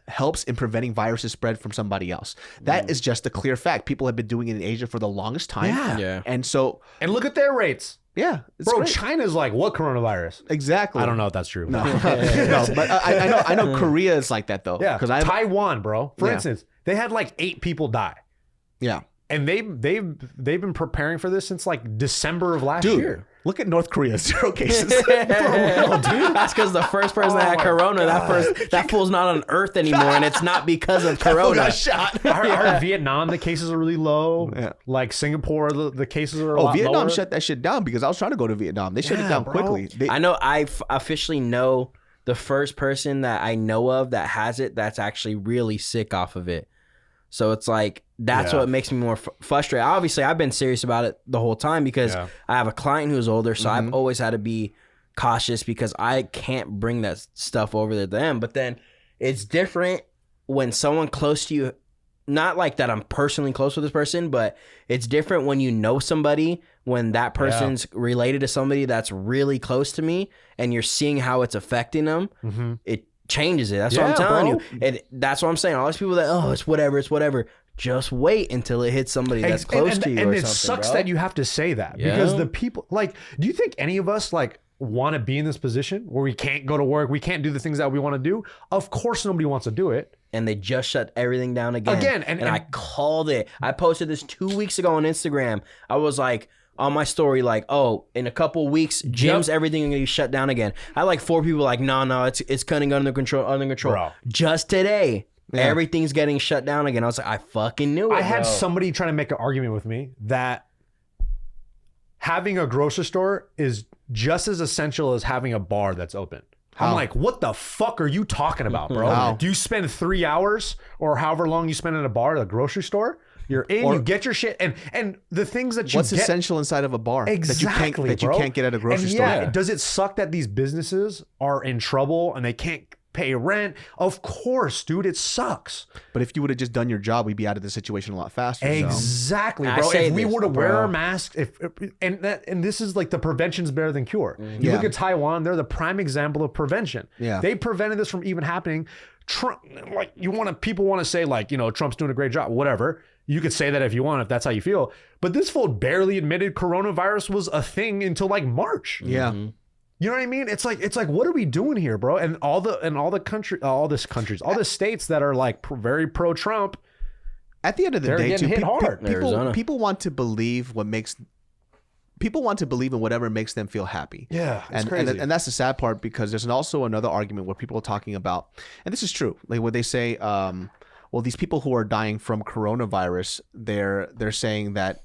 helps in preventing viruses spread from somebody else. That is just a clear fact. People have been doing it in Asia for the longest time. Yeah. And so, And look at their rates. yeah, it's Bro, great. China's like, what coronavirus? Exactly. I don't know if that's true. No, no, but I know Korea is like that though. Yeah, because I Taiwan, bro. For Yeah. instance, they had like 8 people die. yeah. And they've been preparing for this since like December of last Dude, year. look at North Korea, 0 cases. That's because the first person that had corona, that fool's not on Earth anymore, and it's not because of corona. got shot. I heard Vietnam, the cases are really low. Yeah. Like Singapore, the cases are a lot Vietnam lower. shut that shit down because I was trying to go to Vietnam. They shut it down bro. quickly. I know I officially know the first person that I know of that has it that's actually really sick off of it. So it's like, that's what makes me more frustrated. Obviously, I've been serious about it the whole time because I have a client who's older, so I've always had to be cautious because I can't bring that stuff over to them. But then it's different when someone close to you, not like that I'm personally close with this person, but it's different when you know somebody, when that person's related to somebody that's really close to me and you're seeing how it's affecting them. It changes it. That's what I'm telling you. And that's what I'm saying. All these people that, it's whatever. Just wait until it hits somebody that's close to you. And or it something, sucks bro. that you have to say that because the people, like, do you think any of us like want to be in this position where we can't go to work, we can't do the things that we want to do? Of course, nobody wants to do it. And they just shut everything down again. And I called it. I posted this 2 weeks ago on Instagram. I was like, on my story, like, in a couple weeks, gyms, everything gonna be shut down again. I had like 4 people like, no, it's cutting under control. Bro. Just today, everything's getting shut down again. I was like, I fucking knew it. I had somebody trying to make an argument with me that having a grocery store is just as essential as having a bar that's open. I'm like, what the fuck are you talking about, bro? How? Do you spend 3 hours or however long you spend in a bar at a grocery store? You're in, you get your shit, and the things that you What's get, essential inside of a bar exactly, that you can't get at a grocery and store? yeah, does it suck that these businesses are in trouble and they can't pay rent? Of course, dude, it sucks. But if you would have just done your job, we'd be out of the situation a lot faster. So. Exactly, I bro. say If we this, were to wear bro. our masks, and this is like the prevention's better than cure. You Yeah. look at Taiwan; they're the prime example of prevention. Yeah. They prevented this from even happening. Trump, like people want to say like, Trump's doing a great job, whatever. You could say that if you want, if that's how you feel. But this fool barely admitted coronavirus was a thing until like March. Yeah. You know what I mean? It's like, what are we doing here, bro? And all the states that are like very pro Trump. At the end of the They're day, getting too, hit hard. Arizona. people want to believe people want to believe in whatever makes them feel happy. Yeah, it's and crazy. and that's the sad part because there's also another argument where people are talking about, and this is true, like what they say, well, these people who are dying from coronavirus, they're saying that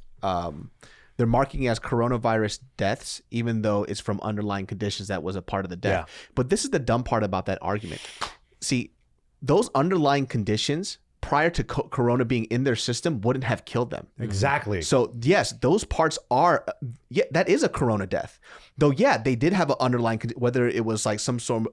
they're marking it as coronavirus deaths, even though it's from underlying conditions that was a part of the death. Yeah. But this is the dumb part about that argument. See, those underlying conditions prior to corona being in their system wouldn't have killed them. Exactly. So yes, those parts are, that is a corona death. Though, they did have an underlying, whether it was like some form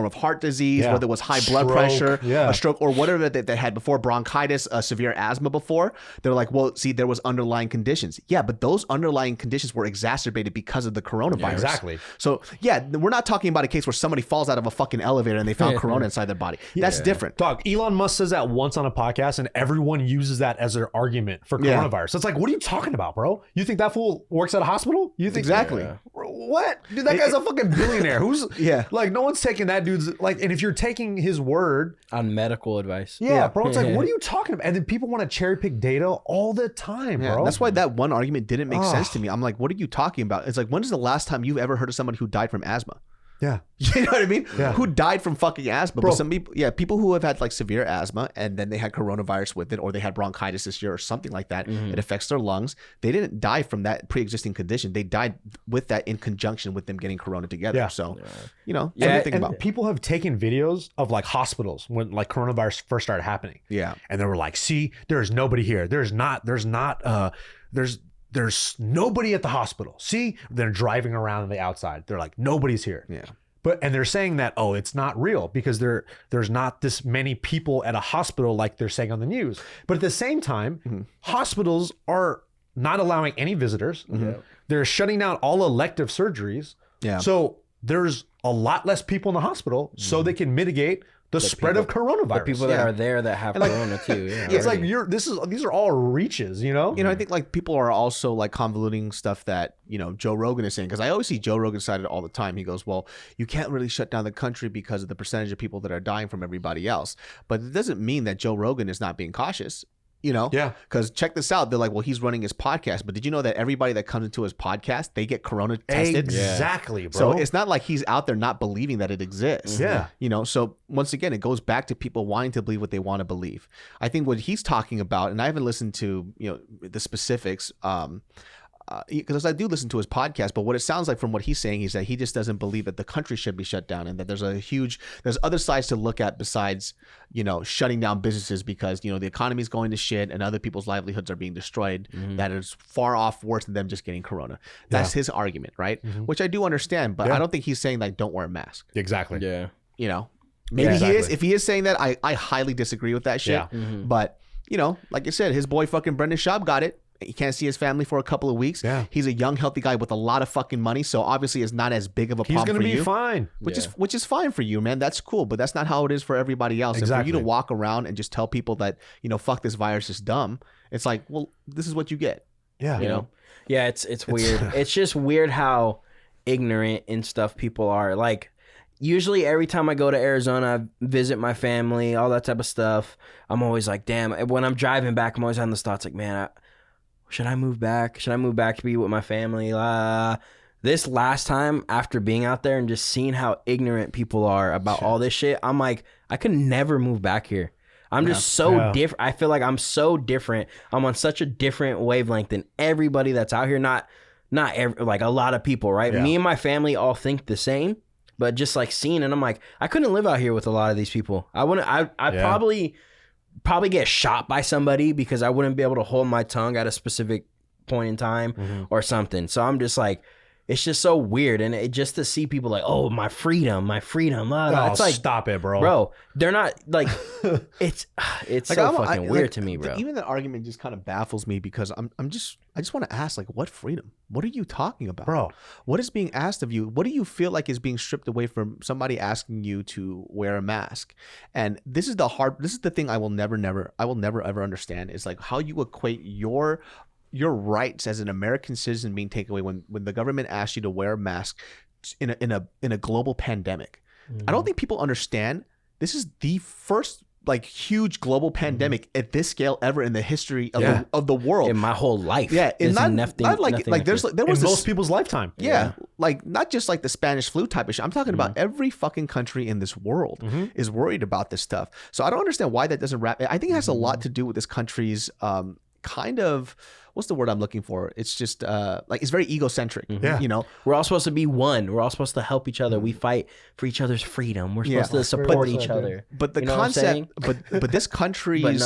of heart disease, whether it was high blood pressure, a stroke, or whatever that they had before, bronchitis, severe asthma before. They're like, well, see, there was underlying conditions. Yeah, but those underlying conditions were exacerbated because of the coronavirus. Yeah, exactly. So we're not talking about a case where somebody falls out of a fucking elevator and they found corona inside their body. That's different. Dog, Elon Musk says that once on a podcast and everyone uses that as their argument for coronavirus. It's like, what are you talking about, bro? You think that fool works at a hospital? You think Exactly. What? Dude, that guy's a fucking billionaire. Who's like, no one's taking that dude's like, and if you're taking his word on medical advice. Bro, it's like, what are you talking about? And then people want to cherry pick data all the time, bro. That's why that one argument didn't make sense to me. I'm like, what are you talking about? It's like, when is the last time you've ever heard of somebody who died from asthma? Yeah. You know what I mean? Yeah. Who died from fucking asthma. Bro. But some people, people who have had like severe asthma and then they had coronavirus with it, or they had bronchitis this year or something like that. It affects their lungs. They didn't die from that pre-existing condition. They died with that in conjunction with them getting corona together. Yeah. So, And people have taken videos of like hospitals when like coronavirus first started happening. Yeah. And they were like, see, there's nobody here. There's nobody at the hospital. See, they're driving around on the outside. They're like, nobody's here. Yeah. And they're saying that, it's not real because there's not this many people at a hospital like they're saying on the news. But at the same time, hospitals are not allowing any visitors. They're shutting down all elective surgeries. Yeah. So there's a lot less people in the hospital so they can mitigate the spread of coronavirus. The people that are there that have corona too. Yeah, it's like these are all reaches, you know? You know, I think like people are also like convoluting stuff that, you know, Joe Rogan is saying, because I always see Joe Rogan cited all the time. He goes, well, you can't really shut down the country because of the percentage of people that are dying from everybody else. But it doesn't mean that Joe Rogan is not being cautious. You know, because check this out. They're like, well, he's running his podcast, but did you know that everybody that comes into his podcast, they get corona tested? Exactly, bro. So it's not like he's out there not believing that it exists. Yeah. You know, so once again, it goes back to people wanting to believe what they want to believe. I think what he's talking about, and I haven't listened to, you know, the specifics, because I do listen to his podcast, but what it sounds like from what he's saying is that he just doesn't believe that the country should be shut down, and that there's other sides to look at besides, you know, shutting down businesses because, you know, the economy is going to shit and other people's livelihoods are being destroyed. That is far off worse than them just getting corona. That's his argument, right? Which I do understand, but I don't think he's saying like don't wear a mask. Exactly. Yeah. You know, maybe he is. If he is saying that, I highly disagree with that shit. Yeah. But you know, like I said, his boy fucking Brendan Schaub got it. He can't see his family for a couple of weeks. Yeah. He's a young, healthy guy with a lot of fucking money, so obviously it's not as big of a problem for you. He's gonna be fine. Which is fine for you, man. That's cool, but that's not how it is for everybody else. Exactly. And for you to walk around and just tell people that, you know, fuck this virus is dumb, it's like, well, this is what you get. Yeah. You know? Yeah, it's weird. It's just weird how ignorant and stuff people are. Like, usually every time I go to Arizona, I visit my family, all that type of stuff, I'm always like, damn. When I'm driving back, I'm always having this thoughts like, man, should I move back? Should I move back to be with my family? This last time, after being out there and just seeing how ignorant people are about all this shit, I'm like, I could never move back here. I'm just so different. I feel like I'm so different. I'm on such a different wavelength than everybody that's out here. Not like a lot of people, right? Me and my family all think the same, but just like seeing it, I'm like, I couldn't live out here with a lot of these people. I'd probably get shot by somebody because I wouldn't be able to hold my tongue at a specific point in time or something. So I'm just like, it's just so weird. And it just to see people like, oh, my freedom. It's like, stop it, bro. They're not like, it's like, so fucking weird to me, bro. Even the argument just kind of baffles me because I just want to ask, like, what freedom? What are you talking about, bro? What is being asked of you? What do you feel like is being stripped away from somebody asking you to wear a mask? And this is the thing I will never ever understand is like how you equate your rights as an American citizen being taken away when the government asks you to wear a mask in a global pandemic. I don't think people understand this is the first like huge global pandemic at this scale ever in the history of the world. In my whole life. Yeah. And there was most people's lifetime. Yeah. Like not just like the Spanish flu type of shit. I'm talking about every fucking country in this world is worried about this stuff. So I don't understand why that doesn't wrap. I think it has a lot to do with this country's kind of, what's the word I'm looking for? It's just like it's very egocentric. You know, we're all supposed to be one. We're all supposed to help each other. We fight for each other's freedom. We're supposed to support each other. But the concept, but this country's,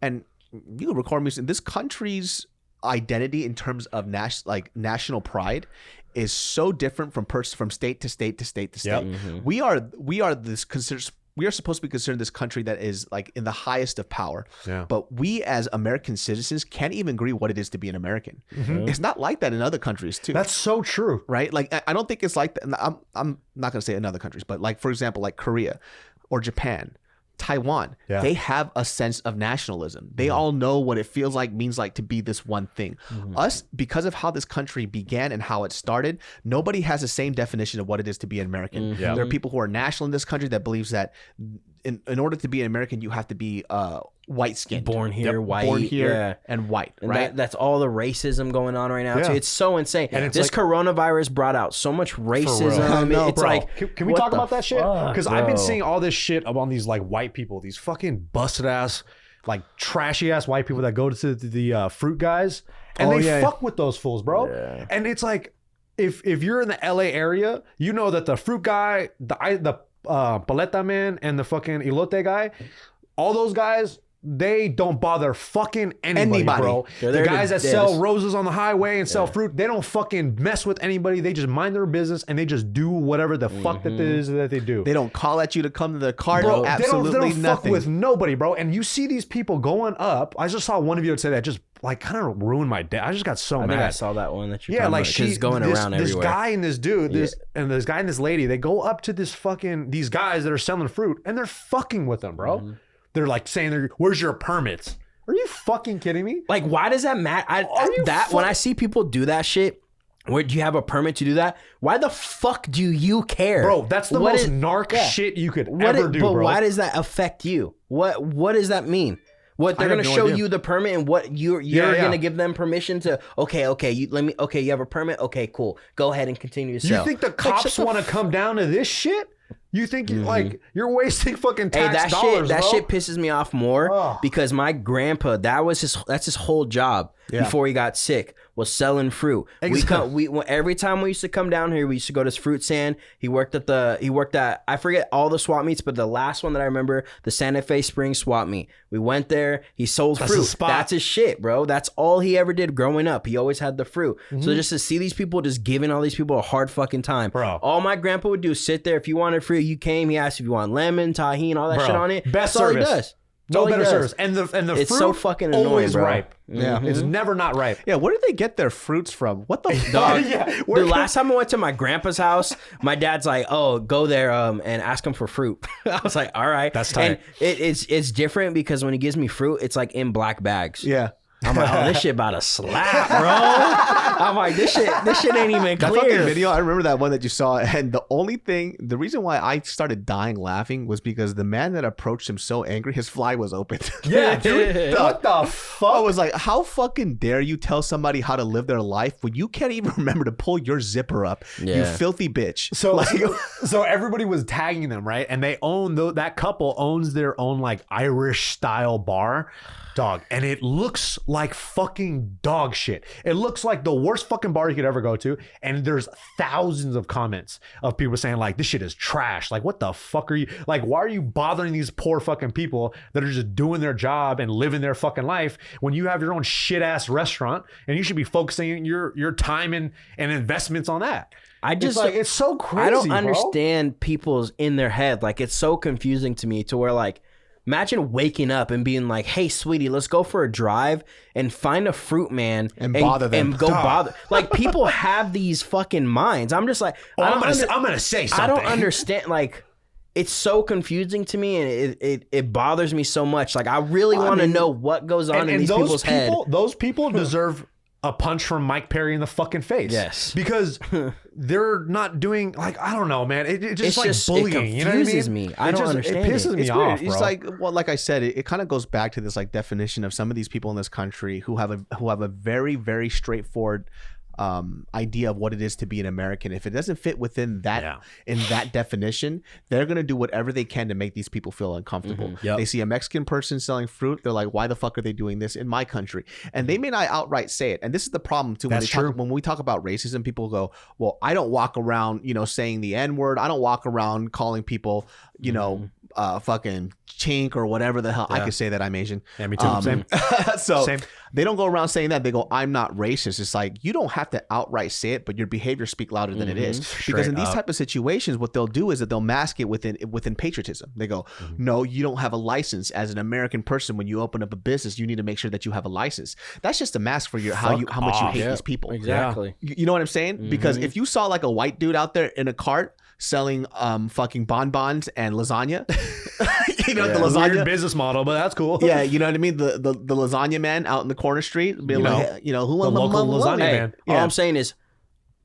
and you can record me. This country's identity in terms of national pride is so different from state to state to state to state. We are this considered. We are supposed to be considered this country that is like in the highest of power. But we as American citizens can't even agree what it is to be an American. It's not like that in other countries too. That's so true. Right? Like I don't think it's like that. I'm not going to say in other countries, but like for example, like Korea or Japan, Taiwan, they have a sense of nationalism. They all know what it means like to be this one thing. Us, because of how this country began and how it started, nobody has the same definition of what it is to be an American. There are people who are national in this country that believes that in order to be an American, you have to be white skinned, born here, white, and white. And right? That's all the racism going on right now. Too. It's so insane. And this coronavirus brought out so much racism. No, it's bro. like, can we talk about that shit? Because I've been seeing all this shit about these like white people, these fucking busted ass, like trashy ass white people that go to the fruit guys, and they fuck with those fools, bro. And it's like, if you're in the LA area, you know that the fruit guy, the paleta man, and the fucking elote guy, all those guys, they don't bother fucking anybody. Bro. The guys that sell roses on the highway and sell fruit, they don't fucking mess with anybody. They just mind their business and they just do whatever the fuck that it is that they do. They don't call at you to come to the car. Bro, absolutely they don't fuck with nobody, bro. And you see these people going up. I just saw one of you say that just like kind of ruined my day. I just got so mad. I think I saw that one that you're talking like about. She's going around everywhere. This guy and this dude, and this guy and this lady, they go up to these guys that are selling fruit, and they're fucking with them, bro. Mm-hmm. They're like saying, "Where's your permits?" Are you fucking kidding me? Like, why does that matter? When I see people do that shit, where do you have a permit to do that? Why the fuck do you care? Bro, that's the most narc shit you could ever do, bro. But why does that affect you? What does that mean? What they're gonna show you the permit and what you're gonna give them permission to? You have a permit. Okay, cool. Go ahead and continue to sell. You think the cops want to come down to this shit? You think like you're wasting fucking tax dollars, that shit pisses me off more because my grandpa, that's his whole job before he got sick, was selling fruit. Exactly. Every time we used to come down here, we used to go to this fruit stand. He worked at I forget all the swap meets, but the last one that I remember, the Santa Fe Springs swap meet. We went there. He sold fruit. That's his shit, bro. That's all he ever did growing up. He always had the fruit. Mm-hmm. So just to see these people just giving all these people a hard fucking time, bro. All my grandpa would do is sit there. If you wanted fruit, you came. He asked if you want lemon, tahini, all that shit on it. Best That's service. All he does. No better service. And the it's fruit so fucking annoying, always bro. ripe. Yeah, it's never not ripe. Yeah, where did they get their fruits from? What the fuck? The last time I went to my grandpa's house, my dad's like, "Oh, go there and ask him for fruit." I was like, "All right." That's tight. And it's different because when he gives me fruit, it's like in black bags. Yeah. I'm like, oh, this shit about to slap, bro. I'm like, this shit ain't even clear. That fucking video, I remember that one that you saw, and the reason why I started dying laughing was because the man that approached him so angry, his fly was open. Yeah, dude. What the fuck? I was like, how fucking dare you tell somebody how to live their life when you can't even remember to pull your zipper up, you filthy bitch. So everybody was tagging them, right? And they own, that couple owns their own like Irish style bar. Dog, and it looks like fucking dog shit. It looks like the worst fucking bar you could ever go to, and there's thousands of comments of people saying like, this shit is trash. Like, what the fuck are you, like, why are you bothering these poor fucking people that are just doing their job and living their fucking life when you have your own shit ass restaurant and you should be focusing your time and investments on that? It's so crazy. I don't understand people's in their head. Like, it's so confusing to me to where like, imagine waking up and being like, "Hey, sweetie, let's go for a drive and find a fruit man and bother them and go bother." Like, people have these fucking minds. I'm just like, I'm gonna say something. I don't understand. Like, it's so confusing to me, and it bothers me so much. Like, I really want to know what goes on in these people's head. Those people deserve a punch from Mike Perry in the fucking face. Yes. Because they're not doing, like, I don't know, man. It's just bullying. It confuses me. I don't understand. It pisses me off, bro. It's like, well, like I said, it kind of goes back to this like definition of some of these people in this country who have a very, very straightforward idea of what it is to be an American. If it doesn't fit within that in that definition, they're gonna do whatever they can to make these people feel uncomfortable. Mm-hmm. Yep. They see a Mexican person selling fruit, they're like, why the fuck are they doing this in my country? And they may not outright say it. And this is the problem too. When we talk about racism, people go, well, I don't walk around, saying the N-word. I don't walk around calling people, fucking chink or whatever the hell. I could say that I'm Asian. Yeah, me too. Same. So Same. They don't go around saying that. They go, I'm not racist. It's like, you don't have to outright say it, but your behavior speak louder than it is. Because in these type of situations, what they'll do is that they'll mask it within patriotism. They go, no, you don't have a license. As an American person, when you open up a business, you need to make sure that you have a license. That's just a mask for how much you hate these people. Exactly. You know what I'm saying? Because if you saw like a white dude out there in a cart selling fucking bonbons and lasagna, the lasagna weird business model, but that's cool. Yeah, you know what I mean. The lasagna man out in the corner street, being like, who the local lasagna man. All I'm saying is,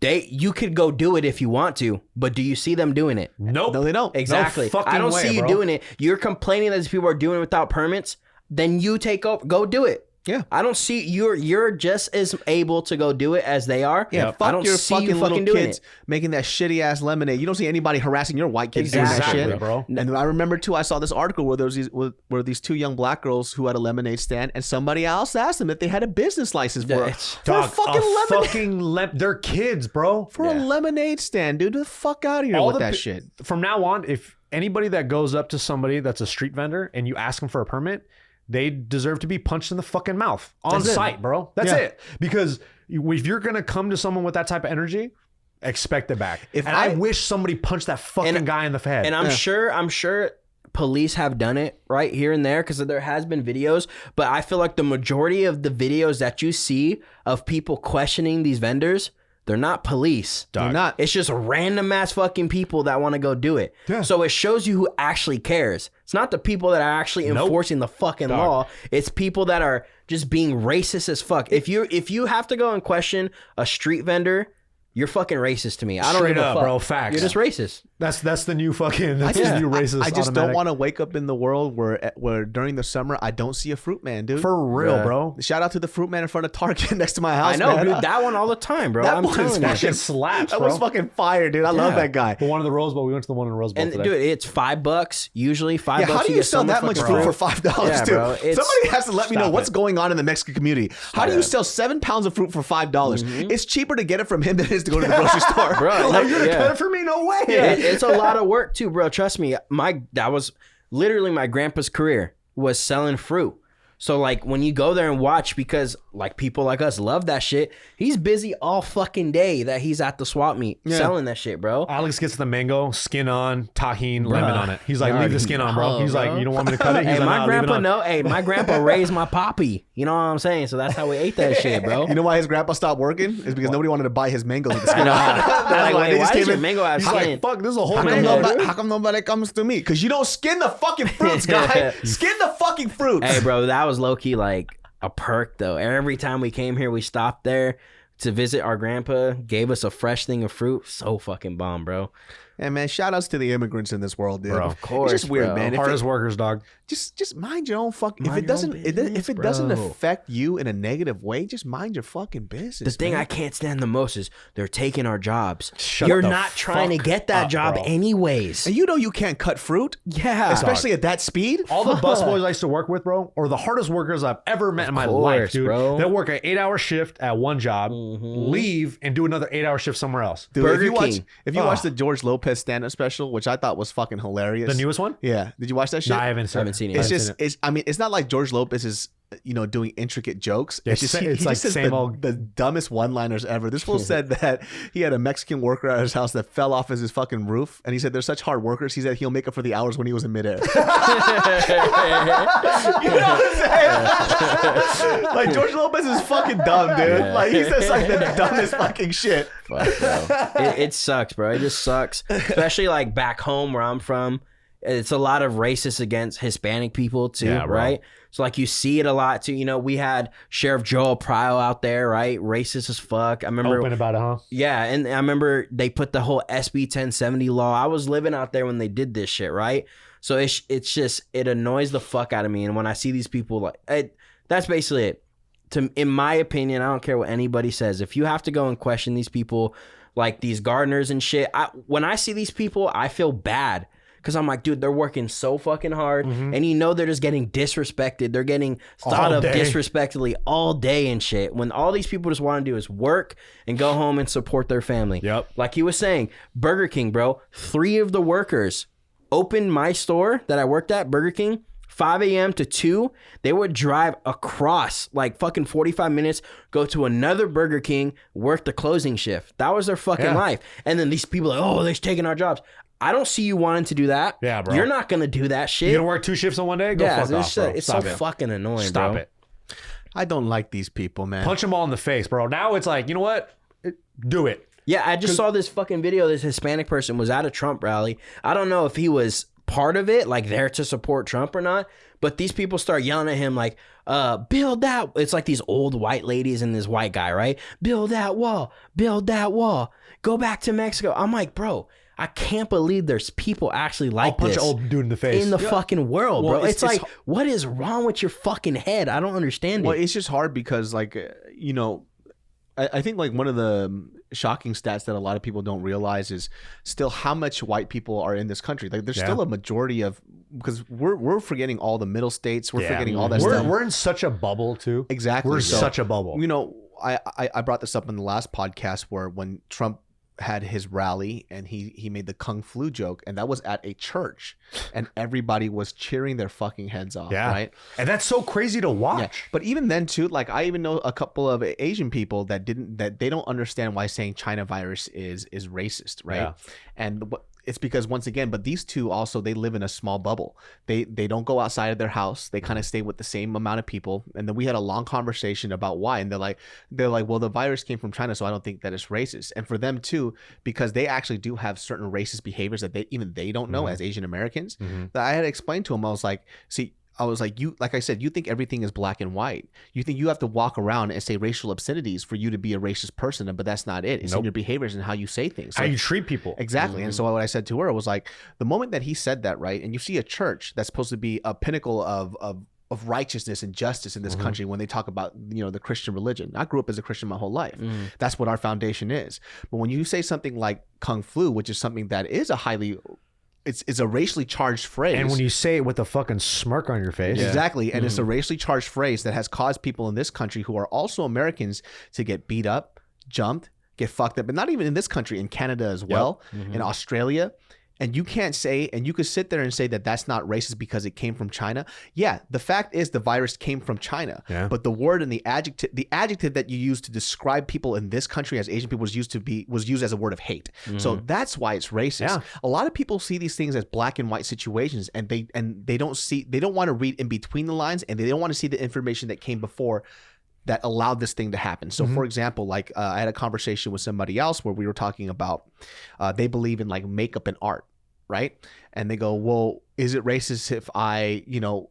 you could go do it if you want to, but do you see them doing it? Nope. No, they don't. Exactly. No I don't way, see you doing it. You're complaining that these people are doing it without permits. Then you take over. Go do it. Yeah, I don't see you're just as able to go do it as they are. Yeah, fuck, I don't your see fucking you little kids making that shitty ass lemonade. You don't see anybody harassing your white kids doing that shit, bro. And I remember too, I saw this article where there was these two young black girls who had a lemonade stand, and somebody else asked them if they had a business license for a fucking lemonade. They're kids, bro. For a lemonade stand, dude. Get the fuck out of here with that shit. From now on, if anybody that goes up to somebody that's a street vendor and you ask them for a permit, they deserve to be punched in the fucking mouth on site, bro. That's it. Because if you're going to come to someone with that type of energy, expect it back. I wish somebody punched that fucking guy in the head. And I'm sure police have done it right here and there because there has been videos, but I feel like the majority of the videos that you see of people questioning these vendors, they're not police. They're not. It's just random ass fucking people that want to go do it. Yeah. So it shows you who actually cares. It's not the people that are actually enforcing the fucking law. It's people that are just being racist as fuck. If you have to go and question a street vendor, you're fucking racist to me. I don't Straight give a up, fuck. bro. Facts. You're just racist. That's the new fucking. That's the new racist. I just don't want to wake up in the world where during the summer I don't see a fruit man, dude. For real, bro. Shout out to the fruit man in front of Target next to my house. I know, man. dude. That one all the time, bro. That I'm one's telling you. fucking slaps, That bro. was fucking fire, dude. I love that guy. The one in the Rose Bowl. We went to the one in the Rose Bowl And today. dude, it's $5 usually. $5. How do you sell that much fruit for $5, Yeah, dude? bro, Somebody has to let me know what's going on in the Mexican community. How do you it. sell 7 pounds of fruit for $5? It's cheaper to get it from him than it is to go to the grocery store, Bro, Like, You're gonna cut it for me? No way. It's a lot of work too, bro. Trust me. That was literally my grandpa's career was selling fruit. So like when you go there and watch, because like people like us love that shit, he's busy all fucking day that he's at the swap meet selling that shit, bro. Alex gets the mango, skin on, tahini, lemon on it. He's like, leave the skin on, bro. He's like, you don't want me to cut it? He's Hey, like, my nah, leave it grandpa on. know. Hey, my grandpa raised my poppy. You know what I'm saying? So that's how we ate that shit, bro. You know why his grandpa stopped working? Is because nobody wanted to buy his mangoes with the skin on. Like, why wait, they why just does came your in- mango have He's skin? like, fuck, this is a whole How come, mango. nobody, how come nobody comes to me? Because you don't skin the fucking fruits, guy. Skin the fucking fruits. Hey, bro, that was low key like a perk though. Every time we came here, we stopped there to visit our grandpa. Gave us a fresh thing of fruit. So fucking bomb, bro. And man, shout outs to the immigrants in this world, dude. Bro, of course, It's just weird, bro. man. If Hardest it- workers, dog. just mind your own fucking. If Mind it your doesn't, own business, if it doesn't bro. affect you in a negative way, just mind your fucking business. The thing man. I can't stand the most is they're taking our jobs. Shut You're the not trying to fuck get that up, job bro. anyways. And you know you can't cut fruit, Yeah. especially at that speed. All the busboys I used to work with, bro, are the hardest workers I've ever met in my life, course, dude. bro. They'll work an 8-hour shift at one job, leave, and do another 8-hour shift somewhere else. Dude, Burger if you King. watch the George Lopez stand-up special, which I thought was fucking hilarious. The newest one? Yeah. Did you watch that shit? Nah, I haven't I haven't seen it. It's I haven't just, seen it. I mean, it's not like George Lopez is, doing intricate jokes. Yeah, It's just, it's like just says same the, old- the dumbest one-liners ever. This fool said that he had a Mexican worker at his house that fell off his fucking roof, and he said they're such hard workers. He said he'll make up for the hours when he was in midair. You know what I'm saying? Like George Lopez is fucking dumb, dude. Like he says like the dumbest fucking shit. Fuck, bro. It sucks, bro. It just sucks. Especially like back home where I'm from. It's a lot of racist against Hispanic people too, Yeah, bro. right? So like you see it a lot too. You know, we had Sheriff Joel Pryor out there, right? Racist as fuck. I remember. Open about it, huh? Yeah, and I remember they put the whole SB 1070 law. I was living out there when they did this shit, right? So it's just it annoys the fuck out of me. And when I see these people, like that's basically it. In my opinion, I don't care what anybody says. If you have to go and question these people, like these gardeners and shit, when I see these people, I feel bad. Because I'm like, dude, they're working so fucking hard. And you know they're just getting disrespected. They're getting thought of disrespectfully all day and shit. When all these people just want to do is work and go home and support their family. Yep. Like he was saying, Burger King, bro, 3 of the workers opened my store that I worked at, Burger King, 5 a.m. to 2. They would drive across like fucking 45 minutes, go to another Burger King, work the closing shift. That was their fucking life. And then these people are like, oh, they're taking our jobs. I don't see you wanting to do that. Yeah, bro. You're not going to do that shit. You gonna work 2 shifts on one day? Go fuck off, bro. It's Stop so it. fucking annoying, Stop bro. it. I don't like these people, man. Punch them all in the face, bro. Now it's like, you know what? Do it. Yeah, I just saw this fucking video. This Hispanic person was at a Trump rally. I don't know if he was part of it, like there to support Trump or not, but these people start yelling at him like, build that. It's like these old white ladies and this white guy, right? Build that wall. Build that wall. Go back to Mexico. I'm like, bro, I can't believe there's people actually like I'll punch this an old dude in the face. in the fucking world, Well, bro. It's it's- like, what is wrong with your fucking head? I don't understand Well, it. it's just hard because, like, I think like one of the shocking stats that a lot of people don't realize is still how much white people are in this country. Like, there's still a majority of, because we're forgetting all the middle states. We're forgetting all that stuff. We're in such a bubble too. Exactly. We're So, such a bubble. You know, I brought this up in the last podcast where when Trump had his rally and he made the Kung Flu joke, and that was at a church, and everybody was cheering their fucking heads off. Yeah. Right. And that's so crazy to watch. Yeah. But even then too, like I even know a couple of Asian people that they don't understand why saying China virus is racist, right? Yeah. And it's because once again, but these two also, they live in a small bubble. They don't go outside of their house. They kind of stay with the same amount of people. And then we had a long conversation about why. And they're like, well, the virus came from China, so I don't think that it's racist. And for them too, because they actually do have certain racist behaviors that they don't know as Asian Americans. That I had to explain to them. I was like, see, like I said, you think everything is black and white. You think you have to walk around and say racial obscenities for you to be a racist person, but that's not it. It's in your behaviors and how you say things. How you treat people. Exactly. And so what I said to her was like, the moment that he said that, right, and you see a church that's supposed to be a pinnacle of righteousness and justice in this country when they talk about, the Christian religion. I grew up as a Christian my whole life. That's what our foundation is. But when you say something like Kung Flu, which is something that is it's a racially charged phrase. And when you say it with a fucking smirk on your face. Exactly. And it's a racially charged phrase that has caused people in this country who are also Americans to get beat up, jumped, get fucked up. But not even in this country, in Canada as well, in Australia. And you can't say, and you could sit there and say that that's not racist because it came from China. Yeah, the fact is the virus came from China. Yeah. But the word and the adjective that you use to describe people in this country as Asian people was used as a word of hate. So that's why it's racist. Yeah. A lot of people see these things as black and white situations, and they don't want to read in between the lines, and they don't want to see the information that came before that allowed this thing to happen. So for example, like I had a conversation with somebody else where we were talking about they believe in like makeup and art, right? And they go, well, is it racist if I,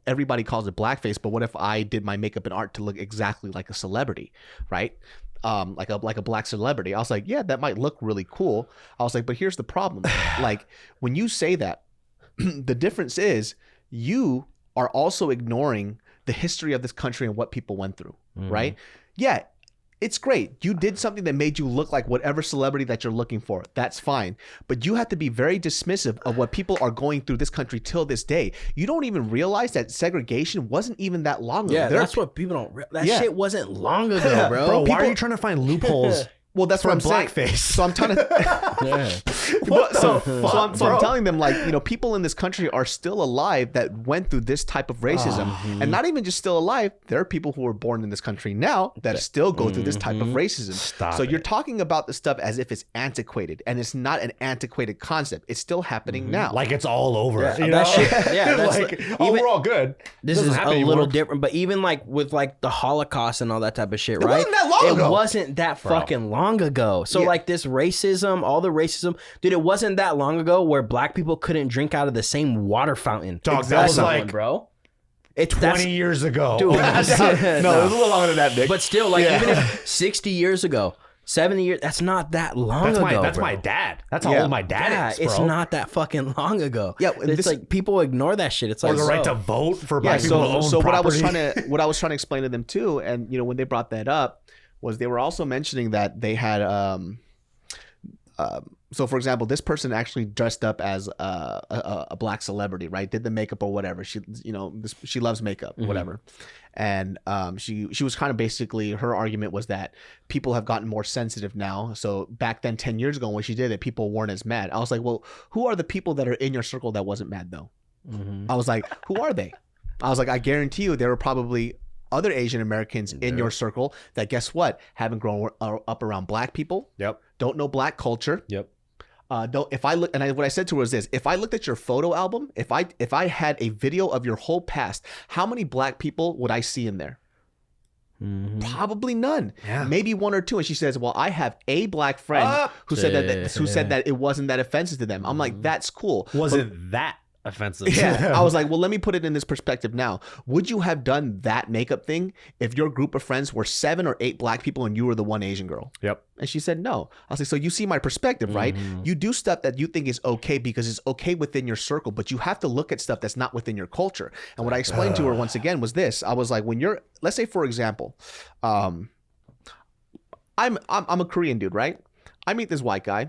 everybody calls it blackface, but what if I did my makeup and art to look exactly like a celebrity, right? Like a black celebrity. I was like, yeah, that might look really cool. I was like, but here's the problem. Like when you say that, the difference is you are also ignoring the history of this country and what people went through, right? Yeah, it's great. You did something that made you look like whatever celebrity that you're looking for. That's fine. But you have to be very dismissive of what people are going through this country till this day. You don't even realize that segregation wasn't even that long ago. Yeah, that's what people don't realize. That shit wasn't long ago, bro. Why are you trying to find loopholes? Well, that's what I'm saying. Blackface. So I'm trying to. I'm telling them, like, people in this country are still alive that went through this type of racism, and not even just still alive. There are people who were born in this country now that still go through this type of racism. You're talking about the stuff as if it's antiquated, and it's not an antiquated concept. It's still happening now. Like it's all over. Yeah, that shit. Yeah, that's like we're all good. This is a little different, but even like with like the Holocaust and all that type of shit, right? It wasn't that long ago. It wasn't that fucking long ago. So like this racism, all the racism, dude, it wasn't that long ago where black people couldn't drink out of the same water fountain. Dog, that was like, bro. It's 20 years ago. Dude, no, it was a little longer than that, Nick. But still, like even if 60 years ago, 70 years, that's not that long ago. That's my dad. That's how old my dad is, bro. It's not that fucking long ago. Yeah, it's like people ignore that shit. It's like the right to vote for black people to own so property. what I was trying to explain to them too, and when they brought that up, was they were also mentioning that they had so for example, this person actually dressed up as a black celebrity, right? Did the makeup or whatever. She she loves makeup, whatever. And she was kind of basically, her argument was that people have gotten more sensitive now. So back then, 10 years ago when she did it, people weren't as mad. I was like, well, who are the people that are in your circle that wasn't mad though? I was like, who are they? I was like, I guarantee you there were probably other Asian Americans in your circle that, guess what, haven't grown up around black people. Yep. Don't know black culture. Yep. What I said to her was this: if I looked at your photo album, if I had a video of your whole past, how many black people would I see in there? Probably none. Yeah. Maybe one or two. And she says, well, I have a black friend who said that it wasn't that offensive to them. I'm like, that's cool. Wasn't that offensive? Yeah. I was like, well, let me put it in this perspective now. Would you have done that makeup thing if your group of friends were 7 or 8 black people and you were the one Asian girl? Yep. And she said no. I was like, so you see my perspective, right? You do stuff that you think is okay because it's okay within your circle, but you have to look at stuff that's not within your culture. And what I explained to her once again was this: I was like, when you're, let's say for example, I'm a Korean dude, right? I meet this white guy,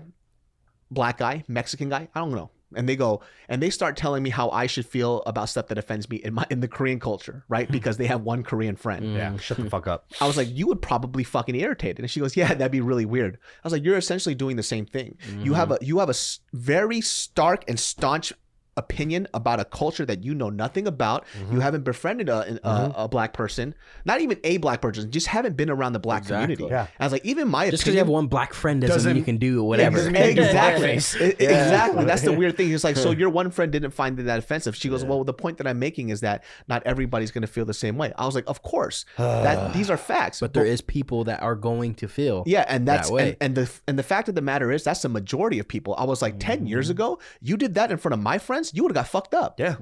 black guy, Mexican guy, I don't know. And they start telling me how I should feel about stuff that offends me in the Korean culture, right? Because they have one Korean friend. Yeah, shut the fuck up. I was like, you would probably fucking irritate. And she goes, yeah, that'd be really weird. I was like, you're essentially doing the same thing. You have a very stark and staunch opinion about a culture that you know nothing about. You haven't befriended a black person, not even a black person, just haven't been around the black community. Yeah. I was like, even my just because you have one black friend doesn't mean you can do whatever. Exactly. Exactly. That's the weird thing. It's like, so your one friend didn't find that offensive. She goes, well, the point that I'm making is that not everybody's going to feel the same way. I was like, of course, that these are facts. But there is people that are going to feel and that's that way. And the fact of the matter is that's the majority of people. I was like, 10 years ago, you did that in front of my friends, you would have got fucked up. Yeah.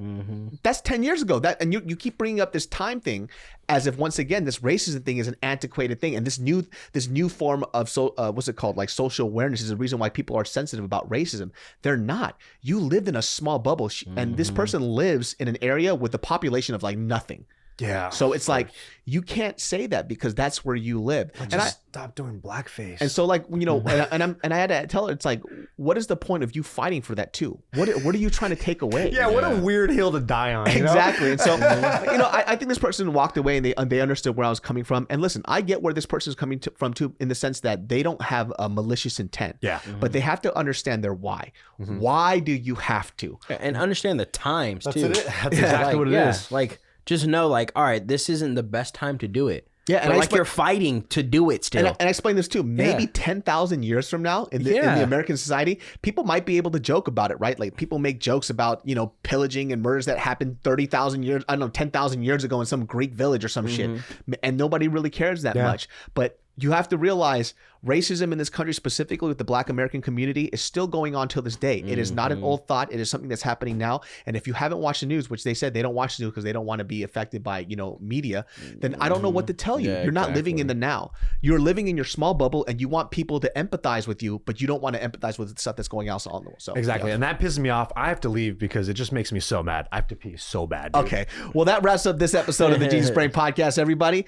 That's 10 years ago. And you keep bringing up this time thing as if, once again, this racism thing is an antiquated thing, and this new form of what's it called, like social awareness, is the reason why people are sensitive about racism. They're not. You lived in a small bubble, and this person lives in an area with a population of like nothing. Yeah. So it's like, you can't say that because that's where you live. And I stop doing blackface. And so, like, you know, and I had to tell her, it's like, what is the point of you fighting for that too? What are you trying to take away? Yeah, what a weird hill to die on. Exactly. And so, you know, I think this person walked away and they understood where I was coming from. And listen, I get where this person is coming from too, in the sense that they don't have a malicious intent. Yeah. But they have to understand their why. Why do you have to? And understand the times too. That's exactly what it is. Like, just know, like, all right, this isn't the best time to do it. Yeah, and like, you're fighting to do it still. And I explain this too. Maybe 10,000 years from now in the American society, people might be able to joke about it, right? Like, people make jokes about, you know, pillaging and murders that happened 30,000 years, I don't know, 10,000 years ago in some Greek village or some shit. And nobody really cares that much. But you have to realize racism in this country, specifically with the Black American community, is still going on till this day. It is not an old thought. It is something that's happening now. And if you haven't watched the news, which they said they don't watch the news because they don't want to be affected by, you know, media, then I don't know what to tell you. You're not living in the now. You're living in your small bubble, and you want people to empathize with you, but you don't want to empathize with the stuff that's going on in the world. So exactly. And that pisses me off. I have to leave because it just makes me so mad. I have to pee so bad, dude. Okay. Well, that wraps up this episode of the GeniusBrain Podcast, everybody.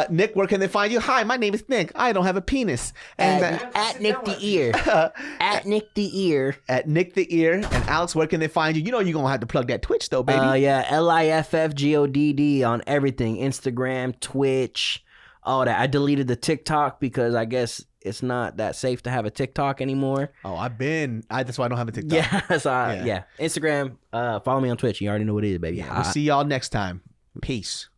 Nick, where can they find you? Hi, my name is Nick. I don't have a penis. And at Nick the Ear. At Nick the Ear. At Nick the Ear. And Alex, where can they find you? You know you're going to have to plug that Twitch though, baby. Yeah, LIFFGODD on everything. Instagram, Twitch, all that. I deleted the TikTok because I guess it's not that safe to have a TikTok anymore. Oh, that's why I don't have a TikTok. Yeah, Instagram, follow me on Twitch. You already know what it is, baby. Yeah, we'll see y'all next time. Peace.